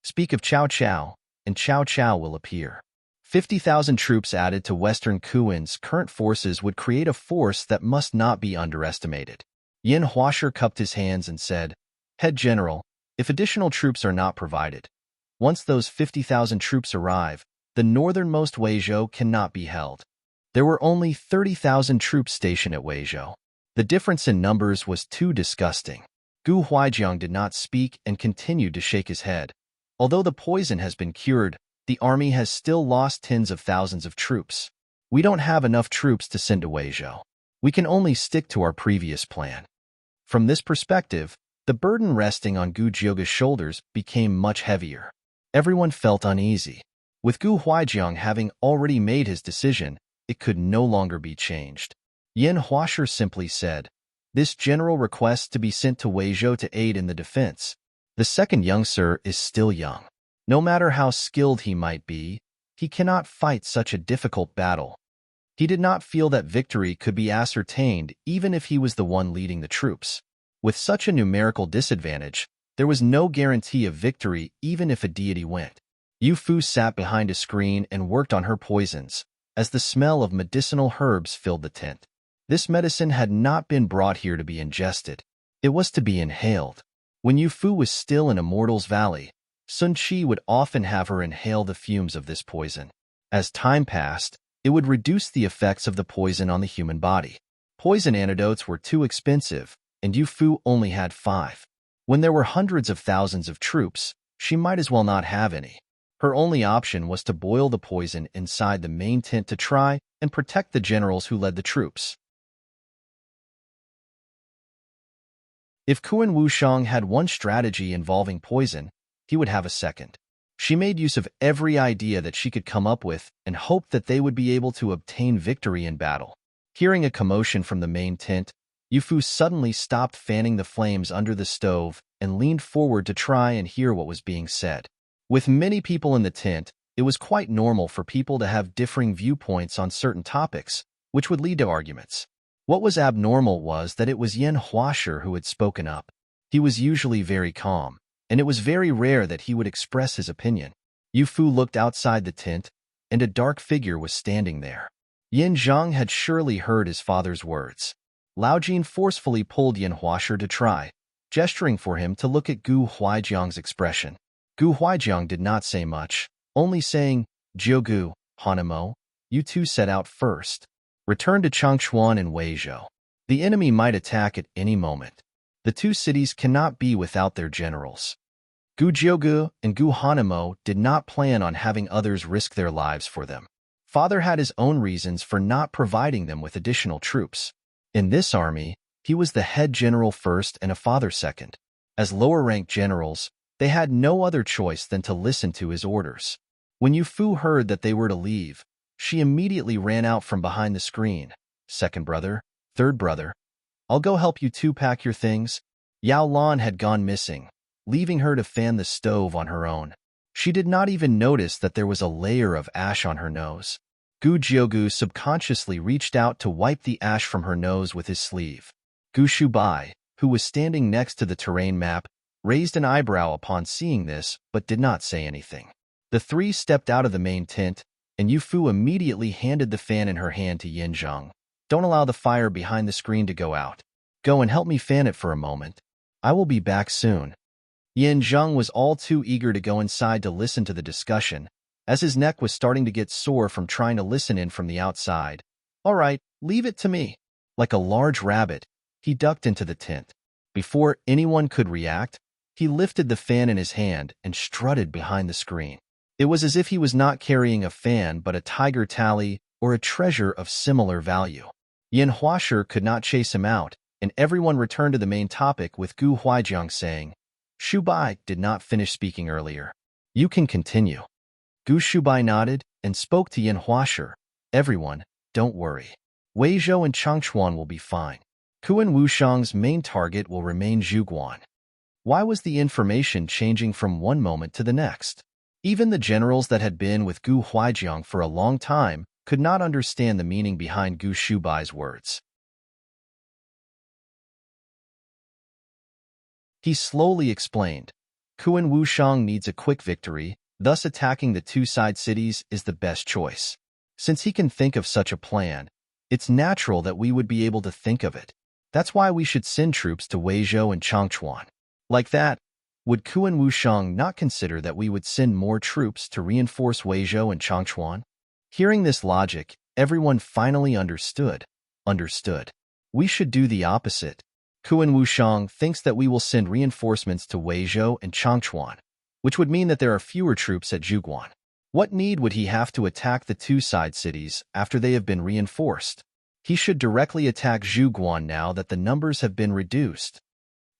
Speak of Cao Cao, and Cao Cao will appear. 50,000 troops added to Western Kuan's current forces would create a force that must not be underestimated. Yin Huasher cupped his hands and said, Head General, if additional troops are not provided, once those 50,000 troops arrive, the northernmost Weizhou cannot be held. There were only 30,000 troops stationed at Weizhou. The difference in numbers was too disgusting. Gu Huaijiang did not speak and continued to shake his head. Although the poison has been cured, the army has still lost tens of thousands of troops. We don't have enough troops to send to Weizhou. We can only stick to our previous plan. From this perspective, the burden resting on Gu Jiugu's shoulders became much heavier. Everyone felt uneasy. With Gu Huaijiang having already made his decision, it could no longer be changed. Yin Huasher simply said, This general requests to be sent to Weizhou to aid in the defense. The second young sir is still young. No matter how skilled he might be, he cannot fight such a difficult battle. He did not feel that victory could be ascertained even if he was the one leading the troops. With such a numerical disadvantage, there was no guarantee of victory even if a deity went. Yu Fu sat behind a screen and worked on her poisons, as the smell of medicinal herbs filled the tent. This medicine had not been brought here to be ingested. It was to be inhaled. When Yu Fu was still in Immortals Valley, Sun Qi would often have her inhale the fumes of this poison. As time passed, it would reduce the effects of the poison on the human body. Poison antidotes were too expensive, and Yu Fu only had 5. When there were hundreds of thousands of troops, she might as well not have any. Her only option was to boil the poison inside the main tent to try and protect the generals who led the troops. If Kuan Wushang had one strategy involving poison, he would have a second. She made use of every idea that she could come up with and hoped that they would be able to obtain victory in battle. Hearing a commotion from the main tent, Yu Fu suddenly stopped fanning the flames under the stove and leaned forward to try and hear what was being said. With many people in the tent, it was quite normal for people to have differing viewpoints on certain topics, which would lead to arguments. What was abnormal was that it was Yin Huasher who had spoken up. He was usually very calm, and it was very rare that he would express his opinion. Yu Fu looked outside the tent, and a dark figure was standing there. Yin Zhang had surely heard his father's words. Lao Jin forcefully pulled Yin Huasher to try, gesturing for him to look at Gu Huaijiang's expression. Gu Huaijiang did not say much, only saying, Jiugu, Hanamo, you two set out first. Return to Changchuan and Weizhou. The enemy might attack at any moment. The two cities cannot be without their generals. Gu Jiugu and Gu Hanamo did not plan on having others risk their lives for them. Father had his own reasons for not providing them with additional troops. In this army, he was the head general first and a father second. As lower-ranked generals, they had no other choice than to listen to his orders. When Yu Fu heard that they were to leave, she immediately ran out from behind the screen. Second brother, third brother, I'll go help you two pack your things. Yao Lan had gone missing, leaving her to fan the stove on her own. She did not even notice that there was a layer of ash on her nose. Gu Jiugu subconsciously reached out to wipe the ash from her nose with his sleeve. Gu Shubai, who was standing next to the terrain map, raised an eyebrow upon seeing this but did not say anything. The three stepped out of the main tent, and Yu Fu immediately handed the fan in her hand to Yin Zheng. Don't allow the fire behind the screen to go out. Go and help me fan it for a moment. I will be back soon. Yin Zheng was all too eager to go inside to listen to the discussion, as his neck was starting to get sore from trying to listen in from the outside. All right, leave it to me. Like a large rabbit, he ducked into the tent. Before anyone could react, he lifted the fan in his hand and strutted behind the screen. It was as if he was not carrying a fan but a tiger tally or a treasure of similar value. Yin Huasher could not chase him out, and everyone returned to the main topic with Gu Huaijiang saying, Shubai did not finish speaking earlier. You can continue. Gu Shubai nodded and spoke to Yin Huasher. Everyone, don't worry. Wei Zhou and Changchuan will be fine. Kuan Wushang's main target will remain Zhuguan. Why was the information changing from one moment to the next? Even the generals that had been with Gu Huaijiang for a long time could not understand the meaning behind Gu Shubai's words. He slowly explained, Kuan Wushang needs a quick victory, thus attacking the two side cities is the best choice. Since he can think of such a plan, it's natural that we would be able to think of it. That's why we should send troops to Weizhou and Changchuan. Like that, would Kuan Wushang not consider that we would send more troops to reinforce Weizhou and Changchuan? Hearing this logic, everyone finally understood. We should do the opposite. Kuan Wushang thinks that we will send reinforcements to Weizhou and Changchuan, which would mean that there are fewer troops at Zhuguan. What need would he have to attack the two side cities after they have been reinforced? He should directly attack Zhuguan now that the numbers have been reduced.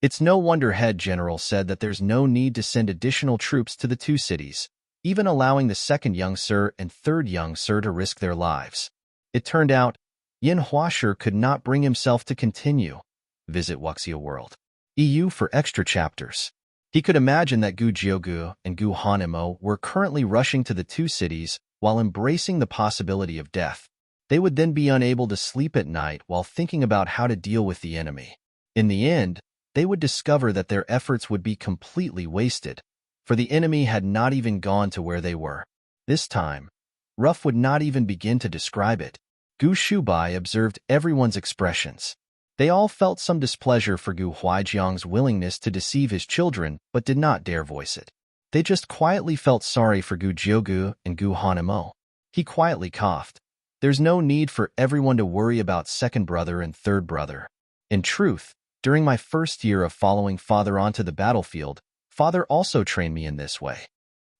It's no wonder Head General said that there's no need to send additional troops to the two cities, even allowing the second young sir and third young sir to risk their lives. It turned out, Yin Huasher could not bring himself to continue. Visit Wuxia World. EU for extra chapters. He could imagine that Gu Jiugu and Gu Hanemo were currently rushing to the two cities while embracing the possibility of death. They would then be unable to sleep at night while thinking about how to deal with the enemy. In the end, they would discover that their efforts would be completely wasted, for the enemy had not even gone to where they were. This time, Ruff would not even begin to describe it. Gu Shubai observed everyone's expressions. They all felt some displeasure for Gu Huaijiang's willingness to deceive his children, but did not dare voice it. They just quietly felt sorry for Gu Jiugu and Gu Hanemo. He quietly coughed. There's no need for everyone to worry about second brother and third brother. In truth, during my first year of following Father onto the battlefield, Father also trained me in this way.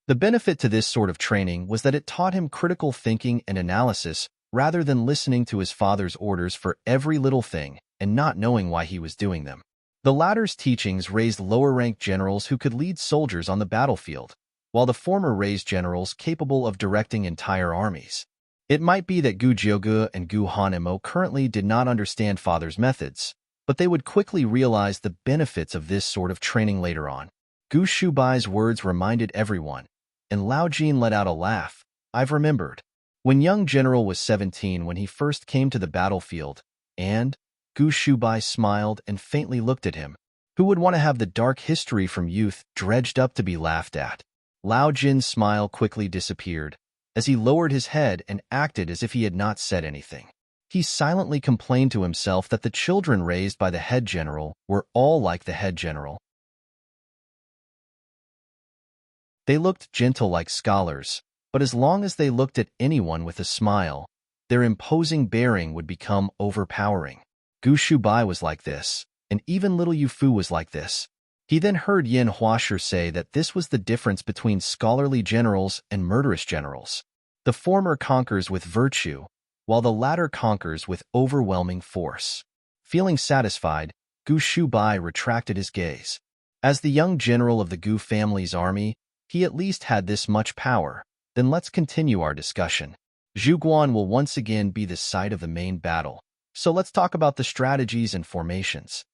The benefit to this sort of training was that it taught him critical thinking and analysis rather than listening to his father's orders for every little thing and not knowing why he was doing them. The latter's teachings raised lower-ranked generals who could lead soldiers on the battlefield, while the former raised generals capable of directing entire armies. It might be that Gu Jiugu and Gu Hanemo currently did not understand Father's methods, but they would quickly realize the benefits of this sort of training later on. Gu Shubai's words reminded everyone, and Lao Jin let out a laugh. I've remembered. When young General was 17 when he first came to the battlefield, and Gu Shubai smiled and faintly looked at him. Who would want to have the dark history from youth dredged up to be laughed at? Lao Jin's smile quickly disappeared, as he lowered his head and acted as if he had not said anything. He silently complained to himself that the children raised by the head general were all like the head general. They looked gentle like scholars, but as long as they looked at anyone with a smile, their imposing bearing would become overpowering. Gu Shubai was like this, and even little Yu Fu was like this. He then heard Yin Huasher say that this was the difference between scholarly generals and murderous generals. The former conquers with virtue, while the latter conquers with overwhelming force. Feeling satisfied, Gu Shubai retracted his gaze. As the young general of the Gu family's army, he at least had this much power, Then let's continue our discussion. Zhuguan will once again be the site of the main battle, so let's talk about the strategies and formations.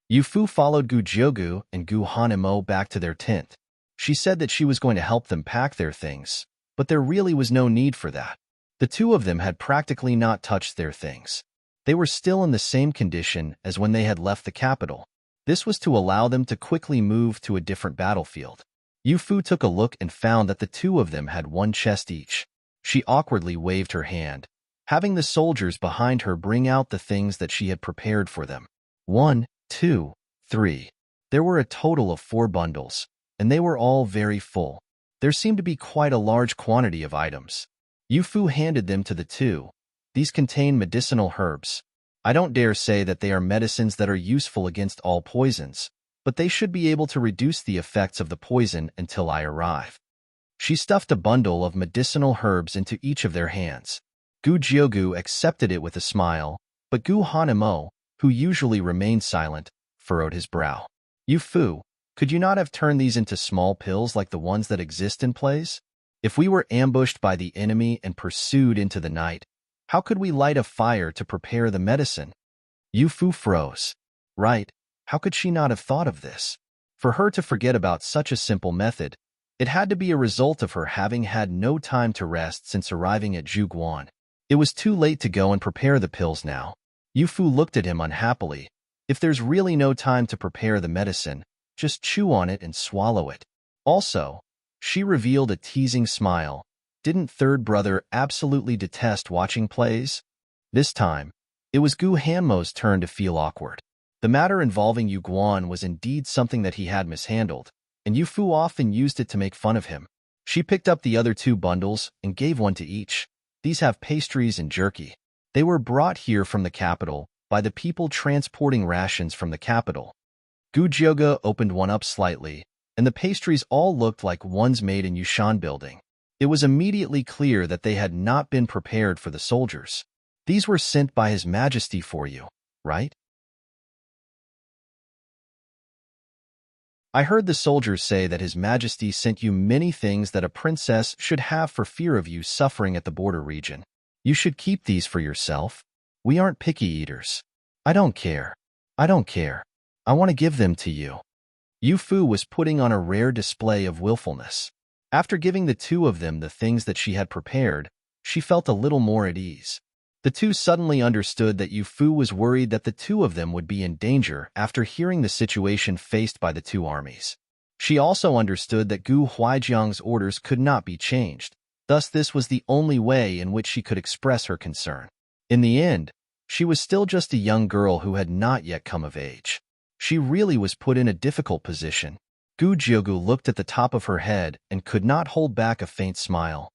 Yu Fu followed Gu Jiugu and Gu Hanemo back to their tent. She said that she was going to help them pack their things, but there really was no need for that. The two of them had practically not touched their things. They were still in the same condition as when they had left the capital. This was to allow them to quickly move to a different battlefield. Yu Fu took a look and found that the two of them had one chest each. She awkwardly waved her hand, having the soldiers behind her bring out the things that she had prepared for them. 1, 2, 3. There were a total of 4 bundles, and they were all very full. There seemed to be quite a large quantity of items. Yu Fu handed them to the two. These contain medicinal herbs. I don't dare say that they are medicines that are useful against all poisons, but they should be able to reduce the effects of the poison until I arrive. She stuffed a bundle of medicinal herbs into each of their hands. Gu Jiugu accepted it with a smile, but Gu Hanemo, who usually remained silent, furrowed his brow. Yu Fu, could you not have turned these into small pills like the ones that exist in plays? If we were ambushed by the enemy and pursued into the night, how could we light a fire to prepare the medicine? Yu Fu froze. Right, how could she not have thought of this? For her to forget about such a simple method, it had to be a result of her having had no time to rest since arriving at Zhuguan. It was too late to go and prepare the pills now. Yu Fu looked at him unhappily. If there's really no time to prepare the medicine, just chew on it and swallow it. Also, she revealed a teasing smile. Didn't third brother absolutely detest watching plays? This time, it was Gu Hanmo's turn to feel awkward. The matter involving Yu Guan was indeed something that he had mishandled, and Yu Fu often used it to make fun of him. She picked up the other 2 bundles and gave one to each. These have pastries and jerky. They were brought here from the capital by the people transporting rations from the capital. Gu Jiugu opened one up slightly, and the pastries all looked like ones made in Yushan building. It was immediately clear that they had not been prepared for the soldiers. These were sent by His Majesty for you, right? I heard the soldiers say that His Majesty sent you many things that a princess should have for fear of you suffering at the border region. You should keep these for yourself. We aren't picky eaters. I don't care. I don't care. I want to give them to you. Yu Fu was putting on a rare display of willfulness. After giving the two of them the things that she had prepared, she felt a little more at ease. The two suddenly understood that Yu Fu was worried that the two of them would be in danger after hearing the situation faced by the two armies. She also understood that Gu Huaijiang's orders could not be changed, thus this was the only way in which she could express her concern. In the end, she was still just a young girl who had not yet come of age. She really was put in a difficult position. Gu Jiugu looked at the top of her head and could not hold back a faint smile.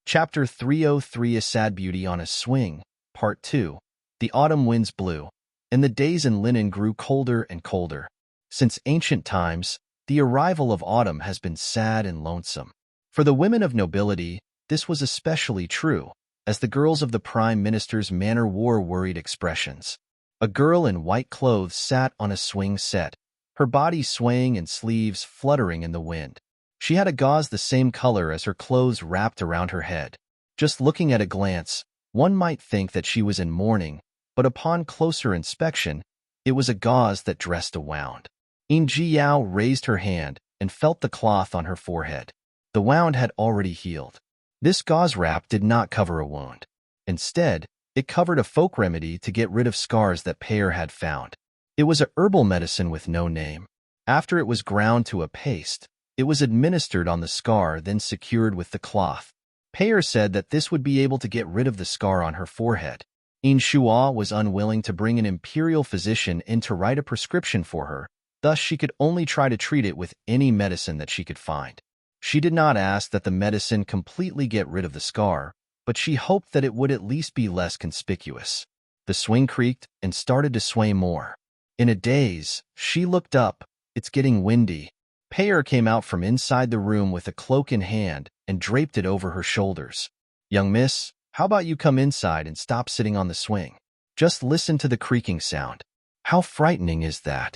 Chapter 303 A Sad Beauty on a Swing, Part 2. The autumn winds blew, and the days in linen grew colder and colder. Since ancient times, the arrival of autumn has been sad and lonesome. For the women of nobility, this was especially true, as the girls of the Prime Minister's manor wore worried expressions. A girl in white clothes sat on a swing set, her body swaying and sleeves fluttering in the wind. She had a gauze the same color as her clothes wrapped around her head. Just looking at a glance, one might think that she was in mourning, but upon closer inspection, it was a gauze that dressed a wound. In Ji-Yao raised her hand and felt the cloth on her forehead. The wound had already healed. This gauze wrap did not cover a wound. Instead, it covered a folk remedy to get rid of scars that Pear had found. It was a herbal medicine with no name. After it was ground to a paste, it was administered on the scar, then secured with the cloth. Pear said that this would be able to get rid of the scar on her forehead. In Shua was unwilling to bring an imperial physician in to write a prescription for her, thus she could only try to treat it with any medicine that she could find. She did not ask that the medicine completely get rid of the scar, but she hoped that it would at least be less conspicuous. The swing creaked and started to sway more. In a daze, she looked up. It's getting windy. Pear came out from inside the room with a cloak in hand and draped it over her shoulders. Young miss, how about you come inside and stop sitting on the swing? Just listen to the creaking sound. How frightening is that?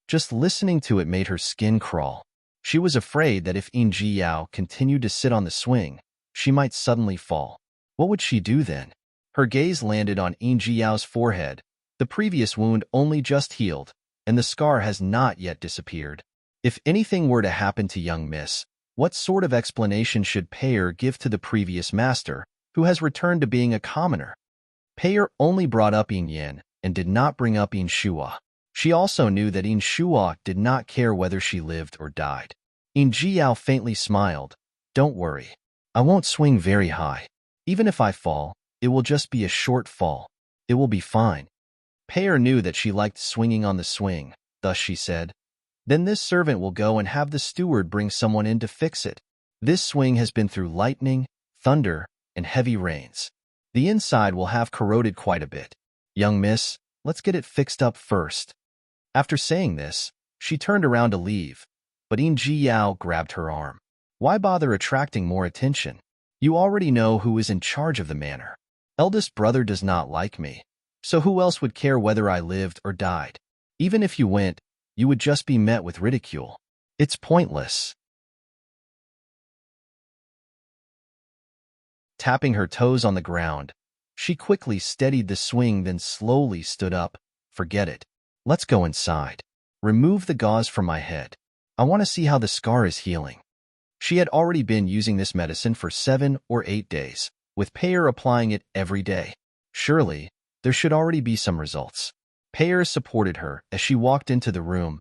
Just listening to it made her skin crawl. She was afraid that if Yin Jiyao continued to sit on the swing, she might suddenly fall. What would she do then? Her gaze landed on Yin Jiyao's forehead. The previous wound only just healed, and the scar has not yet disappeared. If anything were to happen to young Miss, what sort of explanation should Pear give to the previous master, who has returned to being a commoner? Pear only brought up Yin Yan and did not bring up Yin Shua. She also knew that Yin Shua did not care whether she lived or died. Yin Jiyao faintly smiled. Don't worry. I won't swing very high. Even if I fall, it will just be a short fall. It will be fine. Pear knew that she liked swinging on the swing, thus she said, Then this servant will go and have the steward bring someone in to fix it. This swing has been through lightning, thunder, and heavy rains. The inside will have corroded quite a bit. Young miss, let's get it fixed up first. After saying this, she turned around to leave, but Yin Jiyao grabbed her arm. Why bother attracting more attention? You already know who is in charge of the manor. Eldest brother does not like me, so who else would care whether I lived or died? Even if you went, you would just be met with ridicule. It's pointless. Tapping her toes on the ground, she quickly steadied the swing, then slowly stood up. Forget it. Let's go inside. Remove the gauze from my head. I want to see how the scar is healing. She had already been using this medicine for 7 or 8 days, with Pear applying it every day. Surely, there should already be some results. Pear supported her as she walked into the room.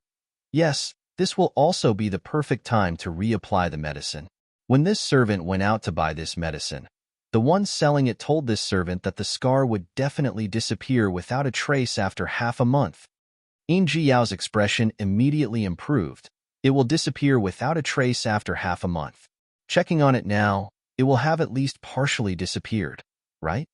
Yes, this will also be the perfect time to reapply the medicine. When this servant went out to buy this medicine, the one selling it told this servant that the scar would definitely disappear without a trace after half a month. Yin Jiyao's expression immediately improved. It will disappear without a trace after half a month. Checking on it now, it will have at least partially disappeared, right?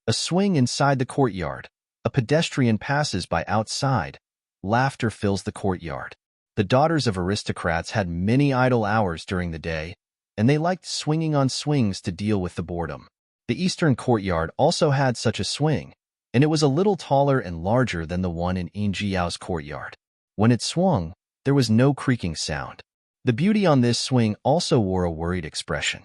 A swing inside the courtyard. A pedestrian passes by outside. Laughter fills the courtyard. The daughters of aristocrats had many idle hours during the day, and they liked swinging on swings to deal with the boredom. The eastern courtyard also had such a swing, and it was a little taller and larger than the one in Yin Jiyao's courtyard. When it swung, there was no creaking sound. The beauty on this swing also wore a worried expression.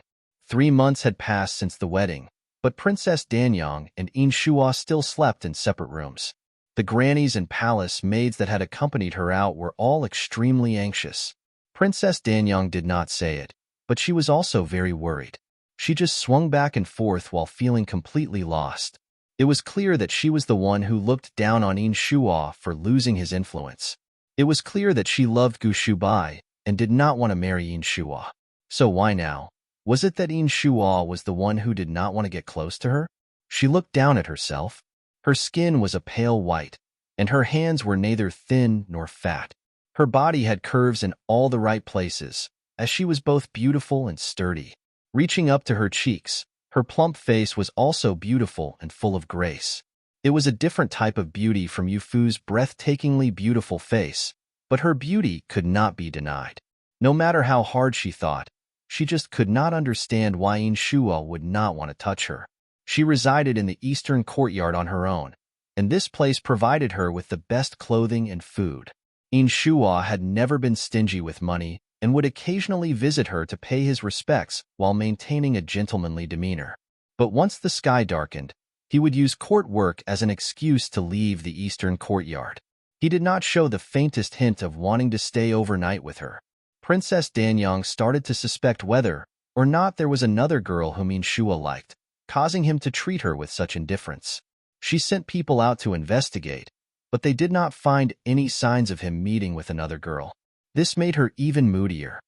3 months had passed since the wedding, but Princess Danyang and Yin Shua still slept in separate rooms. The grannies and palace maids that had accompanied her out were all extremely anxious. Princess Danyang did not say it, but she was also very worried. She just swung back and forth while feeling completely lost. It was clear that she was the one who looked down on Yin Shua for losing his influence. It was clear that she loved Gu Shubai and did not want to marry Yin Shua. So why now? Was it that Yin Shua was the one who did not want to get close to her? She looked down at herself. Her skin was a pale white, and her hands were neither thin nor fat. Her body had curves in all the right places, as she was both beautiful and sturdy. Reaching up to her cheeks, her plump face was also beautiful and full of grace. It was a different type of beauty from Yufu's breathtakingly beautiful face, but her beauty could not be denied. No matter how hard she thought, she just could not understand why Yin Shua would not want to touch her. She resided in the eastern courtyard on her own, and this place provided her with the best clothing and food. Yin Shua had never been stingy with money and would occasionally visit her to pay his respects while maintaining a gentlemanly demeanor. But once the sky darkened, he would use court work as an excuse to leave the eastern courtyard. He did not show the faintest hint of wanting to stay overnight with her. Princess Danyang started to suspect whether or not there was another girl whom Yin Shua liked, causing him to treat her with such indifference. She sent people out to investigate, but they did not find any signs of him meeting with another girl. This made her even moodier.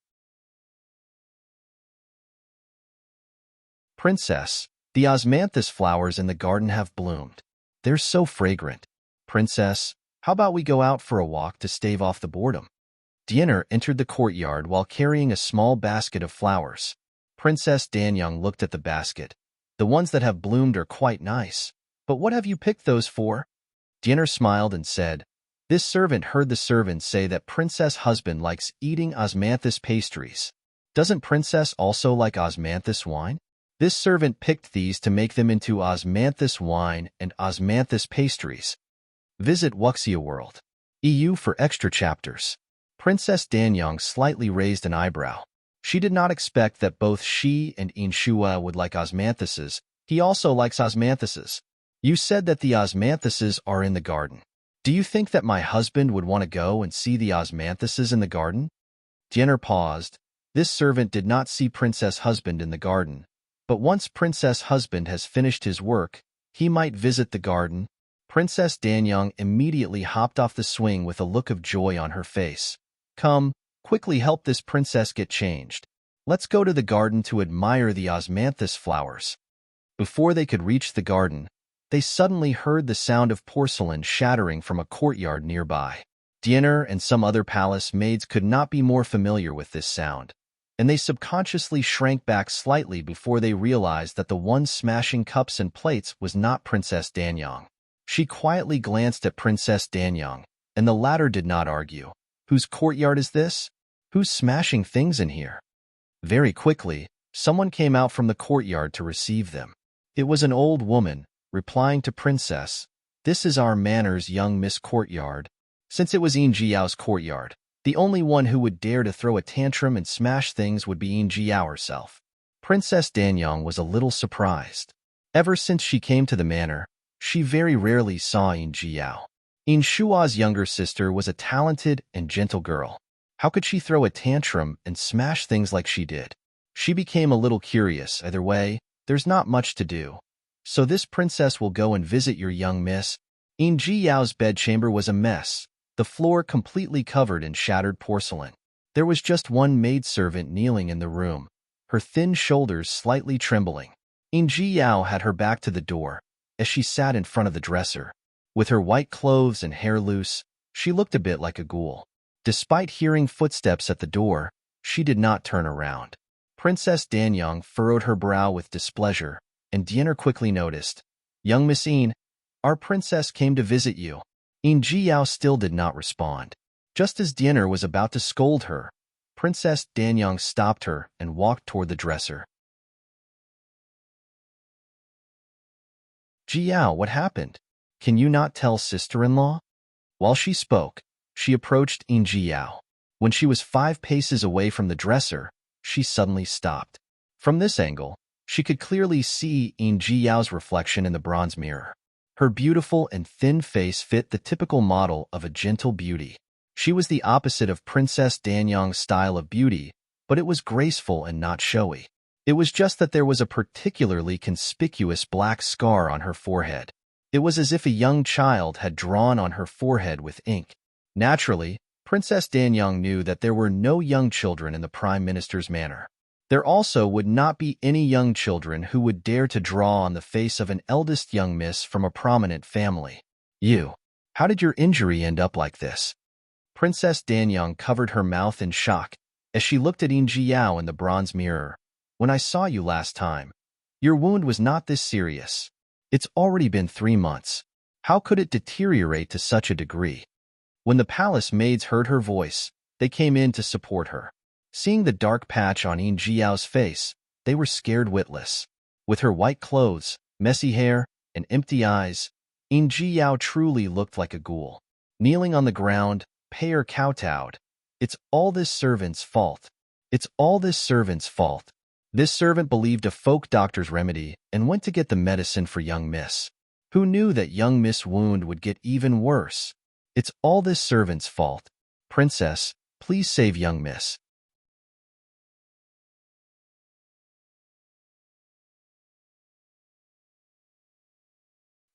Princess, the osmanthus flowers in the garden have bloomed. They're so fragrant. Princess, how about we go out for a walk to stave off the boredom? Diener entered the courtyard while carrying a small basket of flowers. Princess Danyang looked at the basket. The ones that have bloomed are quite nice. But what have you picked those for? Diener smiled and said, This servant heard the servant say that Princess husband likes eating osmanthus pastries. Doesn't Princess also like osmanthus wine? This servant picked these to make them into osmanthus wine and osmanthus pastries. Visit Wuxia World. EU for extra chapters. Princess Danyang slightly raised an eyebrow. She did not expect that both she and Inshua would like osmanthuses. He also likes osmanthuses. You said that the osmanthuses are in the garden. Do you think that my husband would want to go and see the osmanthuses in the garden? Jenner paused. This servant did not see Princess Husband in the garden, but once Princess Husband has finished his work, he might visit the garden. Princess Danyang immediately hopped off the swing with a look of joy on her face. Come, quickly help this princess get changed. Let's go to the garden to admire the osmanthus flowers. Before they could reach the garden, they suddenly heard the sound of porcelain shattering from a courtyard nearby. Diener and some other palace maids could not be more familiar with this sound, and they subconsciously shrank back slightly before they realized that the one smashing cups and plates was not Princess Danyang. She quietly glanced at Princess Danyang, and the latter did not argue. Whose courtyard is this? Who's smashing things in here? Very quickly, someone came out from the courtyard to receive them. It was an old woman, replying to Princess, "This is our manners, young Miss Courtyard." Since it was Yin Jiao's courtyard, the only one who would dare to throw a tantrum and smash things would be Yin Jiao herself. Princess Danyang was a little surprised. Ever since she came to the manor, she very rarely saw Yin Jiao. Yin Shua's younger sister was a talented and gentle girl. How could she throw a tantrum and smash things like she did? She became a little curious. Either way, there's not much to do. So this princess will go and visit your young miss. Yin Jiao's bedchamber was a mess, the floor completely covered in shattered porcelain. There was just one maidservant kneeling in the room, her thin shoulders slightly trembling. Yin Jiao had her back to the door, as she sat in front of the dresser. With her white clothes and hair loose, she looked a bit like a ghoul. Despite hearing footsteps at the door, she did not turn around. Princess Danyang furrowed her brow with displeasure, and Diener quickly noticed. "Young Miss Yin, our princess came to visit you." Yin Jiao still did not respond. Just as Diener was about to scold her, Princess Danyang stopped her and walked toward the dresser. "Jiao, what happened? Can you not tell sister-in-law?" While she spoke, she approached Yin Jiao. When she was 5 paces away from the dresser, she suddenly stopped. From this angle, she could clearly see Yin Jiao's reflection in the bronze mirror. Her beautiful and thin face fit the typical model of a gentle beauty. She was the opposite of Princess Danyang's style of beauty, but it was graceful and not showy. It was just that there was a particularly conspicuous black scar on her forehead. It was as if a young child had drawn on her forehead with ink. Naturally, Princess Danyang knew that there were no young children in the Prime Minister's manor. There also would not be any young children who would dare to draw on the face of an eldest young miss from a prominent family. "You, how did your injury end up like this?" Princess Danyang covered her mouth in shock as she looked at Yin Jiao in the bronze mirror. "When I saw you last time, your wound was not this serious. It's already been 3 months. How could it deteriorate to such a degree?" When the palace maids heard her voice, they came in to support her. Seeing the dark patch on Yin Jiao's face, they were scared witless. With her white clothes, messy hair, and empty eyes, Yin Jiao truly looked like a ghoul. Kneeling on the ground, Payer kowtowed. "It's all this servant's fault. It's all this servant's fault." This servant believed a folk doctor's remedy and went to get the medicine for young miss. Who knew that young miss' wound would get even worse? "It's all this servant's fault. Princess, please save young miss."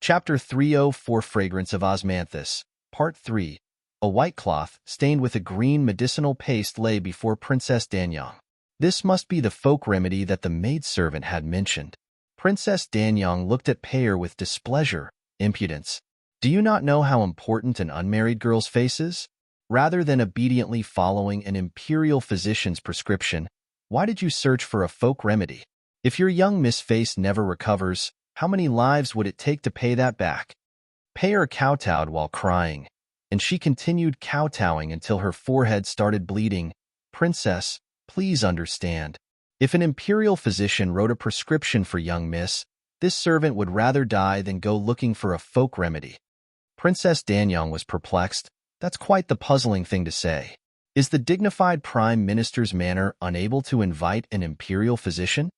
Chapter 304 Fragrance of Osmanthus, Part 3. A white cloth, stained with a green medicinal paste, lay before Princess Danyang. This must be the folk remedy that the maidservant had mentioned. Princess Danyang looked at Payer with displeasure. "Impudence. Do you not know how important an unmarried girl's face is? Rather than obediently following an imperial physician's prescription, why did you search for a folk remedy? If your young miss face never recovers, how many lives would it take to pay that back?" Payer kowtowed while crying, and she continued kowtowing until her forehead started bleeding. "Princess, please understand. If an imperial physician wrote a prescription for young miss, this servant would rather die than go looking for a folk remedy." Princess Danyang was perplexed. That's quite the puzzling thing to say. Is the dignified prime minister's manner unable to invite an imperial physician?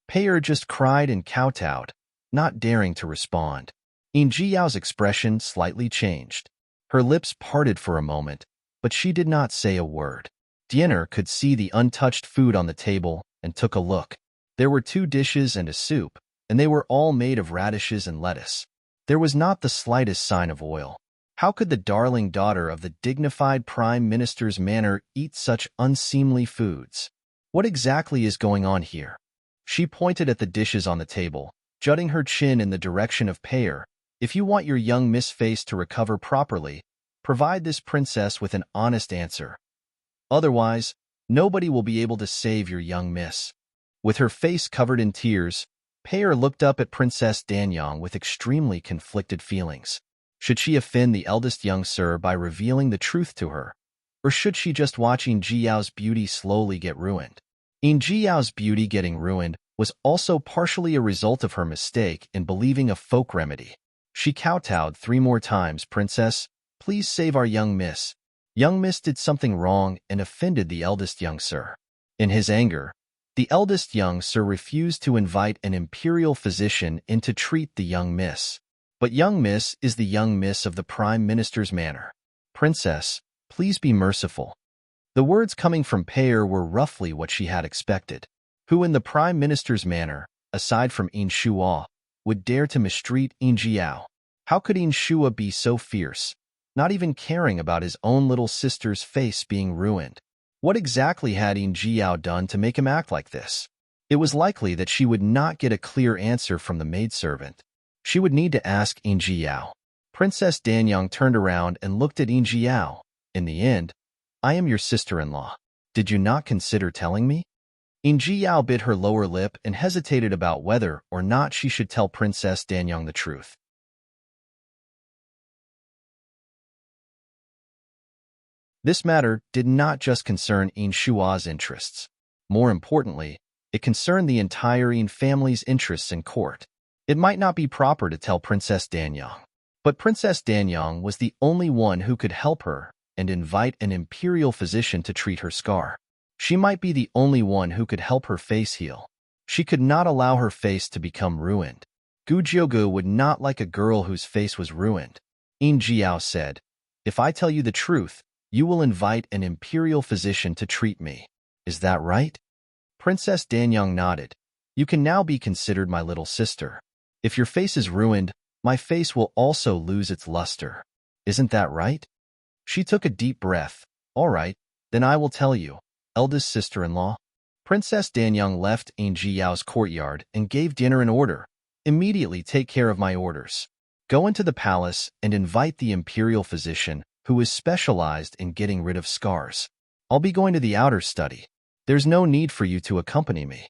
Pei'er just cried and kowtowed, not daring to respond. In Jiyao's expression slightly changed. Her lips parted for a moment, but she did not say a word. Diener could see the untouched food on the table and took a look. There were 2 dishes and a soup, and they were all made of radishes and lettuce. There was not the slightest sign of oil. How could the darling daughter of the dignified prime minister's manor eat such unseemly foods? What exactly is going on here? She pointed at the dishes on the table, jutting her chin in the direction of Pei'er. If you want your young Miss face to recover properly, provide this princess with an honest answer. Otherwise, nobody will be able to save your young miss. With her face covered in tears, Pei'er looked up at Princess Danyang with extremely conflicted feelings. Should she offend the eldest young sir by revealing the truth to her? Or should she just watch Jiyao's beauty slowly get ruined? Jiyao's beauty getting ruined was also partially a result of her mistake in believing a folk remedy. She kowtowed 3 more times. Princess, please save our young miss. Young miss did something wrong and offended the eldest young sir. In his anger, the eldest young sir refused to invite an imperial physician in to treat the young miss. But young miss is the young miss of the prime minister's manor. Princess, please be merciful. The words coming from Pei'er were roughly what she had expected. Who in the prime minister's manor, aside from Shua, would dare to mistreat Jiao? How could Shua be so fierce, not even caring about his own little sister's face being ruined? What exactly had Jiao done to make him act like this? It was likely that she would not get a clear answer from the maidservant. She would need to ask Jiao. Princess Danyang turned around and looked at Jiao. In the end, I am your sister-in-law. Did you not consider telling me? Jiao bit her lower lip and hesitated about whether or not she should tell Princess Danyang the truth. This matter did not just concern Shua's interests. More importantly, it concerned the entire family's interests in court. It might not be proper to tell Princess Danyang, but Princess Danyang was the only one who could help her and invite an imperial physician to treat her scar. She might be the only one who could help her face heal. She could not allow her face to become ruined. Gu Jiugu would not like a girl whose face was ruined. Jiao said, if I tell you the truth, you will invite an imperial physician to treat me. Is that right? Princess Danyang nodded. You can now be considered my little sister. If your face is ruined, my face will also lose its luster. Isn't that right? She took a deep breath. All right, then I will tell you, eldest sister-in-law. Princess Danyang left Jiao's courtyard and gave dinner an order. Immediately take care of my orders. Go into the palace and invite the imperial physician who is specialized in getting rid of scars. I'll be going to the outer study. There's no need for you to accompany me.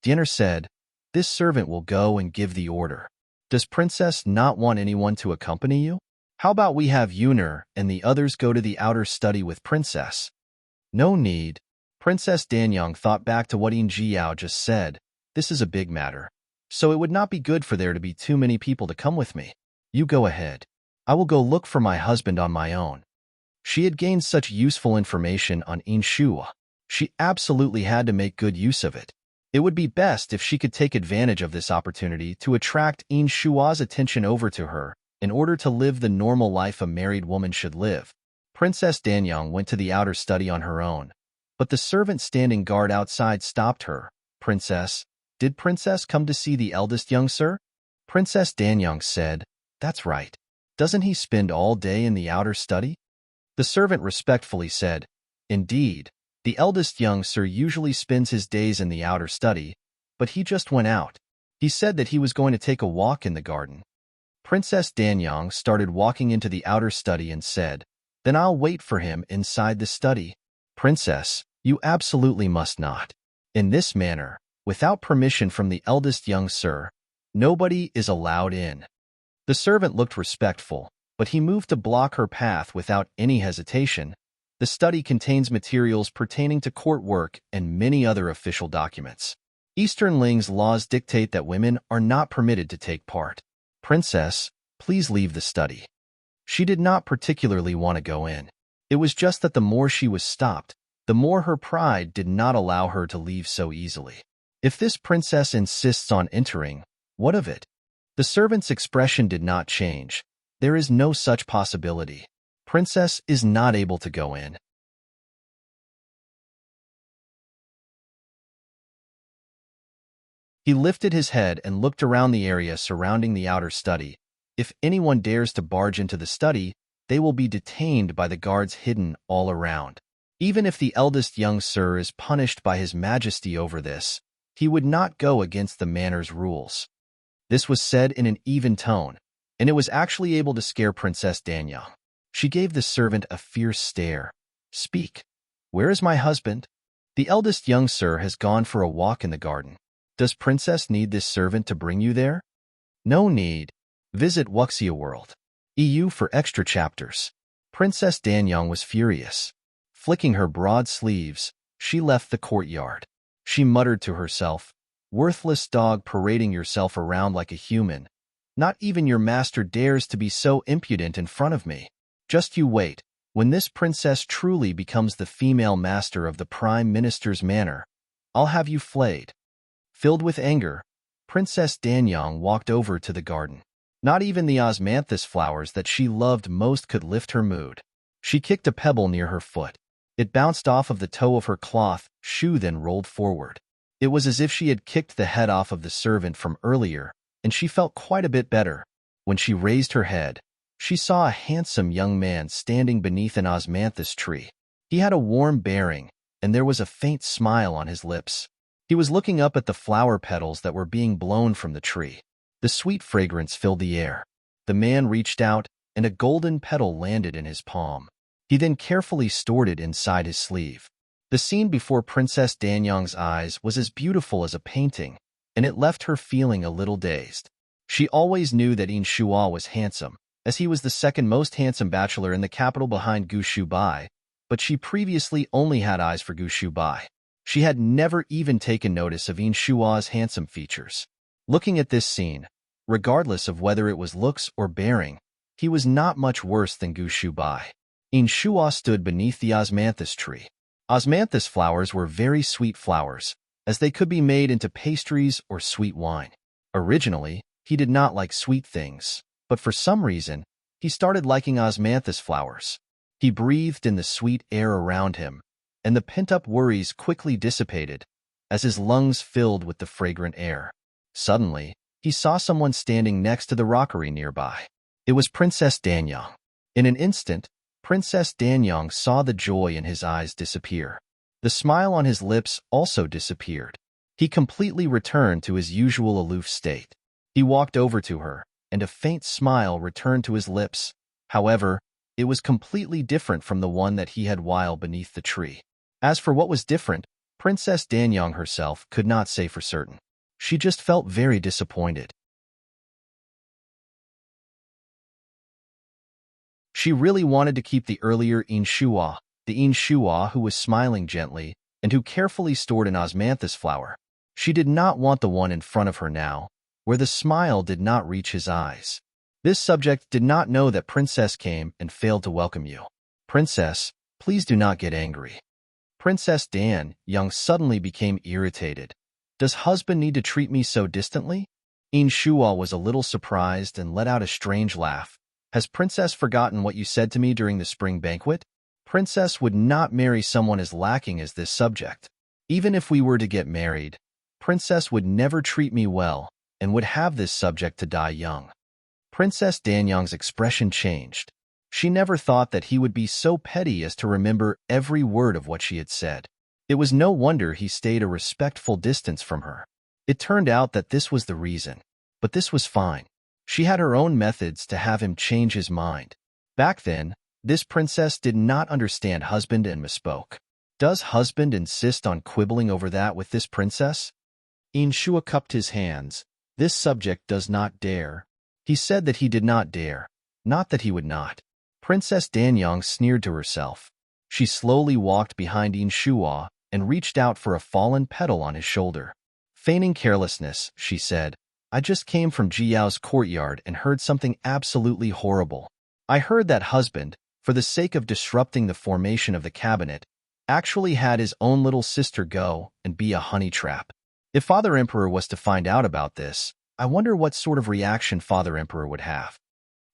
Diener said, this servant will go and give the order. Does Princess not want anyone to accompany you? How about we have Yuner and the others go to the outer study with Princess? No need. Princess Danyang thought back to what Jiao just said. This is a big matter, so it would not be good for there to be too many people to come with me. You go ahead. I will go look for my husband on my own. She had gained such useful information on Shua. She absolutely had to make good use of it. It would be best if she could take advantage of this opportunity to attract Shua's attention over to her in order to live the normal life a married woman should live. Princess Danyang went to the outer study on her own, but the servant standing guard outside stopped her. Princess, did Princess come to see the eldest young sir? Princess Danyang said, that's right. Doesn't he spend all day in the outer study? The servant respectfully said, indeed, the eldest young sir usually spends his days in the outer study, but he just went out. He said that he was going to take a walk in the garden. Princess Danyang started walking into the outer study and said, then I'll wait for him inside the study. Princess, you absolutely must not. In this manner, without permission from the eldest young sir, nobody is allowed in. The servant looked respectful, but he moved to block her path without any hesitation. The study contains materials pertaining to court work and many other official documents. Eastern Ling's laws dictate that women are not permitted to take part. Princess, please leave the study. She did not particularly want to go in. It was just that the more she was stopped, the more her pride did not allow her to leave so easily. If this princess insists on entering, what of it? The servant's expression did not change. There is no such possibility. Princess is not able to go in. He lifted his head and looked around the area surrounding the outer study. If anyone dares to barge into the study, they will be detained by the guards hidden all around. Even if the eldest young sir is punished by his majesty over this, he would not go against the manor's rules. This was said in an even tone, and it was actually able to scare Princess Danyang. She gave the servant a fierce stare. "Speak. Where is my husband?" "The eldest young sir has gone for a walk in the garden." "Does Princess need this servant to bring you there?" "No need. Visit Wuxia World. EU for extra chapters." Princess Danyang was furious. Flicking her broad sleeves, she left the courtyard. She muttered to herself, "Worthless dog parading yourself around like a human. Not even your master dares to be so impudent in front of me. Just you wait. When this princess truly becomes the female master of the Prime Minister's manor, I'll have you flayed." Filled with anger, Princess Danyang walked over to the garden. Not even the osmanthus flowers that she loved most could lift her mood. She kicked a pebble near her foot. It bounced off of the toe of her cloth shoe, then rolled forward. It was as if she had kicked the head off of the servant from earlier, and she felt quite a bit better. When she raised her head, she saw a handsome young man standing beneath an osmanthus tree. He had a warm bearing, and there was a faint smile on his lips. He was looking up at the flower petals that were being blown from the tree. The sweet fragrance filled the air. The man reached out, and a golden petal landed in his palm. He then carefully stored it inside his sleeve. The scene before Princess Danyang's eyes was as beautiful as a painting, and it left her feeling a little dazed. She always knew that Yin Shuo was handsome, as he was the second most handsome bachelor in the capital behind Gu Shubai, but she previously only had eyes for Gu Shubai. She had never even taken notice of Yin Shuo's handsome features. Looking at this scene, regardless of whether it was looks or bearing, he was not much worse than Gu Shubai. Yin Shuo stood beneath the osmanthus tree. Osmanthus flowers were very sweet flowers, as they could be made into pastries or sweet wine. Originally, he did not like sweet things, but for some reason, he started liking osmanthus flowers. He breathed in the sweet air around him, and the pent-up worries quickly dissipated as his lungs filled with the fragrant air. Suddenly, he saw someone standing next to the rockery nearby. It was Princess Danyang. In an instant, Princess Danyang saw the joy in his eyes disappear. The smile on his lips also disappeared. He completely returned to his usual aloof state. He walked over to her, and a faint smile returned to his lips. However, it was completely different from the one that he had while beneath the tree. As for what was different, Princess Danyang herself could not say for certain. She just felt very disappointed. She really wanted to keep the earlier Yin Shuo, the Yin Shuo who was smiling gently and who carefully stored an osmanthus flower. She did not want the one in front of her now, where the smile did not reach his eyes. This subject did not know that Princess came and failed to welcome you. "Princess, please do not get angry." Princess Danyang suddenly became irritated. "Does husband need to treat me so distantly?" Yin Shuo was a little surprised and let out a strange laugh. "Has Princess forgotten what you said to me during the spring banquet? Princess would not marry someone as lacking as this subject. Even if we were to get married, Princess would never treat me well and would have this subject to die young." Princess Danyang's expression changed. She never thought that he would be so petty as to remember every word of what she had said. It was no wonder he stayed a respectful distance from her. It turned out that this was the reason. But this was fine. She had her own methods to have him change his mind. Back then, this princess did not understand husband and misspoke. Does husband insist on quibbling over that with this princess? Yin Shuo cupped his hands. This subject does not dare. He said that he did not dare, not that he would not. Princess Danyang sneered to herself. She slowly walked behind Yin Shuo and reached out for a fallen petal on his shoulder. Feigning carelessness, she said, "I just came from Jiyao's courtyard and heard something absolutely horrible." I heard that husband, for the sake of disrupting the formation of the cabinet, actually had his own little sister go and be a honey trap. If Father Emperor was to find out about this, I wonder what sort of reaction Father Emperor would have.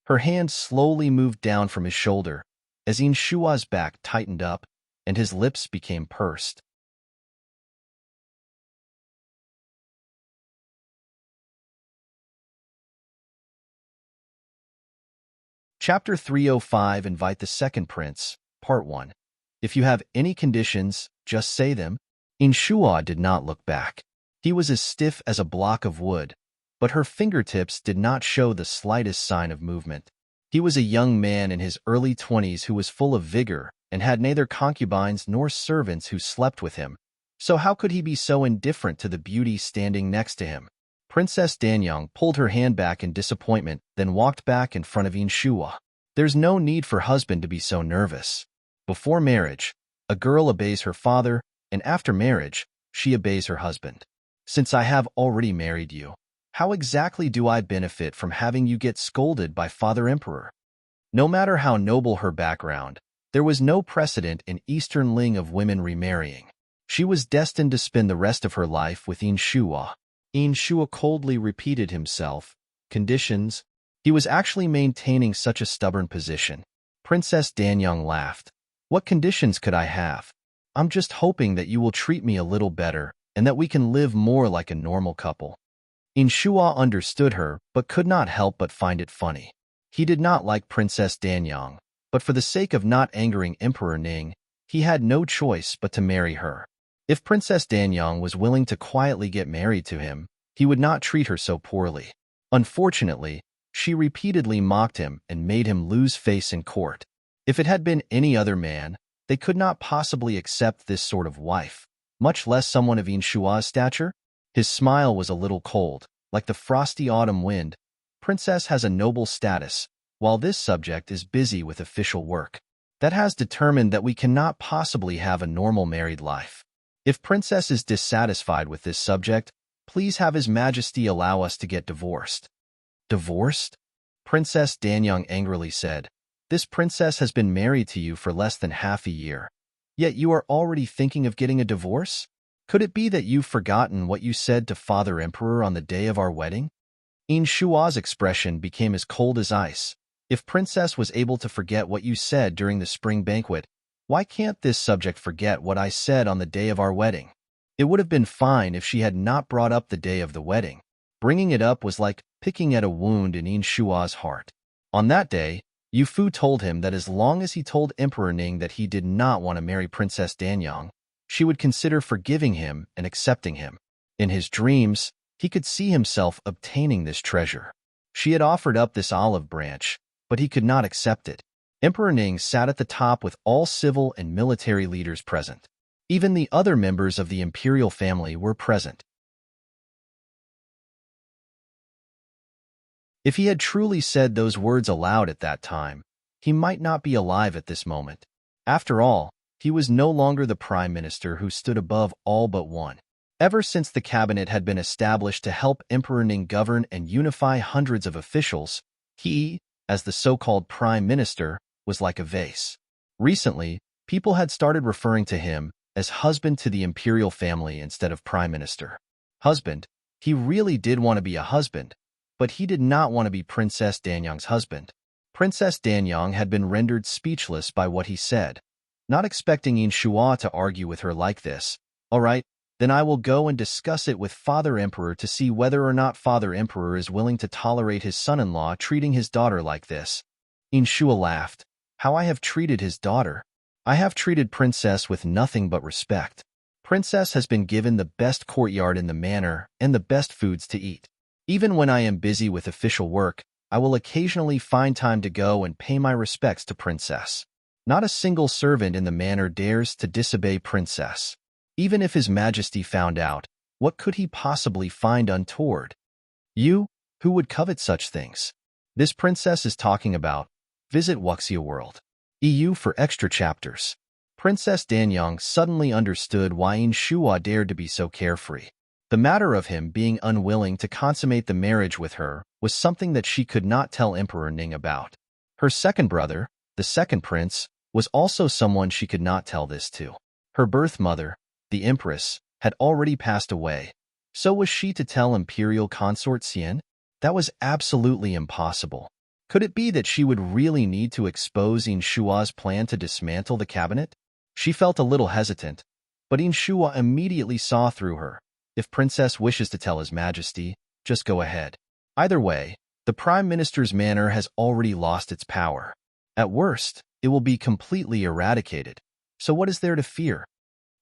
Her hand slowly moved down from his shoulder as Inshua's back tightened up and his lips became pursed. Chapter 305, Invite the Second Prince, Part 1. If you have any conditions, just say them. Inshua did not look back. He was as stiff as a block of wood, but her fingertips did not show the slightest sign of movement. He was a young man in his early 20s who was full of vigor and had neither concubines nor servants who slept with him. So how could he be so indifferent to the beauty standing next to him? Princess Danyang pulled her hand back in disappointment, then walked back in front of Inshua. There's no need for husband to be so nervous. Before marriage, a girl obeys her father, and after marriage, she obeys her husband. Since I have already married you, how exactly do I benefit from having you get scolded by Father Emperor? No matter how noble her background, there was no precedent in Eastern Ling of women remarrying. She was destined to spend the rest of her life with Inshua. Inshua coldly repeated himself. Conditions? He was actually maintaining such a stubborn position. Princess Danyang laughed. What conditions could I have? I'm just hoping that you will treat me a little better and that we can live more like a normal couple. Inshua understood her, but could not help but find it funny. He did not like Princess Danyang, but for the sake of not angering Emperor Ning, he had no choice but to marry her. If Princess Danyang was willing to quietly get married to him, he would not treat her so poorly. Unfortunately, she repeatedly mocked him and made him lose face in court. If it had been any other man, they could not possibly accept this sort of wife, much less someone of Inshua's stature. His smile was a little cold, like the frosty autumn wind. Princess has a noble status, while this subject is busy with official work. That has determined that we cannot possibly have a normal married life. If Princess is dissatisfied with this subject, please have His Majesty allow us to get divorced. Divorced? Princess Danyang angrily said. This princess has been married to you for less than half a year. Yet you are already thinking of getting a divorce? Could it be that you've forgotten what you said to Father Emperor on the day of our wedding? Inshua's expression became as cold as ice. If Princess was able to forget what you said during the spring banquet, why can't this subject forget what I said on the day of our wedding? It would have been fine if she had not brought up the day of the wedding. Bringing it up was like picking at a wound in Inshua's heart. On that day, Yufu told him that as long as he told Emperor Ning that he did not want to marry Princess Danyang, she would consider forgiving him and accepting him. In his dreams, he could see himself obtaining this treasure. She had offered up this olive branch, but he could not accept it. Emperor Ning sat at the top with all civil and military leaders present. Even the other members of the imperial family were present. If he had truly said those words aloud at that time, he might not be alive at this moment. After all, he was no longer the prime minister who stood above all but one. Ever since the cabinet had been established to help Emperor Ning govern and unify hundreds of officials, he, as the so-called prime minister, was like a vase. Recently, people had started referring to him as husband to the imperial family instead of prime minister. Husband, he really did want to be a husband, but he did not want to be Princess Danyang's husband. Princess Danyang had been rendered speechless by what he said. Not expecting Inshua to argue with her like this, all right, then I will go and discuss it with Father Emperor to see whether or not Father Emperor is willing to tolerate his son-in-law treating his daughter like this. Inshua laughed. How I have treated his daughter. I have treated Princess with nothing but respect. Princess has been given the best courtyard in the manor and the best foods to eat. Even when I am busy with official work, I will occasionally find time to go and pay my respects to Princess. Not a single servant in the manor dares to disobey Princess. Even if His Majesty found out, what could he possibly find untoward? You, who would covet such things? This princess is talking about. Visit Wuxia World. EU for extra chapters. Princess Danyang suddenly understood why Inshua dared to be so carefree. The matter of him being unwilling to consummate the marriage with her was something that she could not tell Emperor Ning about. Her second brother, the second prince, was also someone she could not tell this to. Her birth mother, the empress, had already passed away. So was she to tell imperial consort Xian? That was absolutely impossible. Could it be that she would really need to expose Yin Shua's plan to dismantle the cabinet? She felt a little hesitant, but Yin Shua immediately saw through her. If Princess wishes to tell His Majesty, just go ahead. Either way, the Prime Minister's manor has already lost its power. At worst, it will be completely eradicated. So what is there to fear?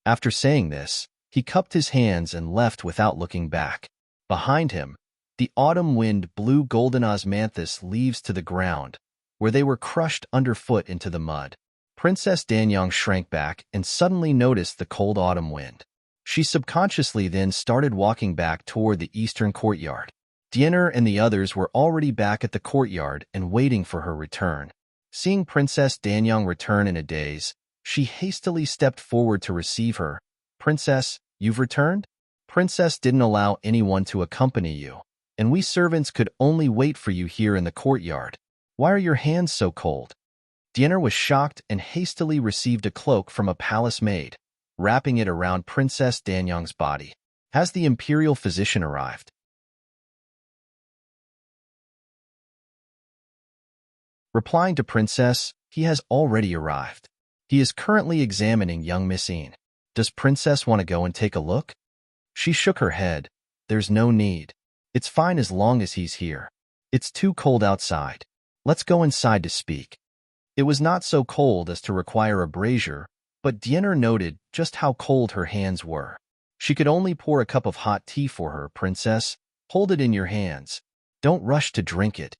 After saying this, he cupped his hands and left without looking back. Behind him, the autumn wind blew golden osmanthus leaves to the ground, where they were crushed underfoot into the mud. Princess Danyang shrank back and suddenly noticed the cold autumn wind. She subconsciously then started walking back toward the eastern courtyard. Diener and the others were already back at the courtyard and waiting for her return. Seeing Princess Danyang return in a daze, she hastily stepped forward to receive her. Princess, you've returned? Princess didn't allow anyone to accompany you, and we servants could only wait for you here in the courtyard. Why are your hands so cold? Diener was shocked and hastily received a cloak from a palace maid, wrapping it around Princess Danyang's body. Has the imperial physician arrived? Replying to Princess, he has already arrived. He is currently examining young Miss Yin. Does Princess want to go and take a look? She shook her head. There's no need. It's fine as long as he's here. It's too cold outside. Let's go inside to speak. It was not so cold as to require a brazier, but Diener noted just how cold her hands were. She could only pour a cup of hot tea for her. Princess, hold it in your hands. Don't rush to drink it.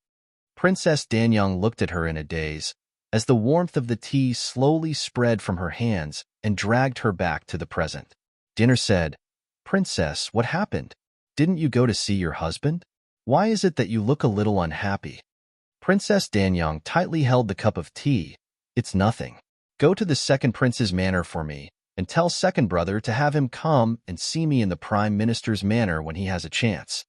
Princess Danyang looked at her in a daze, as the warmth of the tea slowly spread from her hands and dragged her back to the present. Diener said, Princess, what happened? Didn't you go to see your husband? Why is it that you look a little unhappy? Princess Danyang tightly held the cup of tea. It's nothing. Go to the second prince's manor for me, and tell second brother to have him come and see me in the Prime Minister's manor when he has a chance.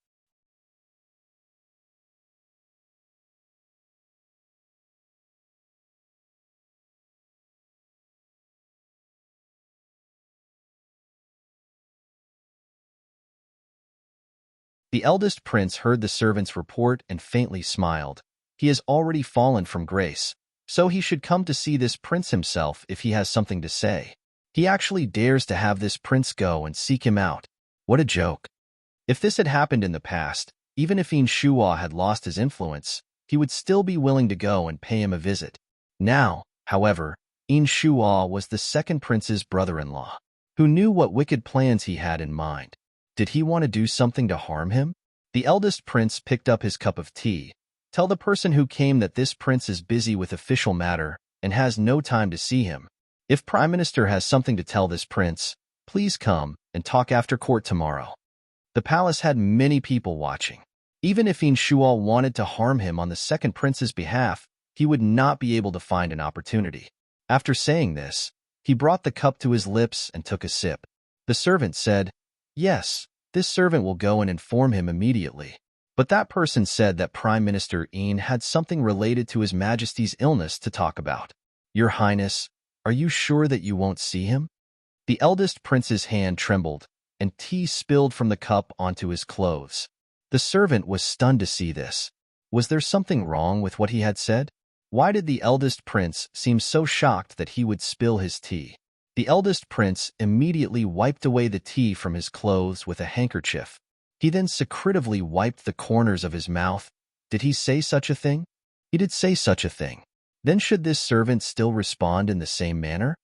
The eldest prince heard the servant's report and faintly smiled. He has already fallen from grace, so he should come to see this prince himself if he has something to say. He actually dares to have this prince go and seek him out. What a joke. If this had happened in the past, even if Yin Shua had lost his influence, he would still be willing to go and pay him a visit. Now, however, Yin Shua was the second prince's brother-in-law, who knew what wicked plans he had in mind. Did he want to do something to harm him? The eldest prince picked up his cup of tea. Tell the person who came that this prince is busy with official matter and has no time to see him. If Prime Minister has something to tell this prince, please come and talk after court tomorrow. The palace had many people watching. Even if Yin Shua wanted to harm him on the second prince's behalf, he would not be able to find an opportunity. After saying this, he brought the cup to his lips and took a sip. The servant said, Yes, this servant will go and inform him immediately. But that person said that Prime Minister Yin had something related to His Majesty's illness to talk about. Your Highness, are you sure that you won't see him? The eldest prince's hand trembled, and tea spilled from the cup onto his clothes. The servant was stunned to see this. Was there something wrong with what he had said? Why did the eldest prince seem so shocked that he would spill his tea? The eldest prince immediately wiped away the tea from his clothes with a handkerchief. He then secretively wiped the corners of his mouth. Did he say such a thing? He did say such a thing. Then should this servant still respond in the same manner?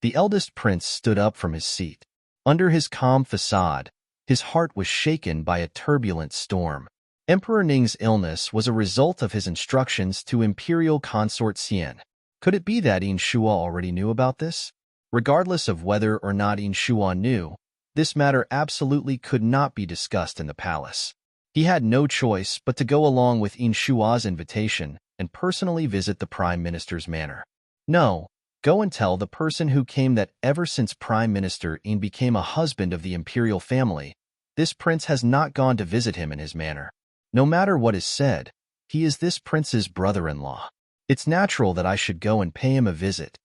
The eldest prince stood up from his seat. Under his calm facade, his heart was shaken by a turbulent storm. Emperor Ning's illness was a result of his instructions to Imperial Consort Xian. Could it be that Yin Shua already knew about this? Regardless of whether or not Yin Shua knew, this matter absolutely could not be discussed in the palace. He had no choice but to go along with Yin Shua's invitation and personally visit the Prime Minister's manor. No, go and tell the person who came that ever since Prime Minister Yin became a husband of the imperial family, this prince has not gone to visit him in his manor. No matter what is said, he is this prince's brother-in-law. It's natural that I should go and pay him a visit.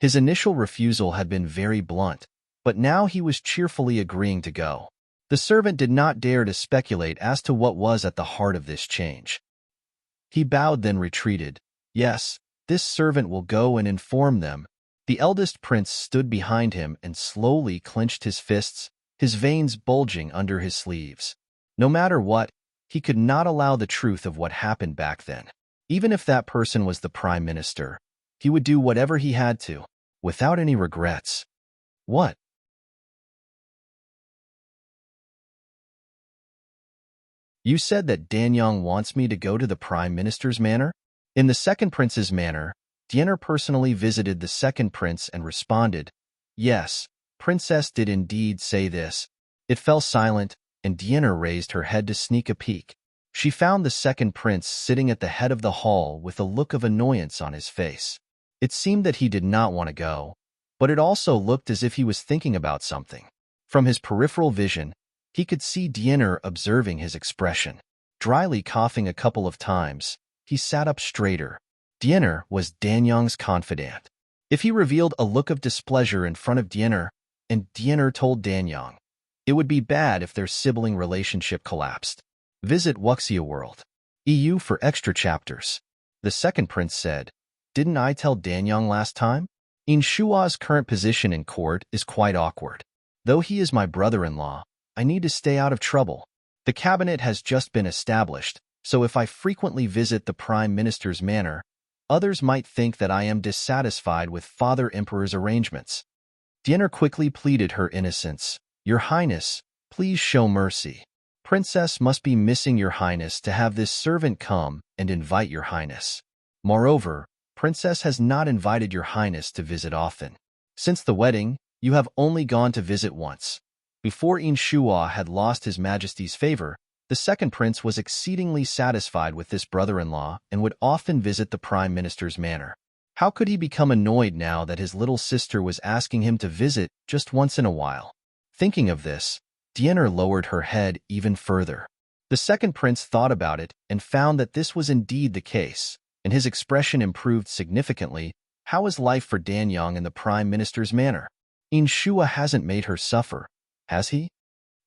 His initial refusal had been very blunt, but now he was cheerfully agreeing to go. The servant did not dare to speculate as to what was at the heart of this change. He bowed, then retreated. Yes, this servant will go and inform them. The eldest prince stood behind him and slowly clenched his fists, his veins bulging under his sleeves. No matter what, he could not allow the truth of what happened back then. Even if that person was the prime minister, he would do whatever he had to, without any regrets. What? You said that Danyang wants me to go to the prime minister's manor? In the second prince's manor, Diener personally visited the second prince and responded, "Yes, princess did indeed say this." It fell silent, and Diener raised her head to sneak a peek. She found the second prince sitting at the head of the hall with a look of annoyance on his face. It seemed that he did not want to go, but it also looked as if he was thinking about something. From his peripheral vision, he could see Diener observing his expression. Dryly coughing a couple of times, he sat up straighter. Diener was Danyang's confidant. If he revealed a look of displeasure in front of Diener, and Diener told Danyang, it would be bad if their sibling relationship collapsed. Visit Wuxia World. EU for extra chapters. The second prince said, "Didn't I tell Danyang last time? Inshua's current position in court is quite awkward. Though he is my brother-in-law, I need to stay out of trouble. The cabinet has just been established, so if I frequently visit the prime minister's manor, others might think that I am dissatisfied with Father Emperor's arrangements." Diener quickly pleaded her innocence. "Your Highness, please show mercy. Princess must be missing Your Highness to have this servant come and invite Your Highness. Moreover, Princess has not invited Your Highness to visit often. Since the wedding, you have only gone to visit once." Before Inshua had lost His Majesty's favor, the second prince was exceedingly satisfied with this brother-in-law and would often visit the prime minister's manor. How could he become annoyed now that his little sister was asking him to visit just once in a while? Thinking of this, Diener lowered her head even further. The second prince thought about it and found that this was indeed the case, and his expression improved significantly. How is life for Danyang in the prime minister's manor? Inshua hasn't made her suffer, has he?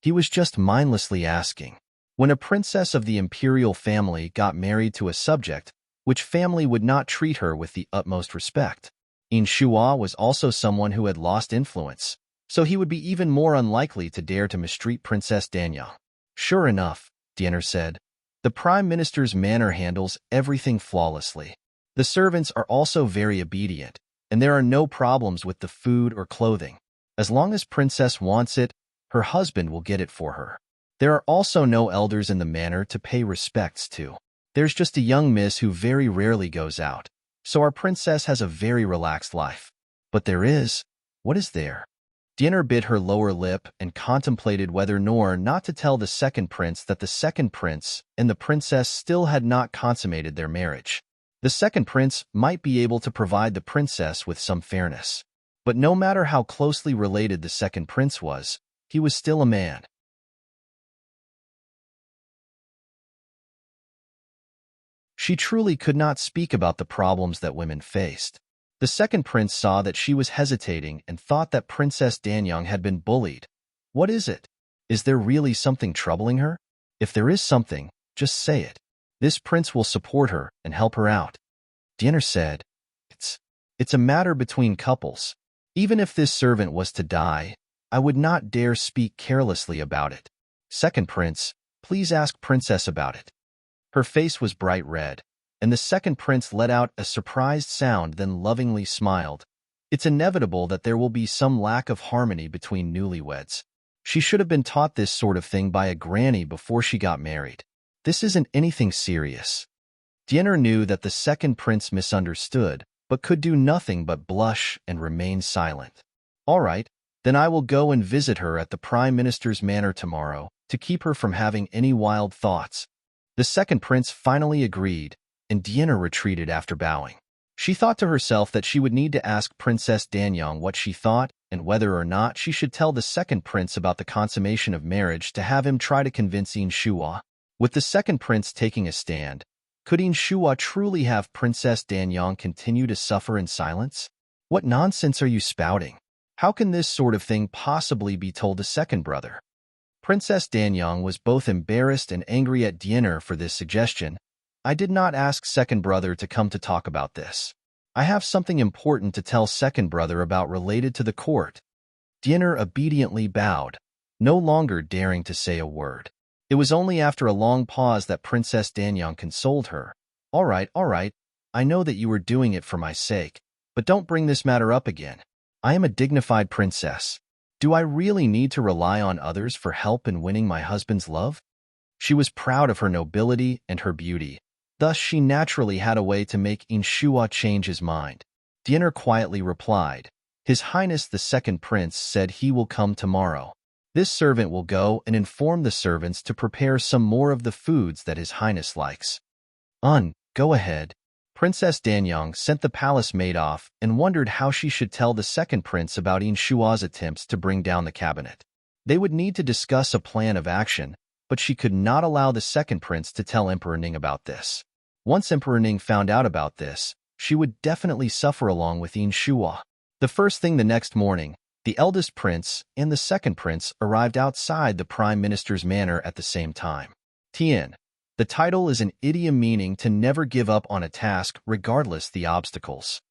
He was just mindlessly asking. When a princess of the imperial family got married to a subject, which family would not treat her with the utmost respect? Inshua was also someone who had lost influence, so he would be even more unlikely to dare to mistreat Princess Danyang. Sure enough, Diener said, the prime minister's manor handles everything flawlessly. The servants are also very obedient, and there are no problems with the food or clothing. As long as Princess wants it, her husband will get it for her. There are also no elders in the manor to pay respects to. There's just a young miss who very rarely goes out, so our princess has a very relaxed life. But there is. What is there? Diener bit her lower lip and contemplated whether nor not to tell the second prince that the second prince and the princess still had not consummated their marriage. The second prince might be able to provide the princess with some fairness. But no matter how closely related the second prince was, he was still a man. She truly could not speak about the problems that women faced. The second prince saw that she was hesitating and thought that Princess Danyang had been bullied. What is it? Is there really something troubling her? If there is something, just say it. This prince will support her and help her out. Diener said, It's a matter between couples. Even if this servant was to die, I would not dare speak carelessly about it. Second prince, please ask princess about it. Her face was bright red, and the second prince let out a surprised sound, then lovingly smiled. It's inevitable that there will be some lack of harmony between newlyweds. She should have been taught this sort of thing by a granny before she got married. This isn't anything serious. Diener knew that the second prince misunderstood, but could do nothing but blush and remain silent. All right, then I will go and visit her at the prime minister's manor tomorrow to keep her from having any wild thoughts. The second prince finally agreed, and Diener retreated after bowing. She thought to herself that she would need to ask Princess Danyang what she thought and whether or not she should tell the second prince about the consummation of marriage to have him try to convince Inshua. With the second prince taking a stand, Could Inshua truly have Princess Danyang continue to suffer in silence? What nonsense are you spouting? How can this sort of thing possibly be told to second brother? Princess Danyang was both embarrassed and angry at Diener for this suggestion. I did not ask second brother to come to talk about this. I have something important to tell second brother about related to the court. Diener obediently bowed, no longer daring to say a word. It was only after a long pause that Princess Danyang consoled her. All right, I know that you were doing it for my sake, but don't bring this matter up again. I am a dignified princess. Do I really need to rely on others for help in winning my husband's love? She was proud of her nobility and her beauty. Thus, she naturally had a way to make Inshua change his mind. Diener quietly replied, His Highness the Second Prince said he will come tomorrow. This servant will go and inform the servants to prepare some more of the foods that His Highness likes. Go ahead. Princess Danyang sent the palace maid off and wondered how she should tell the second prince about Inshua's attempts to bring down the cabinet. They would need to discuss a plan of action, but she could not allow the second prince to tell Emperor Ning about this. Once Emperor Ning found out about this, she would definitely suffer along with Inshua. The first thing the next morning, the eldest prince and the second prince arrived outside the prime minister's manor at the same time. Tien. The title is an idiom meaning to never give up on a task regardless the obstacles.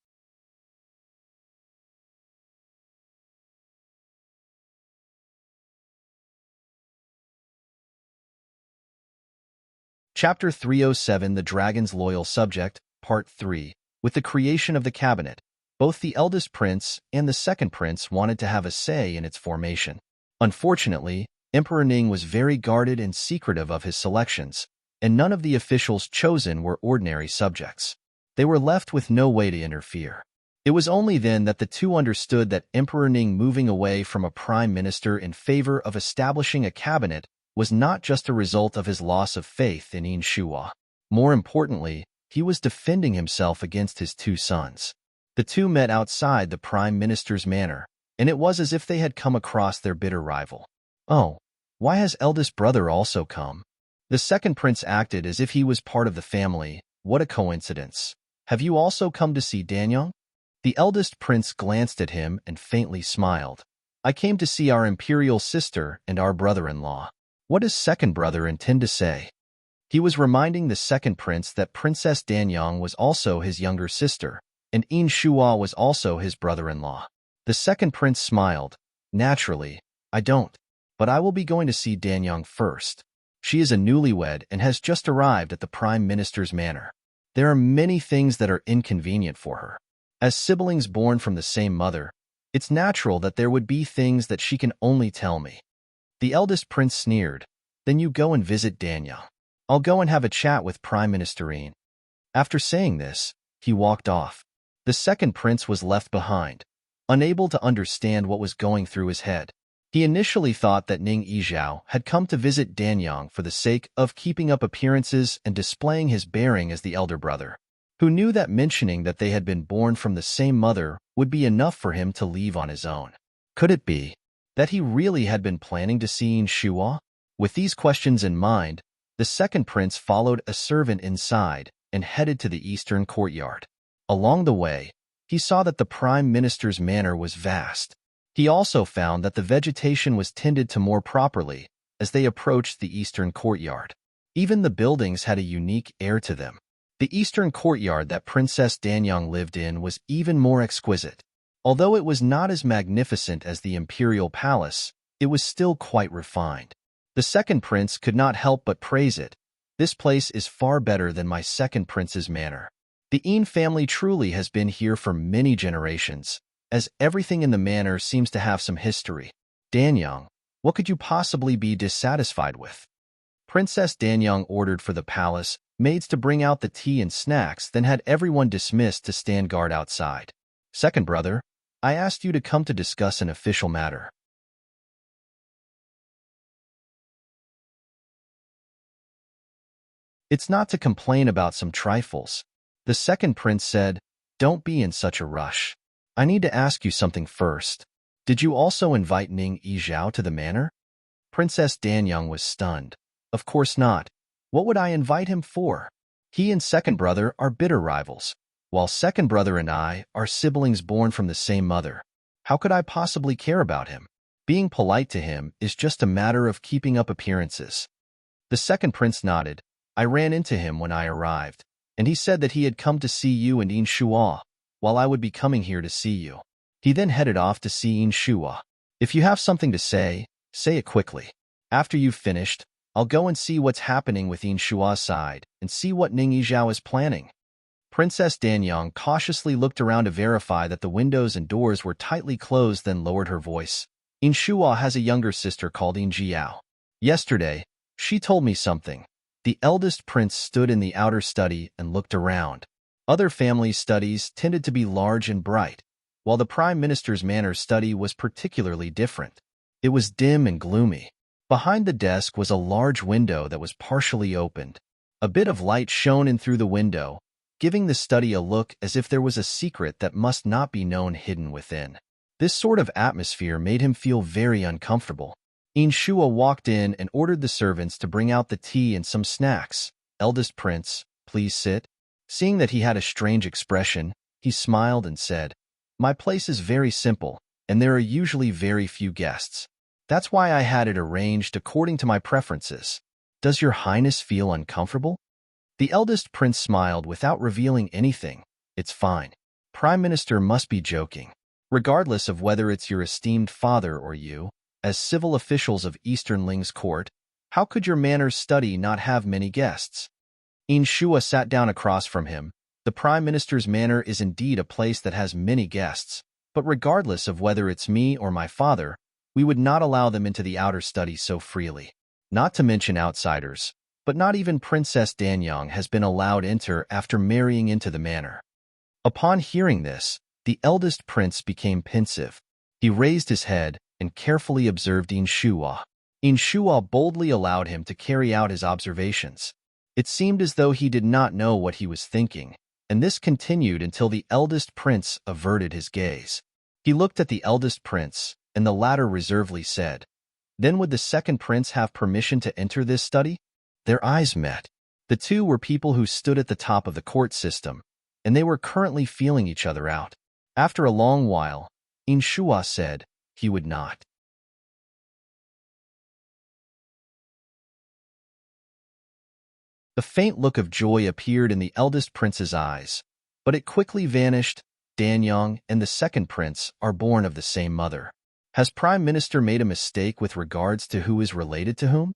Chapter 307 The Dragon's Loyal Subject, Part 3. With the creation of the cabinet, both the eldest prince and the second prince wanted to have a say in its formation. Unfortunately, Emperor Ning was very guarded and secretive of his selections, and none of the officials chosen were ordinary subjects. They were left with no way to interfere. It was only then that the two understood that Emperor Ning moving away from a prime minister in favor of establishing a cabinet was not just a result of his loss of faith in Inshua. More importantly, he was defending himself against his two sons. The two met outside the prime minister's manor, and it was as if they had come across their bitter rival. Oh, why has eldest brother also come? The second prince acted as if he was part of the family. What a coincidence. Have you also come to see Danyang? The eldest prince glanced at him and faintly smiled. I came to see our imperial sister and our brother-in-law. What does second brother intend to say? He was reminding the second prince that Princess Danyang was also his younger sister, and Inshua was also his brother-in-law. The second prince smiled. Naturally, I don't, but I will be going to see Danyang first. She is a newlywed and has just arrived at the prime minister's manor. There are many things that are inconvenient for her. As siblings born from the same mother, it's natural that there would be things that she can only tell me. The eldest prince sneered. Then you go and visit Danyang. I'll go and have a chat with Prime Minister Yin. After saying this, he walked off. The second prince was left behind, unable to understand what was going through his head. He initially thought that Ning Yizhao had come to visit Danyang for the sake of keeping up appearances and displaying his bearing as the elder brother, who knew that mentioning that they had been born from the same mother would be enough for him to leave on his own. Could it be that he really had been planning to see Inshua? With these questions in mind, the second prince followed a servant inside and headed to the eastern courtyard. Along the way, he saw that the prime minister's manor was vast. He also found that the vegetation was tended to more properly as they approached the eastern courtyard. Even the buildings had a unique air to them. The eastern courtyard that Princess Danyang lived in was even more exquisite. Although it was not as magnificent as the imperial palace, it was still quite refined. The second prince could not help but praise it. This place is far better than my second prince's manor. The Yin family truly has been here for many generations, as everything in the manor seems to have some history. Danyang, what could you possibly be dissatisfied with? Princess Danyang ordered for the palace maids to bring out the tea and snacks, then had everyone dismissed to stand guard outside. Second brother, I asked you to come to discuss an official matter. It's not to complain about some trifles. The second prince said, Don't be in such a rush. I need to ask you something first. Did you also invite Ning Yizhao to the manor? Princess Danyang was stunned. Of course not. What would I invite him for? He and second brother are bitter rivals, while second brother and I are siblings born from the same mother. How could I possibly care about him? Being polite to him is just a matter of keeping up appearances. The second prince nodded. I ran into him when I arrived, and he said that he had come to see you and Inshua, while I would be coming here to see you. He then headed off to see Inshua. If you have something to say it quickly. After you've finished, I'll go and see what's happening with Inshua's side and see what Ning Yizhao is planning. Princess Danyang cautiously looked around to verify that the windows and doors were tightly closed, then lowered her voice. Inshua has a younger sister called Injiao. Yesterday, she told me something. The eldest prince stood in the outer study and looked around. Other families' studies tended to be large and bright, while the Prime Minister's manor study was particularly different. It was dim and gloomy. Behind the desk was a large window that was partially opened. A bit of light shone in through the window, giving the study a look as if there was a secret that must not be known hidden within. This sort of atmosphere made him feel very uncomfortable. Inshua walked in and ordered the servants to bring out the tea and some snacks. Eldest prince, please sit. Seeing that he had a strange expression, he smiled and said, My place is very simple, and there are usually very few guests. That's why I had it arranged according to my preferences. Does your highness feel uncomfortable? The eldest prince smiled without revealing anything. It's fine. Prime Minister must be joking. Regardless of whether it's your esteemed father or you, as civil officials of Eastern Ling's court, how could your manners study not have many guests? Inshua sat down across from him. The Prime Minister's manor is indeed a place that has many guests, but regardless of whether it's me or my father, we would not allow them into the outer study so freely. Not to mention outsiders, but not even Princess Danyang has been allowed enter after marrying into the manor. Upon hearing this, the eldest prince became pensive. He raised his head and carefully observed Inshua. Inshua boldly allowed him to carry out his observations. It seemed as though he did not know what he was thinking, and this continued until the eldest prince averted his gaze. He looked at the eldest prince, and the latter reservedly said, Then would the second prince have permission to enter this study? Their eyes met. The two were people who stood at the top of the court system, and they were currently feeling each other out. After a long while, Inshua said he would not. A faint look of joy appeared in the eldest prince's eyes, but it quickly vanished. Danyang and the second prince are born of the same mother. Has Prime Minister made a mistake with regards to who is related to whom?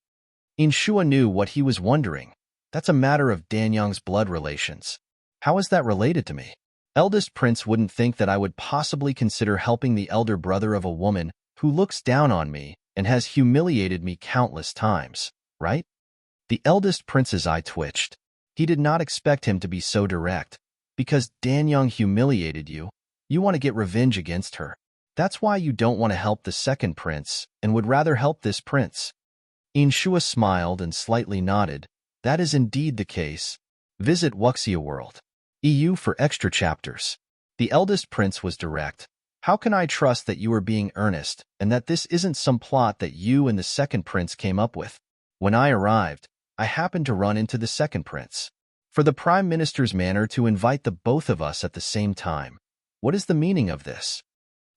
Inshua knew what he was wondering. That's a matter of Danyang's blood relations. How is that related to me? Eldest prince wouldn't think that I would possibly consider helping the elder brother of a woman who looks down on me and has humiliated me countless times, right? The eldest prince's eye twitched. He did not expect him to be so direct. Because Danyang humiliated you, you want to get revenge against her. That's why you don't want to help the second prince and would rather help this prince. Inshua smiled and slightly nodded. That is indeed the case. Visit Wuxia World. EU for extra chapters. The eldest prince was direct. How can I trust that you are being earnest and that this isn't some plot that you and the second prince came up with? When I arrived, I happened to run into the second prince. For the Prime Minister's manor to invite the both of us at the same time. What is the meaning of this?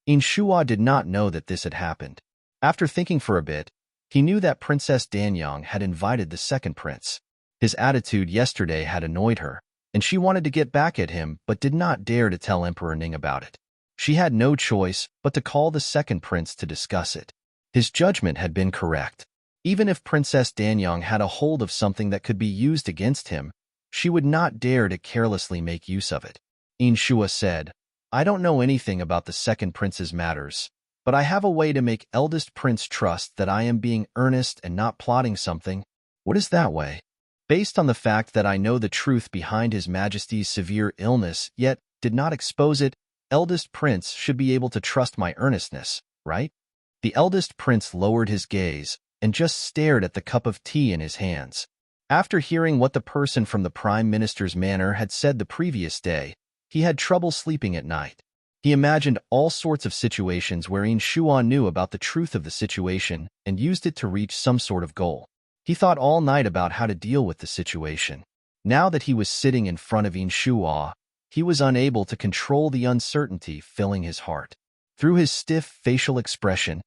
Inshua did not know that this had happened. After thinking for a bit, he knew that Princess Danyang had invited the second prince. His attitude yesterday had annoyed her, and she wanted to get back at him but did not dare to tell Emperor Ning about it. She had no choice but to call the second prince to discuss it. His judgment had been correct. Even if Princess Danyang had a hold of something that could be used against him, she would not dare to carelessly make use of it. Inshua said, I don't know anything about the second prince's matters, but I have a way to make eldest prince trust that I am being earnest and not plotting something. What is that way? Based on the fact that I know the truth behind His Majesty's severe illness, yet did not expose it, eldest prince should be able to trust my earnestness, right? The eldest prince lowered his gaze and just stared at the cup of tea in his hands. After hearing what the person from the Prime Minister's manor had said the previous day, he had trouble sleeping at night. He imagined all sorts of situations wherein Inshua knew about the truth of the situation and used it to reach some sort of goal. He thought all night about how to deal with the situation. Now that he was sitting in front of Inshua, he was unable to control the uncertainty filling his heart. Through his stiff facial expression,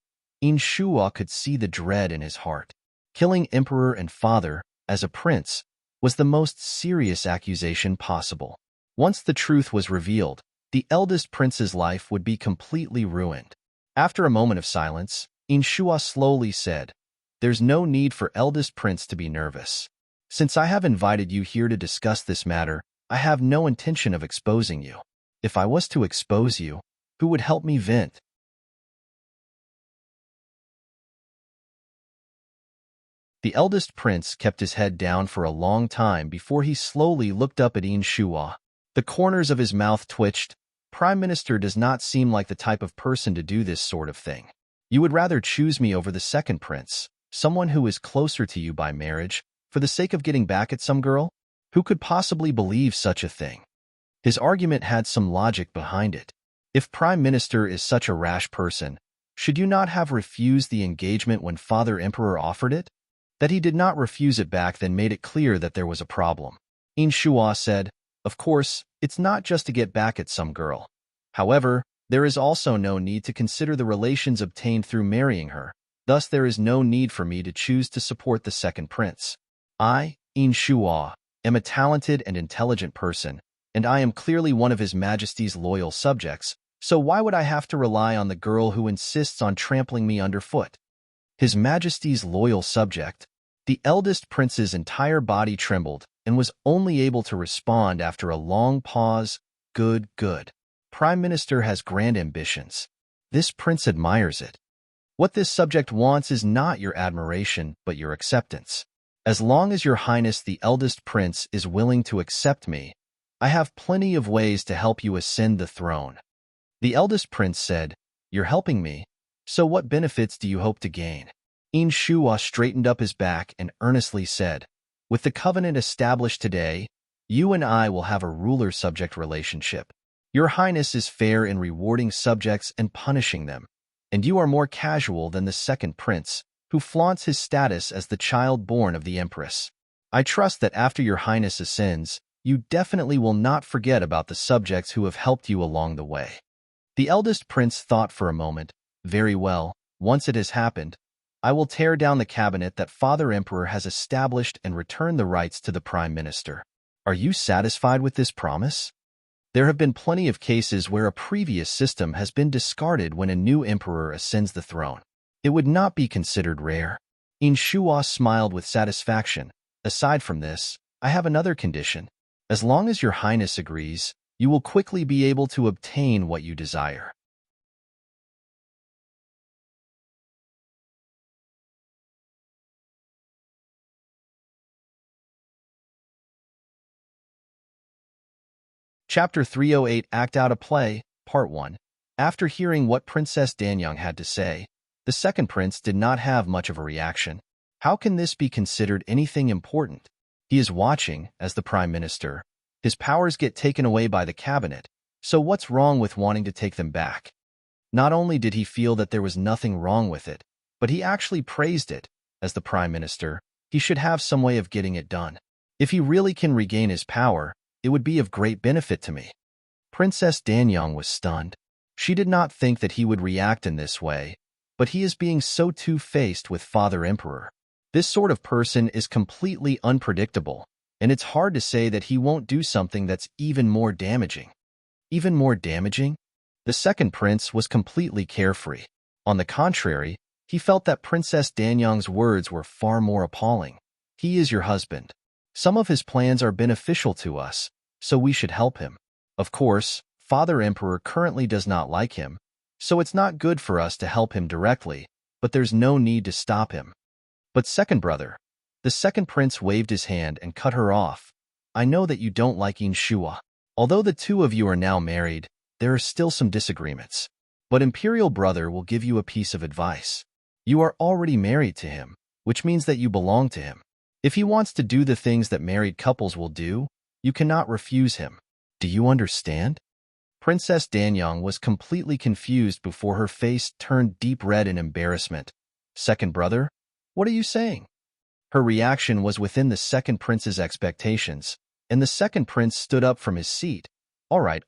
Inshua could see the dread in his heart. Killing emperor and father, as a prince, was the most serious accusation possible. Once the truth was revealed, the eldest prince's life would be completely ruined. After a moment of silence, Inshua slowly said, "There's no need for eldest prince to be nervous. Since I have invited you here to discuss this matter, I have no intention of exposing you. If I was to expose you, who would help me vent?" The eldest prince kept his head down for a long time before he slowly looked up at Inshua. The corners of his mouth twitched. "Prime Minister does not seem like the type of person to do this sort of thing. You would rather choose me over the second prince, someone who is closer to you by marriage, for the sake of getting back at some girl? Who could possibly believe such a thing?" His argument had some logic behind it. If Prime Minister is such a rash person, should you not have refused the engagement when Father Emperor offered it? That he did not refuse it back then made it clear that there was a problem. Inshua said, "Of course, it's not just to get back at some girl. However, there is also no need to consider the relations obtained through marrying her. Thus there is no need for me to choose to support the second prince. I, Inshua, am a talented and intelligent person, and I am clearly one of His Majesty's loyal subjects, so why would I have to rely on the girl who insists on trampling me underfoot?" His Majesty's loyal subject. The eldest prince's entire body trembled and was only able to respond after a long pause, "Good, good. Prime Minister has grand ambitions. This prince admires it. What this subject wants is not your admiration, but your acceptance. As long as Your Highness the eldest prince is willing to accept me, I have plenty of ways to help you ascend the throne." The eldest prince said, "You're helping me, so what benefits do you hope to gain?" Inshua straightened up his back and earnestly said, "With the covenant established today, you and I will have a ruler-subject relationship. Your Highness is fair in rewarding subjects and punishing them, and you are more casual than the second prince, who flaunts his status as the child born of the Empress. I trust that after Your Highness ascends, you definitely will not forget about the subjects who have helped you along the way." The eldest prince thought for a moment. "Very well, once it has happened, I will tear down the cabinet that Father Emperor has established and return the rights to the Prime Minister. Are you satisfied with this promise? There have been plenty of cases where a previous system has been discarded when a new emperor ascends the throne. It would not be considered rare." Inshua smiled with satisfaction. "Aside from this, I have another condition. As long as Your Highness agrees, you will quickly be able to obtain what you desire." Chapter 308 Act Out a Play, Part 1. After hearing what Princess Danyang had to say, the second prince did not have much of a reaction. How can this be considered anything important? He is watching, as the Prime Minister. His powers get taken away by the cabinet, so what's wrong with wanting to take them back? Not only did he feel that there was nothing wrong with it, but he actually praised it. As the Prime Minister, he should have some way of getting it done. If he really can regain his power, it would be of great benefit to me. Princess Danyang was stunned. She did not think that he would react in this way, but he is being so two-faced with Father Emperor. This sort of person is completely unpredictable, and it's hard to say that he won't do something that's even more damaging. Even more damaging? The second prince was completely carefree. On the contrary, he felt that Princess Danyang's words were far more appalling. "He is your husband. Some of his plans are beneficial to us, so we should help him. Of course, Father Emperor currently does not like him, so it's not good for us to help him directly, but there's no need to stop him." "But second brother," the second prince waved his hand and cut her off. "I know that you don't like Inshua. Although the two of you are now married, there are still some disagreements. But Imperial Brother will give you a piece of advice. You are already married to him, which means that you belong to him. If he wants to do the things that married couples will do, you cannot refuse him. Do you understand?" Princess Danyang was completely confused before her face turned deep red in embarrassment. "Second brother? What are you saying?" Her reaction was within the second prince's expectations. and the second prince stood up from his seat. All right,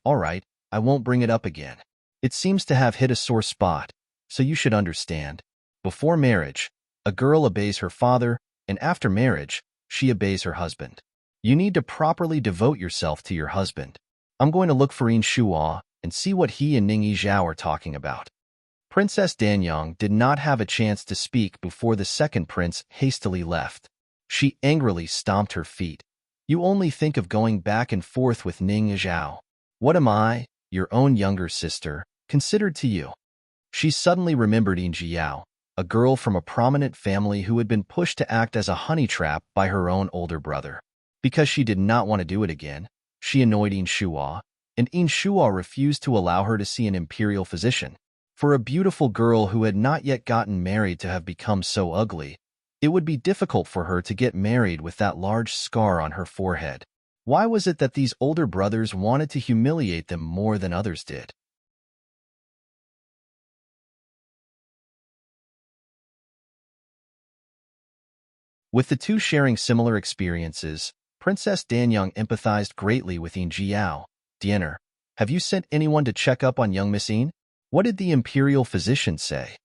I won't bring it up again. It seems to have hit a sore spot, so you should understand. Before marriage, a girl obeys her father, and after marriage, she obeys her husband. You need to properly devote yourself to your husband. I'm going to look for Yin Shuo and see what he and Ning Yizhao are talking about. Princess Danyang did not have a chance to speak before the second prince hastily left. She angrily stomped her feet. You only think of going back and forth with Ning Yizhao. What am I, your own younger sister, considered to you? She suddenly remembered Yin Jiao, a girl from a prominent family who had been pushed to act as a honey trap by her own older brother. Because she did not want to do it again, she annoyed Yin Shuo, and Yin Shuo refused to allow her to see an imperial physician. For a beautiful girl who had not yet gotten married to have become so ugly, it would be difficult for her to get married with that large scar on her forehead. Why was it that these older brothers wanted to humiliate them more than others did? With the two sharing similar experiences, Princess Danyang empathized greatly with Yin Jiao. Diener, have you sent anyone to check up on young Miss Yin? What did the imperial physician say?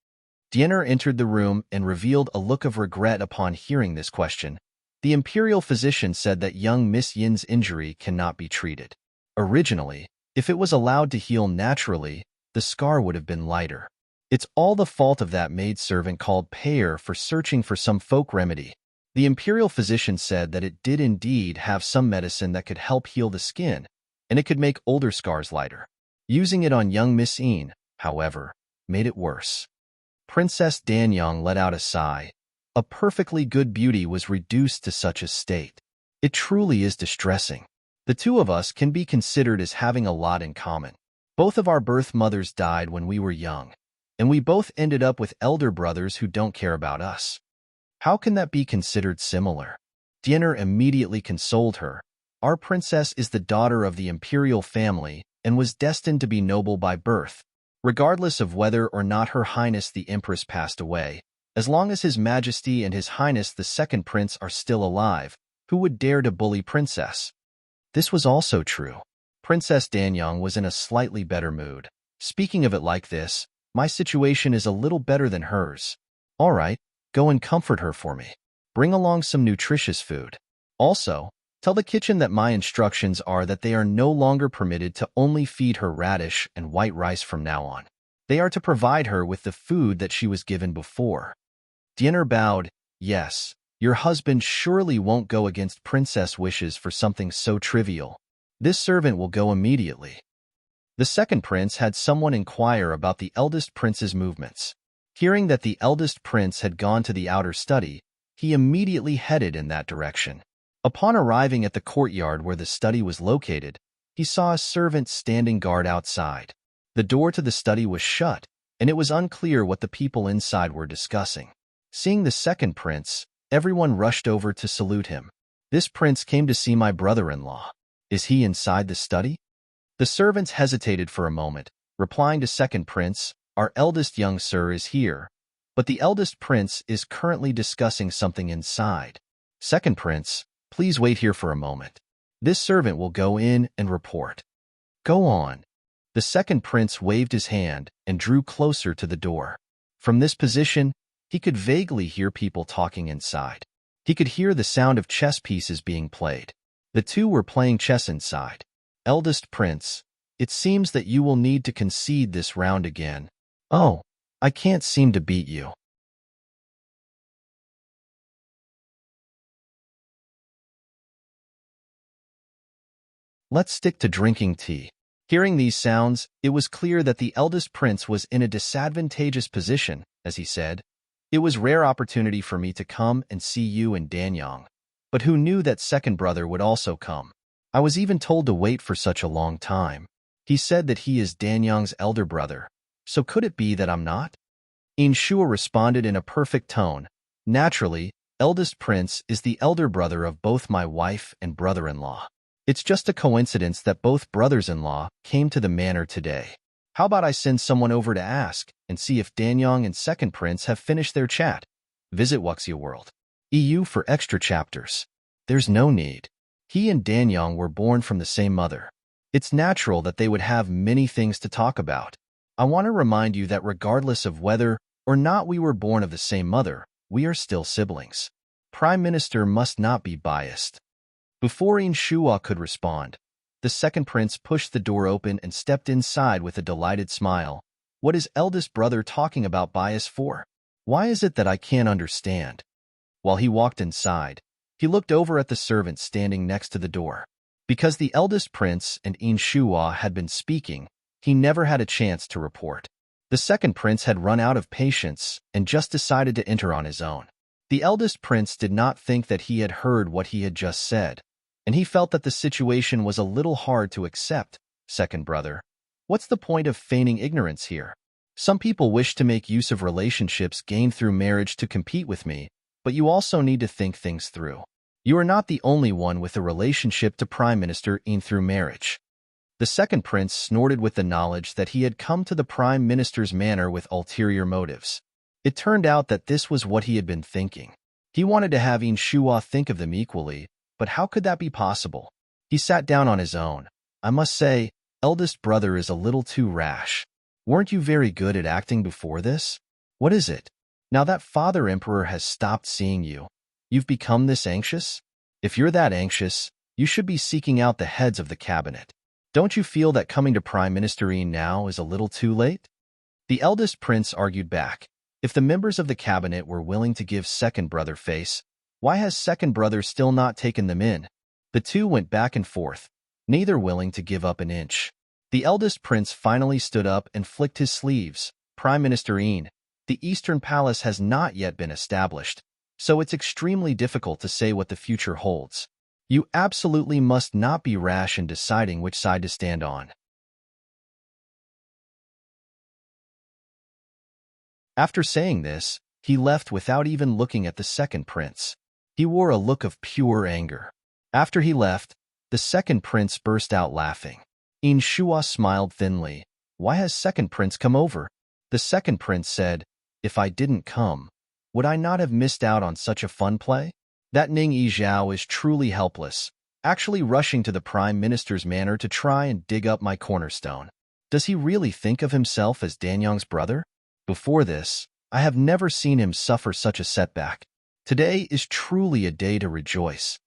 Diener entered the room and revealed a look of regret upon hearing this question. The imperial physician said that young Miss Yin's injury cannot be treated. Originally, if it was allowed to heal naturally, the scar would have been lighter. It's all the fault of that maidservant called Payer for searching for some folk remedy. The imperial physician said that it did indeed have some medicine that could help heal the skin, and it could make older scars lighter. Using it on young Miss Yin, however, made it worse. Princess Danyang let out a sigh. A perfectly good beauty was reduced to such a state. It truly is distressing. The two of us can be considered as having a lot in common. Both of our birth mothers died when we were young, and we both ended up with elder brothers who don't care about us. How can that be considered similar? Diener immediately consoled her. Our princess is the daughter of the imperial family and was destined to be noble by birth. Regardless of whether or not Her Highness the Empress passed away, as long as His Majesty and His Highness the second prince are still alive, who would dare to bully Princess? This was also true. Princess Danyang was in a slightly better mood. Speaking of it like this, my situation is a little better than hers. All right, go and comfort her for me. Bring along some nutritious food. Also, tell the kitchen that my instructions are that they are no longer permitted to only feed her radish and white rice from now on. They are to provide her with the food that she was given before. Diener bowed. Yes, your husband surely won't go against princess wishes for something so trivial. This servant will go immediately. The second prince had someone inquire about the eldest prince's movements. Hearing that the eldest prince had gone to the outer study, he immediately headed in that direction. Upon arriving at the courtyard where the study was located, he saw a servant standing guard outside. The door to the study was shut, and it was unclear what the people inside were discussing. Seeing the second prince, everyone rushed over to salute him. This prince came to see my brother-in-law. Is he inside the study? The servants hesitated for a moment, replying to second prince, our eldest young sir is here, but the eldest prince is currently discussing something inside. Second prince, please wait here for a moment. This servant will go in and report. Go on. The second prince waved his hand and drew closer to the door. From this position, he could vaguely hear people talking inside. He could hear the sound of chess pieces being played. The two were playing chess inside. Eldest prince, it seems that you will need to concede this round again. Oh, I can't seem to beat you. Let's stick to drinking tea. Hearing these sounds, it was clear that the eldest prince was in a disadvantageous position, as he said. It was rare opportunity for me to come and see you and Danyang, but who knew that second brother would also come? I was even told to wait for such a long time. He said that he is Danyang's elder brother, so could it be that I'm not? Inshua responded in a perfect tone. Naturally, eldest prince is the elder brother of both my wife and brother-in-law. It's just a coincidence that both brothers-in-law came to the manor today. How about I send someone over to ask and see if Danyang and second prince have finished their chat? Visit Wuxia World. EU for extra chapters. There's no need. He and Danyang were born from the same mother. It's natural that they would have many things to talk about. I want to remind you that regardless of whether or not we were born of the same mother, we are still siblings. Prime Minister must not be biased. Before Inshua could respond, the second prince pushed the door open and stepped inside with a delighted smile. What is eldest brother talking about bias for? Why is it that I can't understand? While he walked inside, he looked over at the servant standing next to the door. Because the eldest prince and Inshua had been speaking, he never had a chance to report. The second prince had run out of patience and just decided to enter on his own. The eldest prince did not think that he had heard what he had just said, and he felt that the situation was a little hard to accept. Second brother, what's the point of feigning ignorance here? Some people wish to make use of relationships gained through marriage to compete with me, but you also need to think things through. You are not the only one with a relationship to Prime Minister In through marriage. The second prince snorted with the knowledge that he had come to the Prime Minister's manor with ulterior motives. It turned out that this was what he had been thinking. He wanted to have Inshua think of them equally, but how could that be possible? He sat down on his own. I must say, eldest brother is a little too rash. Weren't you very good at acting before this? What is it? Now that Father Emperor has stopped seeing you, you've become this anxious? If you're that anxious, you should be seeking out the heads of the cabinet. Don't you feel that coming to Prime Minister In now is a little too late? The eldest prince argued back. If the members of the cabinet were willing to give second brother face, why has second brother still not taken them in? The two went back and forth, neither willing to give up an inch. The eldest prince finally stood up and flicked his sleeves. Prime Minister In, the Eastern Palace has not yet been established, so it's extremely difficult to say what the future holds. You absolutely must not be rash in deciding which side to stand on. After saying this, he left without even looking at the second prince. He wore a look of pure anger. After he left, the second prince burst out laughing. Inshua smiled thinly. Why has second prince come over? The second prince said, if I didn't come, would I not have missed out on such a fun play? That Ning Yizhao is truly helpless, actually rushing to the Prime Minister's manor to try and dig up my cornerstone. Does he really think of himself as Danyang's brother? Before this, I have never seen him suffer such a setback. Today is truly a day to rejoice.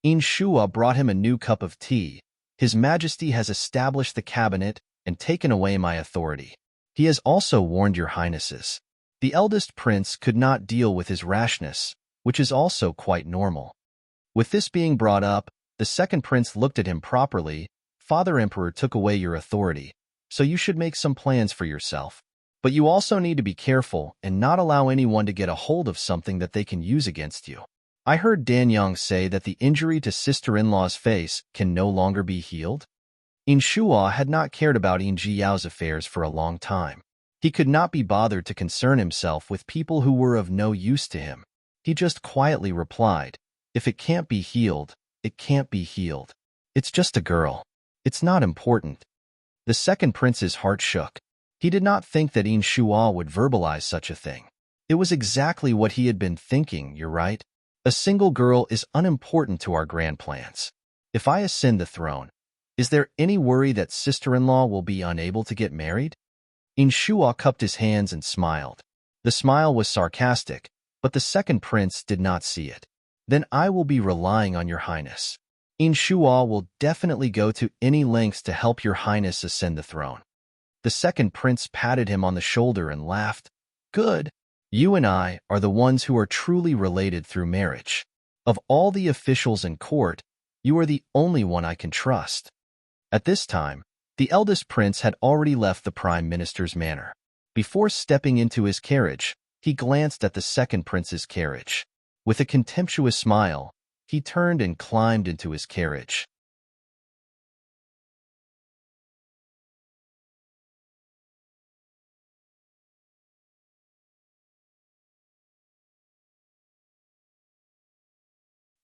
Inshua brought him a new cup of tea. His Majesty has established the cabinet and taken away my authority. He has also warned your highnesses. The eldest prince could not deal with his rashness, which is also quite normal. With this being brought up, the second prince looked at him properly. Father Emperor took away your authority, so you should make some plans for yourself. But you also need to be careful and not allow anyone to get a hold of something that they can use against you. I heard Danyang say that the injury to sister-in-law's face can no longer be healed. Inshua had not cared about In Jiyao's affairs for a long time. He could not be bothered to concern himself with people who were of no use to him. He just quietly replied, if it can't be healed, it can't be healed. It's just a girl. It's not important. The second prince's heart shook. He did not think that Inshua would verbalize such a thing. It was exactly what he had been thinking, you're right. A single girl is unimportant to our grand plans. If I ascend the throne, is there any worry that sister-in-law will be unable to get married? Inshua cupped his hands and smiled. The smile was sarcastic, but the second prince did not see it. Then I will be relying on your highness. Inshua will definitely go to any lengths to help your highness ascend the throne. The second prince patted him on the shoulder and laughed. Good. You and I are the ones who are truly related through marriage. Of all the officials in court, you are the only one I can trust. At this time, the eldest prince had already left the Prime Minister's manor. Before stepping into his carriage, he glanced at the second prince's carriage. With a contemptuous smile, he turned and climbed into his carriage.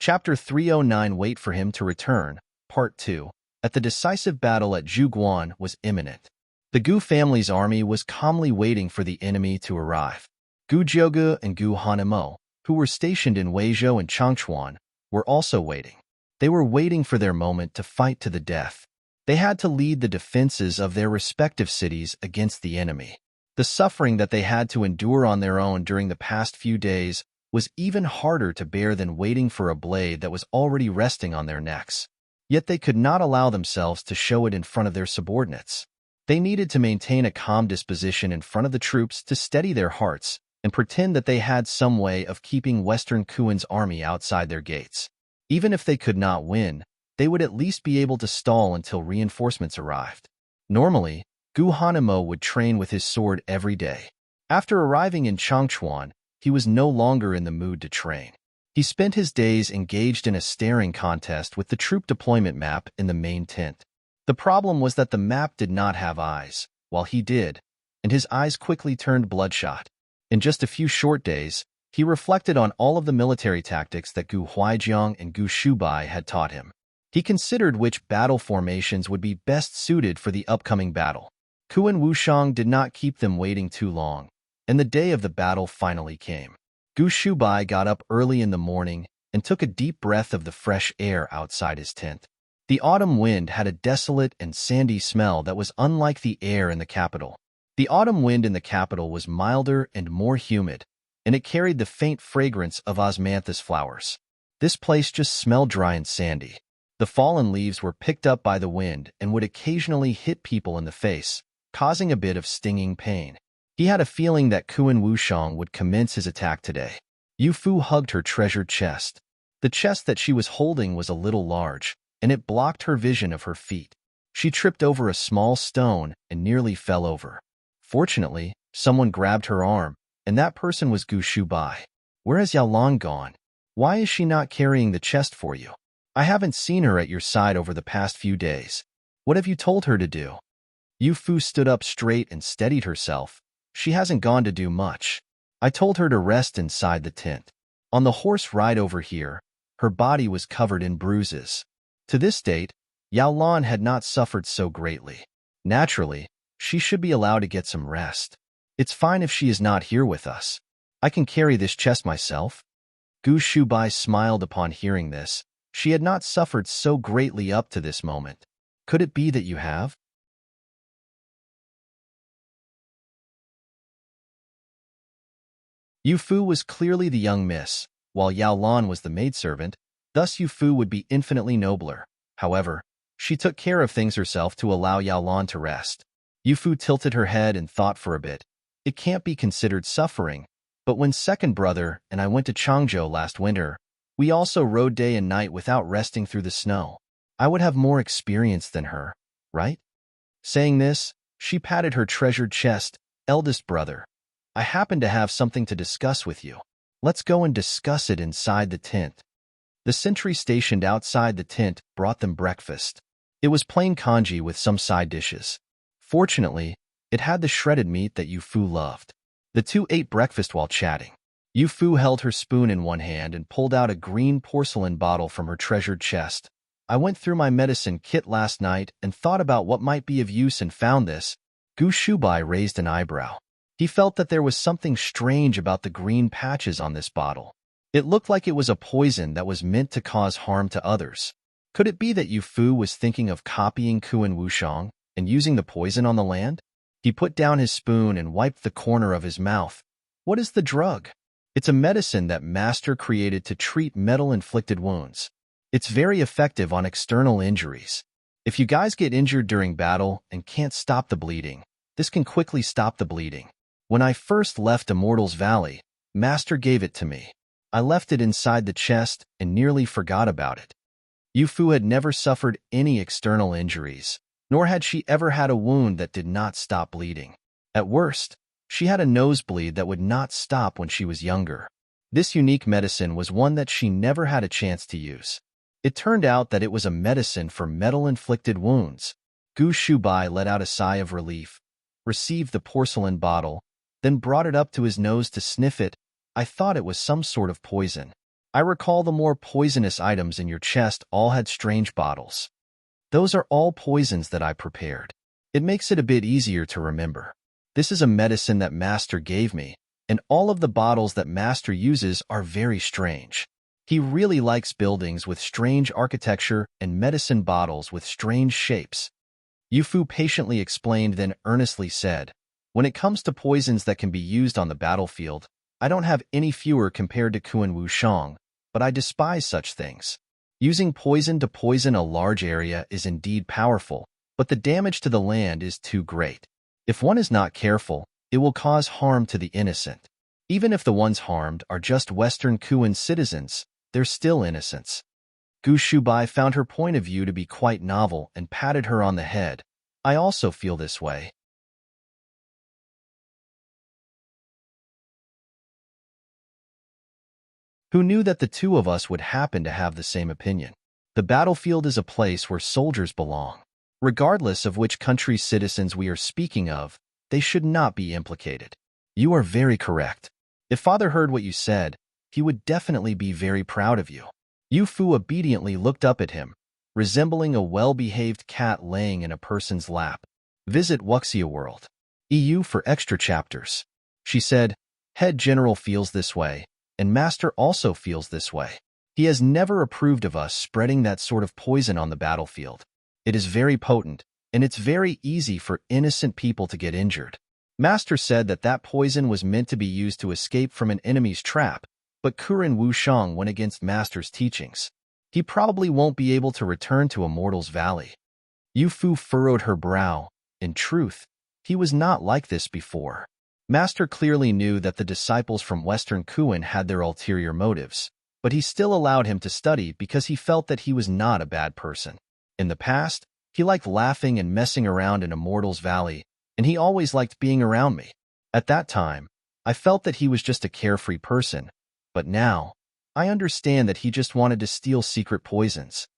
Chapter 309 Wait for him to return, Part 2. At the decisive battle at Zhuguan was imminent. The Gu family's army was calmly waiting for the enemy to arrive. Gu Jiuge and Gu Hanemo, who were stationed in Weizhou and Changchuan, were also waiting. They were waiting for their moment to fight to the death. They had to lead the defenses of their respective cities against the enemy. The suffering that they had to endure on their own during the past few days was even harder to bear than waiting for a blade that was already resting on their necks. Yet they could not allow themselves to show it in front of their subordinates. They needed to maintain a calm disposition in front of the troops to steady their hearts and pretend that they had some way of keeping Western Kuan's army outside their gates. Even if they could not win, they would at least be able to stall until reinforcements arrived. Normally, Gu Hanemo would train with his sword every day. After arriving in Changchuan, he was no longer in the mood to train. He spent his days engaged in a staring contest with the troop deployment map in the main tent. The problem was that the map did not have eyes, while he did, and his eyes quickly turned bloodshot. In just a few short days, he reflected on all of the military tactics that Gu Huaijiang and Gu Shubai had taught him. He considered which battle formations would be best suited for the upcoming battle. Kuan Wushang did not keep them waiting too long, and the day of the battle finally came. Gu Shubai got up early in the morning and took a deep breath of the fresh air outside his tent. The autumn wind had a desolate and sandy smell that was unlike the air in the capital. The autumn wind in the capital was milder and more humid, and it carried the faint fragrance of osmanthus flowers. This place just smelled dry and sandy. The fallen leaves were picked up by the wind and would occasionally hit people in the face, causing a bit of stinging pain. He had a feeling that Kuan Wushang would commence his attack today. Yu Fu hugged her treasured chest. The chest that she was holding was a little large, and it blocked her vision of her feet. She tripped over a small stone and nearly fell over. Fortunately, someone grabbed her arm, and that person was Gu Shubai. Where has Yaolong gone? Why is she not carrying the chest for you? I haven't seen her at your side over the past few days. What have you told her to do? Yu Fu stood up straight and steadied herself. She hasn't gone to do much. I told her to rest inside the tent. On the horse ride over here, her body was covered in bruises. To this date, Yao Lan had not suffered so greatly. Naturally, she should be allowed to get some rest. It's fine if she is not here with us. I can carry this chest myself. Gu Shubai smiled upon hearing this. She had not suffered so greatly up to this moment. Could it be that you have? Yu Fu was clearly the young miss, while Yao Lan was the maidservant, thus Yu Fu would be infinitely nobler. However, she took care of things herself to allow Yao Lan to rest. Yu Fu tilted her head and thought for a bit. It can't be considered suffering, but when second brother and I went to Changzhou last winter, we also rode day and night without resting through the snow. I would have more experience than her, right? Saying this, she patted her treasured chest. Eldest brother, I happen to have something to discuss with you. Let's go and discuss it inside the tent. The sentry stationed outside the tent brought them breakfast. It was plain congee with some side dishes. Fortunately, it had the shredded meat that Yu Fu loved. The two ate breakfast while chatting. Yu Fu held her spoon in one hand and pulled out a green porcelain bottle from her treasured chest. I went through my medicine kit last night and thought about what might be of use and found this. Gu Shubai raised an eyebrow. He felt that there was something strange about the green patches on this bottle. It looked like it was a poison that was meant to cause harm to others. Could it be that Yu Fu was thinking of copying Kuan Wushang and using the poison on the land? He put down his spoon and wiped the corner of his mouth. What is the drug? It's a medicine that Master created to treat metal-inflicted wounds. It's very effective on external injuries. If you guys get injured during battle and can't stop the bleeding, this can quickly stop the bleeding. When I first left Immortal's Valley, Master gave it to me. I left it inside the chest and nearly forgot about it. Yu Fu had never suffered any external injuries, nor had she ever had a wound that did not stop bleeding. At worst, she had a nosebleed that would not stop when she was younger. This unique medicine was one that she never had a chance to use. It turned out that it was a medicine for metal-inflicted wounds. Gu Shubai let out a sigh of relief, received the porcelain bottle, then brought it up to his nose to sniff it. I thought it was some sort of poison. I recall the more poisonous items in your chest all had strange bottles. Those are all poisons that I prepared. It makes it a bit easier to remember. This is a medicine that Master gave me, and all of the bottles that Master uses are very strange. He really likes buildings with strange architecture and medicine bottles with strange shapes. Yufu patiently explained, then earnestly said, when it comes to poisons that can be used on the battlefield, I don't have any fewer compared to Kuan Wu Shang, but I despise such things. Using poison to poison a large area is indeed powerful, but the damage to the land is too great. If one is not careful, it will cause harm to the innocent. Even if the ones harmed are just Western Kuan citizens, they're still innocents. Gu Shubai found her point of view to be quite novel and patted her on the head. I also feel this way. Who knew that the two of us would happen to have the same opinion? The battlefield is a place where soldiers belong. Regardless of which country's citizens we are speaking of, they should not be implicated. You are very correct. If Father heard what you said, he would definitely be very proud of you. Yu Fu obediently looked up at him, resembling a well-behaved cat laying in a person's lap. Visit Wuxia World. EU for extra chapters. She said, Head General feels this way, and Master also feels this way. He has never approved of us spreading that sort of poison on the battlefield. It is very potent, and it's very easy for innocent people to get injured. Master said that that poison was meant to be used to escape from an enemy's trap, but Kuren Wushang went against Master's teachings. He probably won't be able to return to Immortal's Valley. Yu Fu furrowed her brow. In truth, he was not like this before. Master clearly knew that the disciples from Western Kuan had their ulterior motives, but he still allowed him to study because he felt that he was not a bad person. In the past, he liked laughing and messing around in Immortal's Valley, and he always liked being around me. At that time, I felt that he was just a carefree person, but now, I understand that he just wanted to steal secret poisons.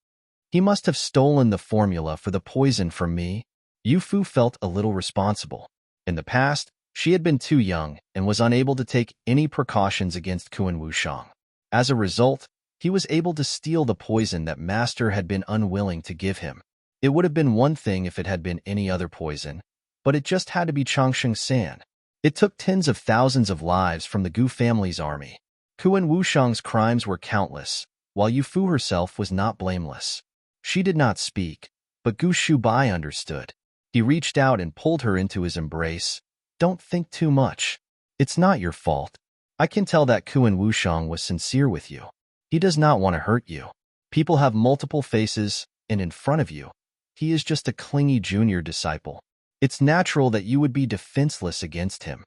He must have stolen the formula for the poison from me. Yu Fu felt a little responsible. In the past, she had been too young and was unable to take any precautions against Kuan Wushang. As a result, he was able to steal the poison that Master had been unwilling to give him. It would have been one thing if it had been any other poison, but it just had to be Changsheng San. It took tens of thousands of lives from the Gu family's army. Kuan Wushang's crimes were countless, while Yu Fu herself was not blameless. She did not speak, but Gu Shubai understood. He reached out and pulled her into his embrace. Don't think too much. It's not your fault. I can tell that Kuan Wushang was sincere with you. He does not want to hurt you. People have multiple faces, and in front of you, he is just a clingy junior disciple. It's natural that you would be defenseless against him.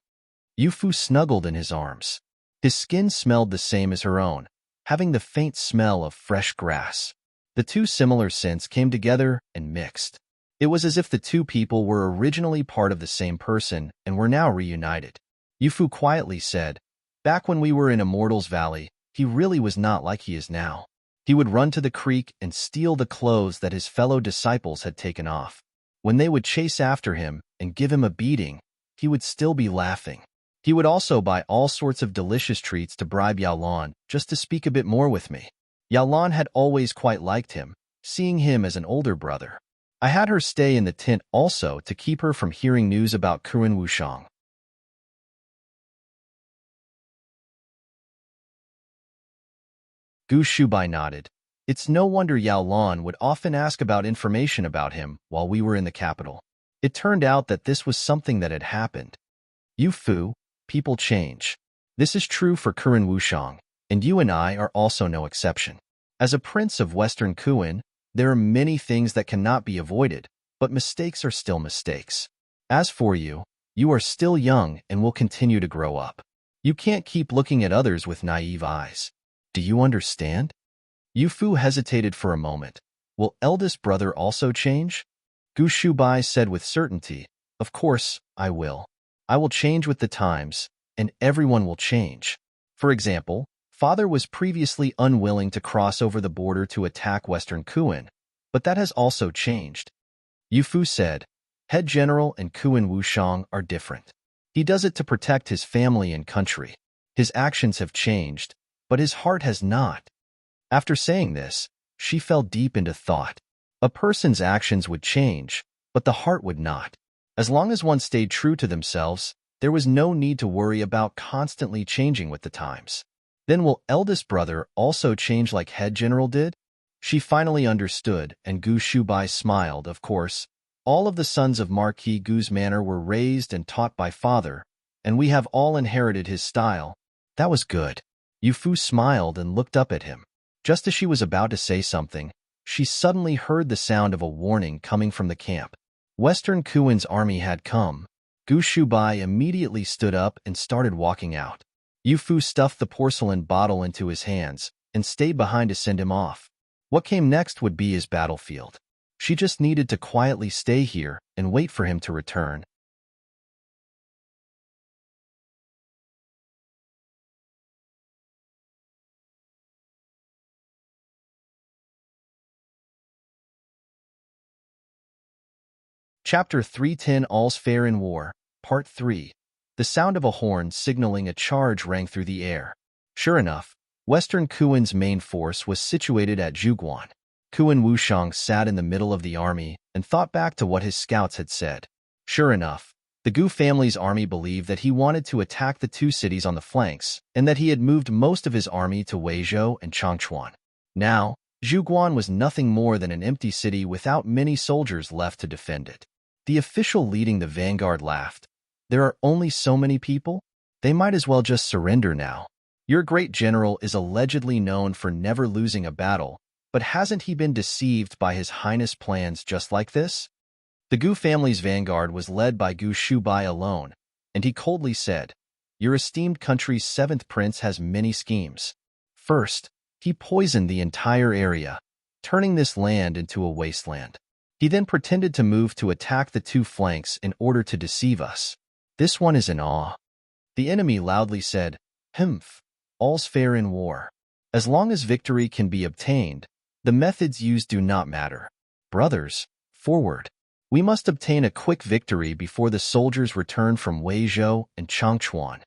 Yu Fu snuggled in his arms. His skin smelled the same as her own, having the faint smell of fresh grass. The two similar scents came together and mixed. It was as if the two people were originally part of the same person and were now reunited. Yu Fu quietly said, Back when we were in Immortal's Valley, he really was not like he is now. He would run to the creek and steal the clothes that his fellow disciples had taken off. When they would chase after him and give him a beating, he would still be laughing. He would also buy all sorts of delicious treats to bribe Yaolan just to speak a bit more with me. Yaolan had always quite liked him, seeing him as an older brother. I had her stay in the tent also to keep her from hearing news about Kuan Wushang. Gu Shubai nodded. It's no wonder Yaolan would often ask about information about him while we were in the capital. It turned out that this was something that had happened. Yu Fu, people change. This is true for Kuan Wushang, and you and I are also no exception. As a prince of Western Kuan, there are many things that cannot be avoided, but mistakes are still mistakes. As for you, you are still young and will continue to grow up. You can't keep looking at others with naive eyes. Do you understand? Yu Fu hesitated for a moment. Will eldest brother also change? Gu Shubai said with certainty, Of course, I will. I will change with the times, and everyone will change. For example, Father was previously unwilling to cross over the border to attack Western Kuan, but that has also changed. Yu Fu said, Head General and Kuan Wushang are different. He does it to protect his family and country. His actions have changed, but his heart has not. After saying this, she fell deep into thought. A person's actions would change, but the heart would not. As long as one stayed true to themselves, there was no need to worry about constantly changing with the times. Then will eldest brother also change like head general did? She finally understood, and Gu Shubai smiled. Of course, all of the sons of Marquis Gu's manor were raised and taught by father, and we have all inherited his style. That was good. Yu Fu smiled and looked up at him. Just as she was about to say something, she suddenly heard the sound of a warning coming from the camp. Western Kuin's army had come. Gu Shubai immediately stood up and started walking out. Yu Fu stuffed the porcelain bottle into his hands and stayed behind to send him off. What came next would be his battlefield. She just needed to quietly stay here and wait for him to return. Chapter 310 All's Fair in War, Part 3. The sound of a horn signaling a charge rang through the air. Sure enough, Western Kuin's main force was situated at Zhuguan. Kuin Wushang sat in the middle of the army and thought back to what his scouts had said. Sure enough, the Gu family's army believed that he wanted to attack the two cities on the flanks and that he had moved most of his army to Weizhou and Changchuan. Now, Zhuguan was nothing more than an empty city without many soldiers left to defend it. The official leading the vanguard laughed. There are only so many people? They might as well just surrender now. Your great general is allegedly known for never losing a battle, but hasn't he been deceived by his highness' plans just like this? The Gu family's vanguard was led by Gu Shubai alone, and he coldly said, "Your esteemed country's seventh prince has many schemes. First, he poisoned the entire area, turning this land into a wasteland. He then pretended to move to attack the two flanks in order to deceive us. This one is in awe." The enemy loudly said, "Humph, all's fair in war. As long as victory can be obtained, the methods used do not matter. Brothers, forward. We must obtain a quick victory before the soldiers return from Weizhou and Changchuan."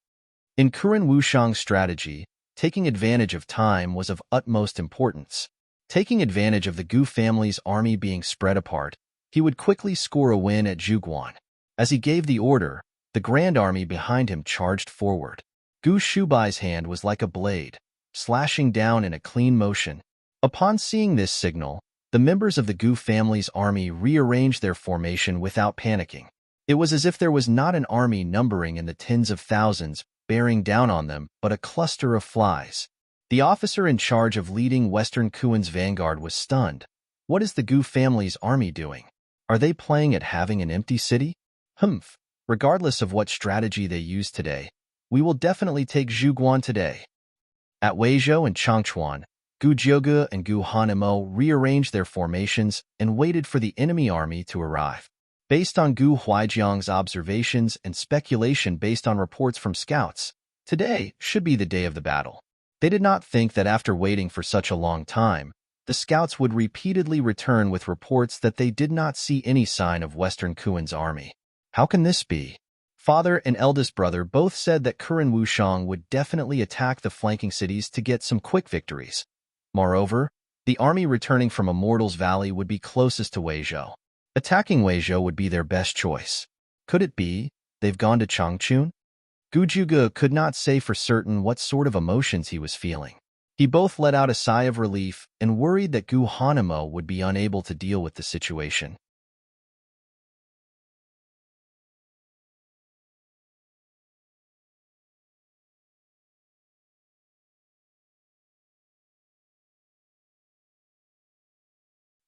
In Kuren Wushang's strategy, taking advantage of time was of utmost importance. Taking advantage of the Gu family's army being spread apart, he would quickly score a win at Zhuguan. As he gave the order, the grand army behind him charged forward. Gu Shubai's hand was like a blade, slashing down in a clean motion. Upon seeing this signal, the members of the Gu family's army rearranged their formation without panicking. It was as if there was not an army numbering in the tens of thousands bearing down on them, but a cluster of flies. The officer in charge of leading Western Kuin's vanguard was stunned. What is the Gu family's army doing? Are they playing at having an empty city? Humph, regardless of what strategy they use today, we will definitely take Zhuguan today. At Weizhou and Changchuan, Gu Jiuge and Gu Hanemo rearranged their formations and waited for the enemy army to arrive. Based on Gu Huaijiang's observations and speculation based on reports from scouts, today should be the day of the battle. They did not think that after waiting for such a long time, the scouts would repeatedly return with reports that they did not see any sign of Western Kuin's army. How can this be? Father and eldest brother both said that Kuren Wushang would definitely attack the flanking cities to get some quick victories. Moreover, the army returning from Immortals Valley would be closest to Weizhou. Attacking Weizhou would be their best choice. Could it be they've gone to Changchun? Gu Jiuge could not say for certain what sort of emotions he was feeling. He both let out a sigh of relief and worried that Gu Hanemo would be unable to deal with the situation.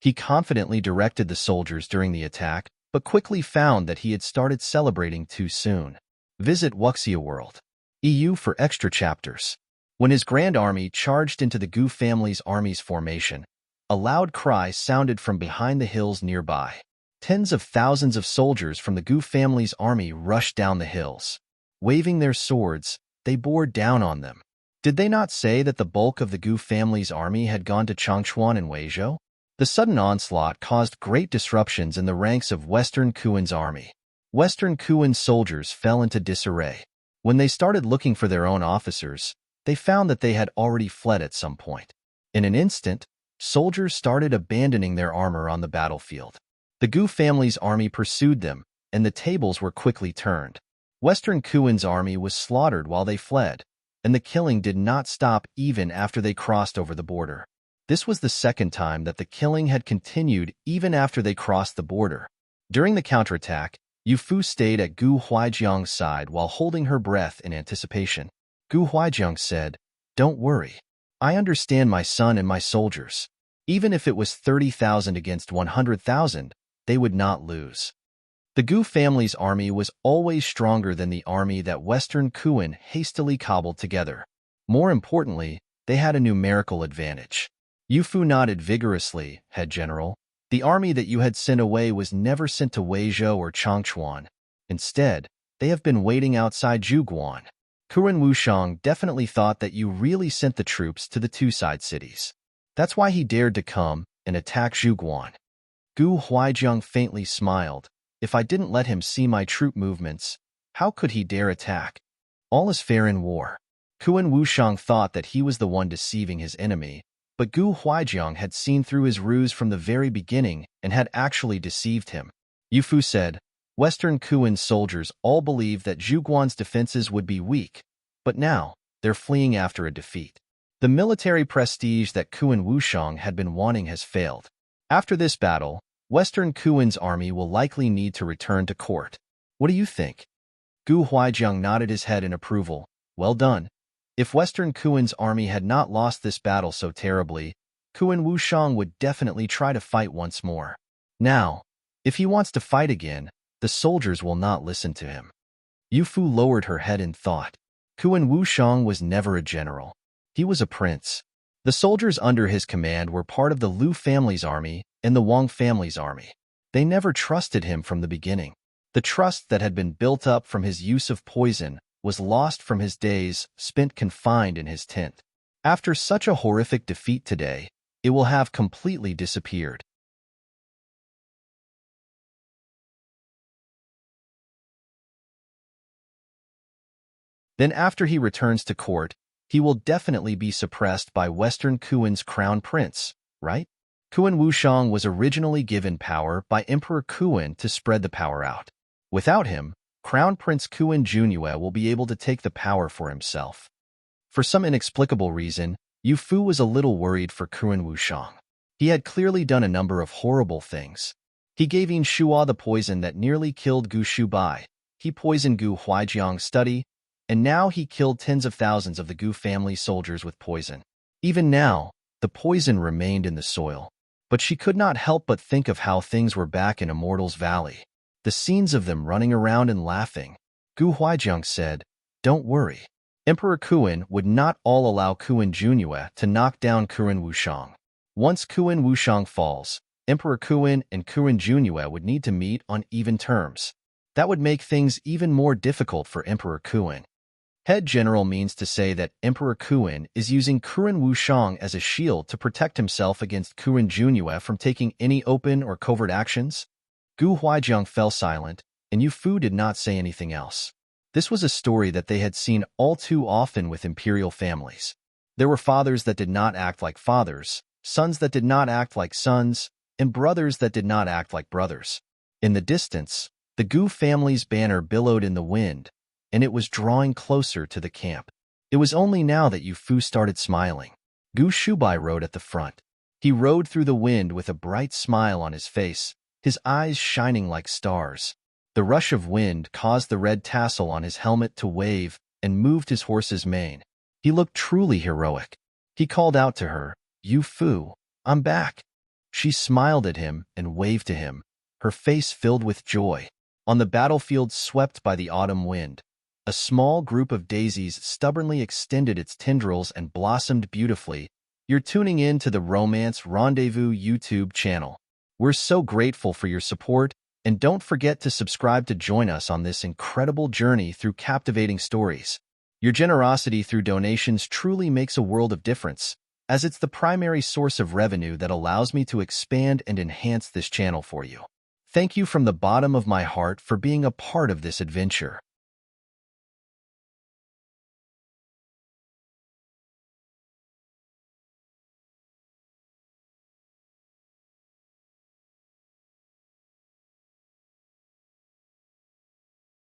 He confidently directed the soldiers during the attack, but quickly found that he had started celebrating too soon. Visit Wuxia World. EU for extra chapters. When his grand army charged into the Gu family's army's formation, a loud cry sounded from behind the hills nearby. Tens of thousands of soldiers from the Gu family's army rushed down the hills. Waving their swords, they bore down on them. Did they not say that the bulk of the Gu family's army had gone to Changchuan and Weizhou? The sudden onslaught caused great disruptions in the ranks of Western Kuin's army. Western Kuin's soldiers fell into disarray. When they started looking for their own officers, they found that they had already fled at some point. In an instant, soldiers started abandoning their armor on the battlefield. The Gu family's army pursued them, and the tables were quickly turned. Western Kuin's army was slaughtered while they fled. and the killing did not stop even after they crossed over the border. This was the second time that the killing had continued even after they crossed the border. During the counterattack, Yu Fu stayed at Gu Huaijiang's side while holding her breath in anticipation. Gu Huaijiang said, "Don't worry. I understand my son and my soldiers. Even if it was 30,000 against 100,000, they would not lose." The Gu family's army was always stronger than the army that Western Kuan hastily cobbled together. More importantly, they had a numerical advantage. Yu Fu nodded vigorously, "Head General. The army that you had sent away was never sent to Weizhou or Changchuan. Instead, they have been waiting outside Zhuguan. Kuren Wushang definitely thought that you really sent the troops to the two side cities. That's why he dared to come and attack Zhuguan." Gu Huaijiang faintly smiled. "If I didn't let him see my troop movements, how could he dare attack? All is fair in war." Kuren Wushang thought that he was the one deceiving his enemy, but Gu Huaijiang had seen through his ruse from the very beginning and had actually deceived him. Yu Fu said, "Western Kuan soldiers all believed that Zhuguan's defenses would be weak, but now they're fleeing after a defeat. The military prestige that Kuan Wushang had been wanting has failed. After this battle, Western Kuan's army will likely need to return to court. What do you think?" Gu Huaijiang nodded his head in approval. "Well done. If Western Kuan's army had not lost this battle so terribly, Kuan Wushang would definitely try to fight once more. Now, if he wants to fight again, the soldiers will not listen to him." Yu Fu lowered her head in thought. Kuan Wushang was never a general. He was a prince. The soldiers under his command were part of the Lu family's army and the Wang family's army. They never trusted him from the beginning. The trust that had been built up from his use of poison was lost from his days spent confined in his tent. After such a horrific defeat today, it will have completely disappeared. Then after he returns to court, he will definitely be suppressed by Western Kuan's crown prince, right? Kuan Wushang was originally given power by Emperor Kuan to spread the power out. Without him, Crown Prince Kuan Junyue will be able to take the power for himself. For some inexplicable reason, Yu Fu was a little worried for Kuan Wushang. He had clearly done a number of horrible things. He gave Yin Shua the poison that nearly killed Gu Shubai. He poisoned Gu Huaijiang's study, and now he killed tens of thousands of the Gu family soldiers with poison. Even now, the poison remained in the soil. But she could not help but think of how things were back in Immortal's Valley. The scenes of them running around and laughing. Gu Huaijiang said, "Don't worry. Emperor Kuan would not all allow Kuan Junyue to knock down Kuan Wushang. Once Kuan Wushang falls, Emperor Kuan and Kuan Junyue would need to meet on even terms. That would make things even more difficult for Emperor Kuan." Head General means to say that Emperor Kuan is using Kuan Wushang as a shield to protect himself against Kuan Junyue from taking any open or covert actions? Gu Huaijiang fell silent, and Yu Fu did not say anything else. This was a story that they had seen all too often with imperial families. There were fathers that did not act like fathers, sons that did not act like sons, and brothers that did not act like brothers. In the distance, the Gu family's banner billowed in the wind, and it was drawing closer to the camp. It was only now that Yu Fu started smiling. Gu Shubai rode at the front. He rode through the wind with a bright smile on his face, his eyes shining like stars. The rush of wind caused the red tassel on his helmet to wave and moved his horse's mane. He looked truly heroic. He called out to her, "Yu Fu, I'm back." She smiled at him and waved to him, her face filled with joy. On the battlefield swept by the autumn wind, a small group of daisies stubbornly extended its tendrils and blossomed beautifully. You're tuning in to the Romance Rendezvous YouTube channel. We're so grateful for your support, and don't forget to subscribe to join us on this incredible journey through captivating stories. Your generosity through donations truly makes a world of difference, as it's the primary source of revenue that allows me to expand and enhance this channel for you. Thank you from the bottom of my heart for being a part of this adventure.